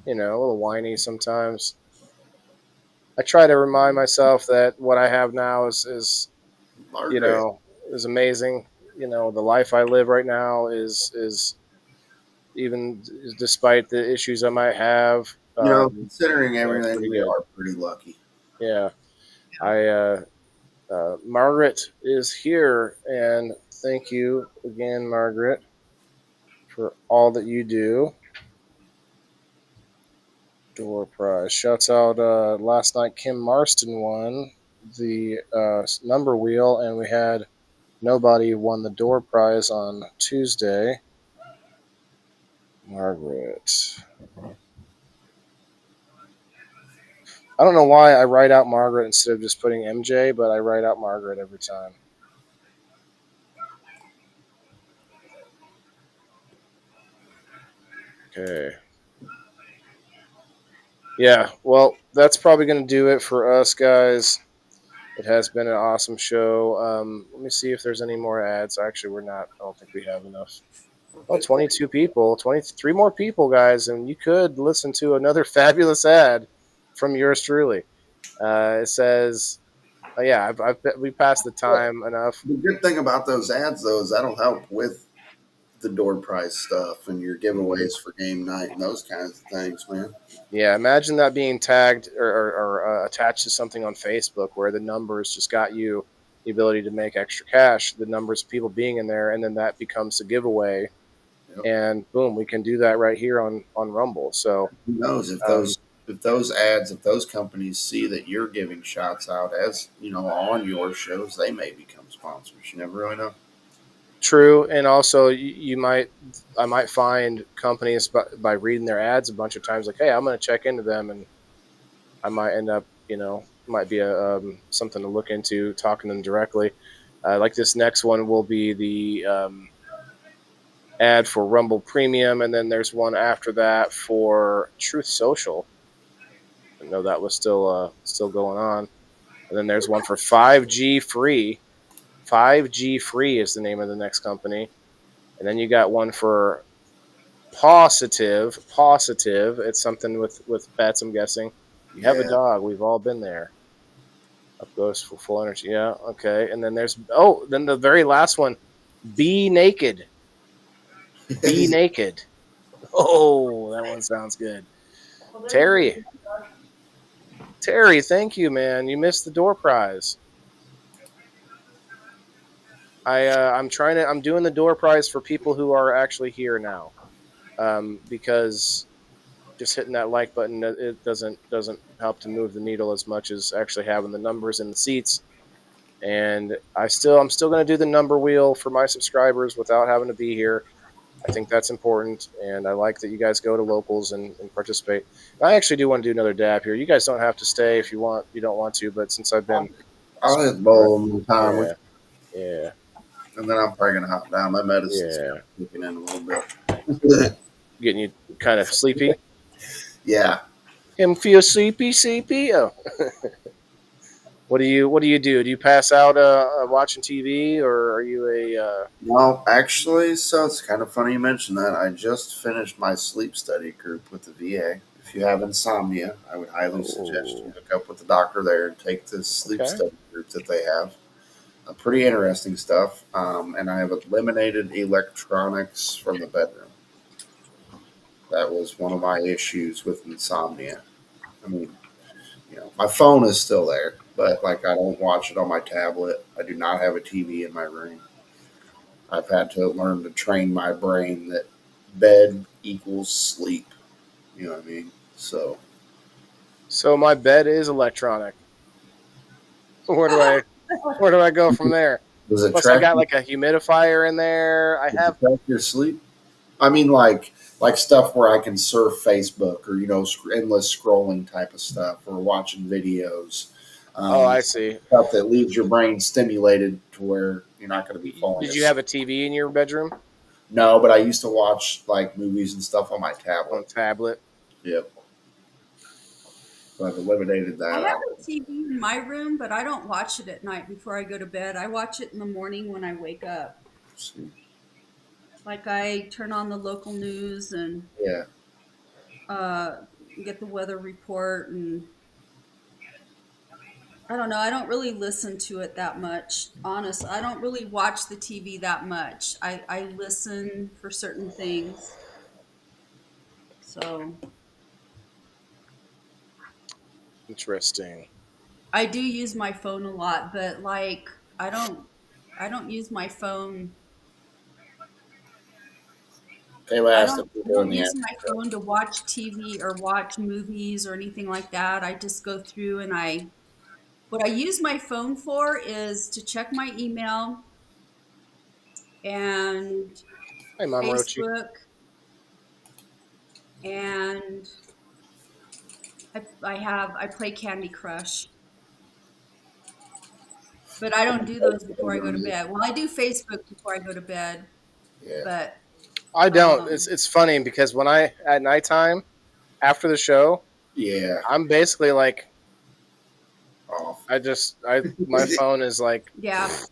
a little whiny sometimes. I try to remind myself that what I have now is you Margaret, know is amazing. The life I live right now is even despite the issues I might have, considering everything, pretty we good. are pretty lucky. Yeah, I Margaret is here, and thank you again, Margaret, for all that you do. Door prize. Shouts out last night. Kim Marston won the number wheel, and we had nobody won the door prize on Tuesday. Margaret. I don't know why I write out Margaret instead of just putting MJ, but I write out Margaret every time. Okay. Yeah, well, that's probably going to do it for us, guys. It has been an awesome show. Let me see if there's any more ads. Actually, we're not. I don't think we have enough. Oh, 22 people, 23 more people, guys, and you could listen to another fabulous ad from yours truly. It says, yeah, we passed the Well, time enough. the good thing about those ads, though, is that'll help with the door prize stuff and your Mhm. giveaways for game night and those kinds of things, man. Yeah, imagine that being tagged or attached to something on Facebook where the numbers just got you the ability to make extra cash, the numbers of people being in there, and then that becomes a giveaway. Yep. And boom, we can do that right here on Rumble. So, Who knows um, if those companies see that you're giving shots out as on your shows, they may become sponsors. You never really know. true, and also I might find companies by reading their ads a bunch of times, like, hey, I'm going to check into them, and I might end up, might be a something to look into, talking to them directly. Like this next one will be the ad for Rumble Premium, and then there's one after that for Truth Social. I know that was still going on, and then there's one for 5G Free. 5G Free is the name of the next company. And then you got one for Positive. Positive. It's something with pets, I'm guessing. You have a Yeah. dog. We've all been there. Up goes for full energy. Yeah. Okay. And then then the very last one. Be naked. Be naked. Oh, that one sounds good. Terry. Terry, thank you, man. You missed the door prize. I'm doing the door prize for people who are actually here now. Because just hitting that like button, it doesn't help to move the needle as much as actually having the numbers in the seats. And I'm still going to do the number wheel for my subscribers without having to be here. I think that's important, and I like that you guys go to locals and participate. I actually do want to do another dab here. You guys don't have to stay if you don't want to, but since I've been, I'll hit bowl one time, yeah, yeah, and then I'm probably gonna hop down. My medicine's kind yeah, of kicking in a little bit. getting you kind of sleepy. Yeah. Him feel sleepy, sleepy. Oh. What do you do? Do you pass out watching TV, or are you a No, actually, so it's kind of funny you mentioned that. I just finished my sleep study group with the VA. If you have insomnia, I would highly suggest you oh, hook up with the doctor there and take this sleep okay? study group that they have. Pretty interesting stuff. And I have eliminated electronics from the bedroom. That was one of my issues with insomnia. I mean, my phone is still there, but like I don't watch it on my tablet. I do not have a TV in my room. I've had to learn to train my brain that bed equals sleep. You know what I mean? So So my bed is electronic. Where do I go from there? does it Plus, I track got like a humidifier in there. I does have. it track your sleep? I mean, like stuff where I can surf Facebook or endless scrolling type of stuff or watching videos. Oh, Um, I see. Stuff that leaves your brain stimulated to where you're not going to be falling Did you have a asleep. TV in your bedroom No, but I used to watch like movies and stuff on my on tablet. tablet? Yep. So I've eliminated I that have out. a TV in my room, but I don't watch it at night before I go to bed. I watch it in the morning when I wake up. See. Like I turn on the local news and Yeah. uh, get the weather report, and I don't know. I don't really listen to it that much. Honest, I don't really watch the TV that much. I listen for certain things. So Interesting. I do use my phone a lot, but like I don't use my phone. Kayla I asked don't if we're I don't doing the use after my show. phone to watch TV or watch movies or anything like that. I just go through and I what I use my phone for is to check my email and Hey, Mama Rochi. Facebook, and I play Candy Crush, but I don't do those before I go to bed. Well, I do Facebook before I go to bed, Yeah. but I don't. It's um, it's funny because when I at nighttime after the show, Yeah. I'm basically like Off. I my phone is like. yeah.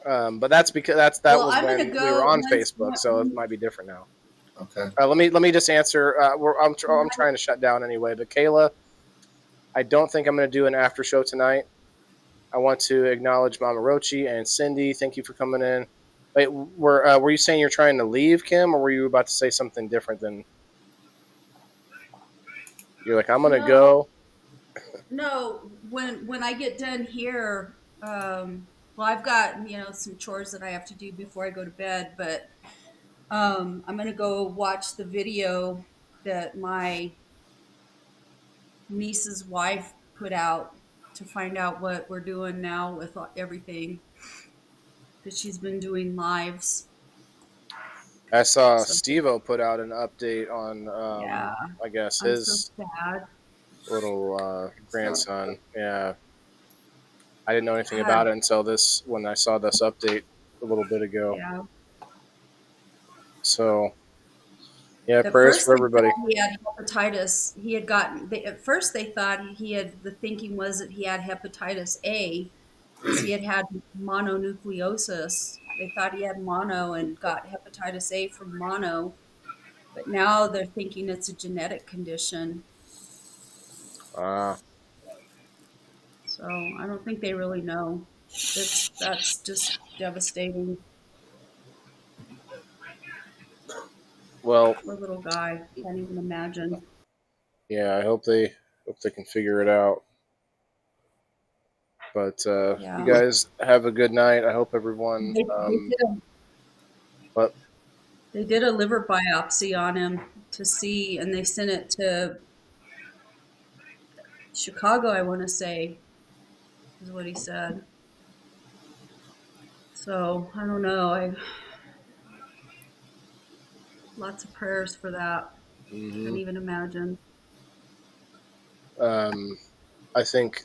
But that's because that Well, was I'm gonna when we were go on Facebook, so it might be different now. Okay. Let me just answer. I'm trying to shut down anyway. But Kayla, I don't think I'm going to do an after show tonight. I want to acknowledge Mama Rochi and Cindy. Thank you for coming in. Wait, were you saying you're trying to leave, Kim, or were you about to say something different than you're like I'm going to no, go? no. When I get done here, well, I've got some chores that I have to do before I go to bed, but I'm gonna go watch the video that my niece's wife put out to find out what we're doing now with everything because she's been doing lives. I saw So Steve-O put out an update on yeah, I guess I'm so his sad. little So, grandson. Yeah, I didn't know anything God, about it until this when I saw this update a little bit ago. yeah. So yeah, At prayers first for they everybody. thought he had hepatitis. He had gotten. At first they thought he had. The thinking was that he had hepatitis A because he had had mononucleosis. They thought he had mono and got hepatitis A from mono, but now they're thinking it's a genetic condition. Uh, So I don't think they really know. That's just devastating. well, Poor little guy. Can't even imagine. yeah, I hope they can figure it out. But you Yeah. guys have a good night. I hope everyone. They did a But they did a liver biopsy on him to see, and they sent it to Chicago, I want to say, is what he said. So I don't know. I lots of prayers for that. Can't mhm, even imagine. um, I think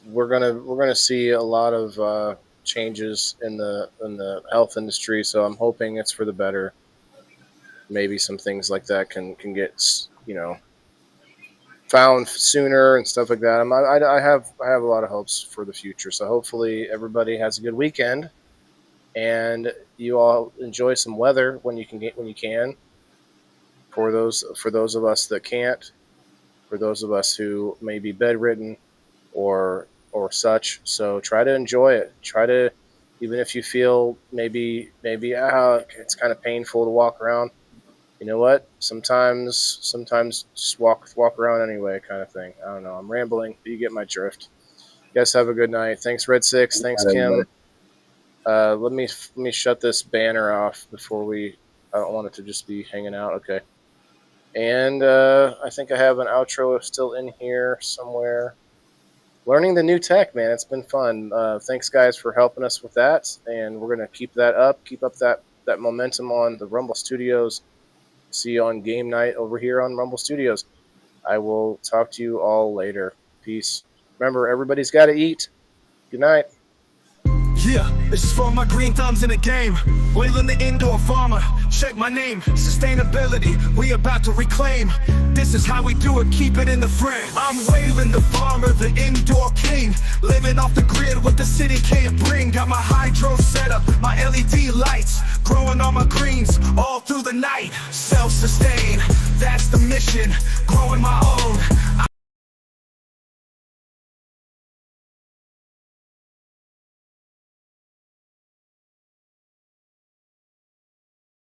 we're gonna see a lot of changes in the health industry. So I'm hoping it's for the better. Maybe some things like that can get found sooner and stuff like that. I have a lot of hopes for the future. So hopefully everybody has a good weekend and you all enjoy some weather when you can. For those of us that can't, for those of us who may be bedridden or such. So try to enjoy it. Try to even if you feel maybe it's kind of painful to walk around. You know what? Sometimes just walk around anyway, kind of thing. I don't know. I'm rambling, but you get my drift. You guys have a good night. Thanks, Red Six. good Thanks, night, everybody. Kim. Let me shut this banner off before we. I don't want it to just be hanging out. Okay. And I think I have an outro still in here somewhere. Learning the new tech, man. It's been fun. Thanks, guys, for helping us with that. And we're going to keep that up. Keep up that momentum on the Rumble Studios. See you on game night over here on Rumble Studios. I will talk to you all later. Peace. Remember, everybody's got to eat. Good night. Yeah, this is for my green thumbs in the game. Wailing the indoor farmer, check my name. Sustainability, we about to reclaim. This is how we do it, keep it in the frame. I'm wailing the farmer, the indoor king. Living off the grid, what the city can't bring. Got my hydro set up, my LED lights. Growing all my greens, all through the night. Self-sustain, that's the mission. Growing my own.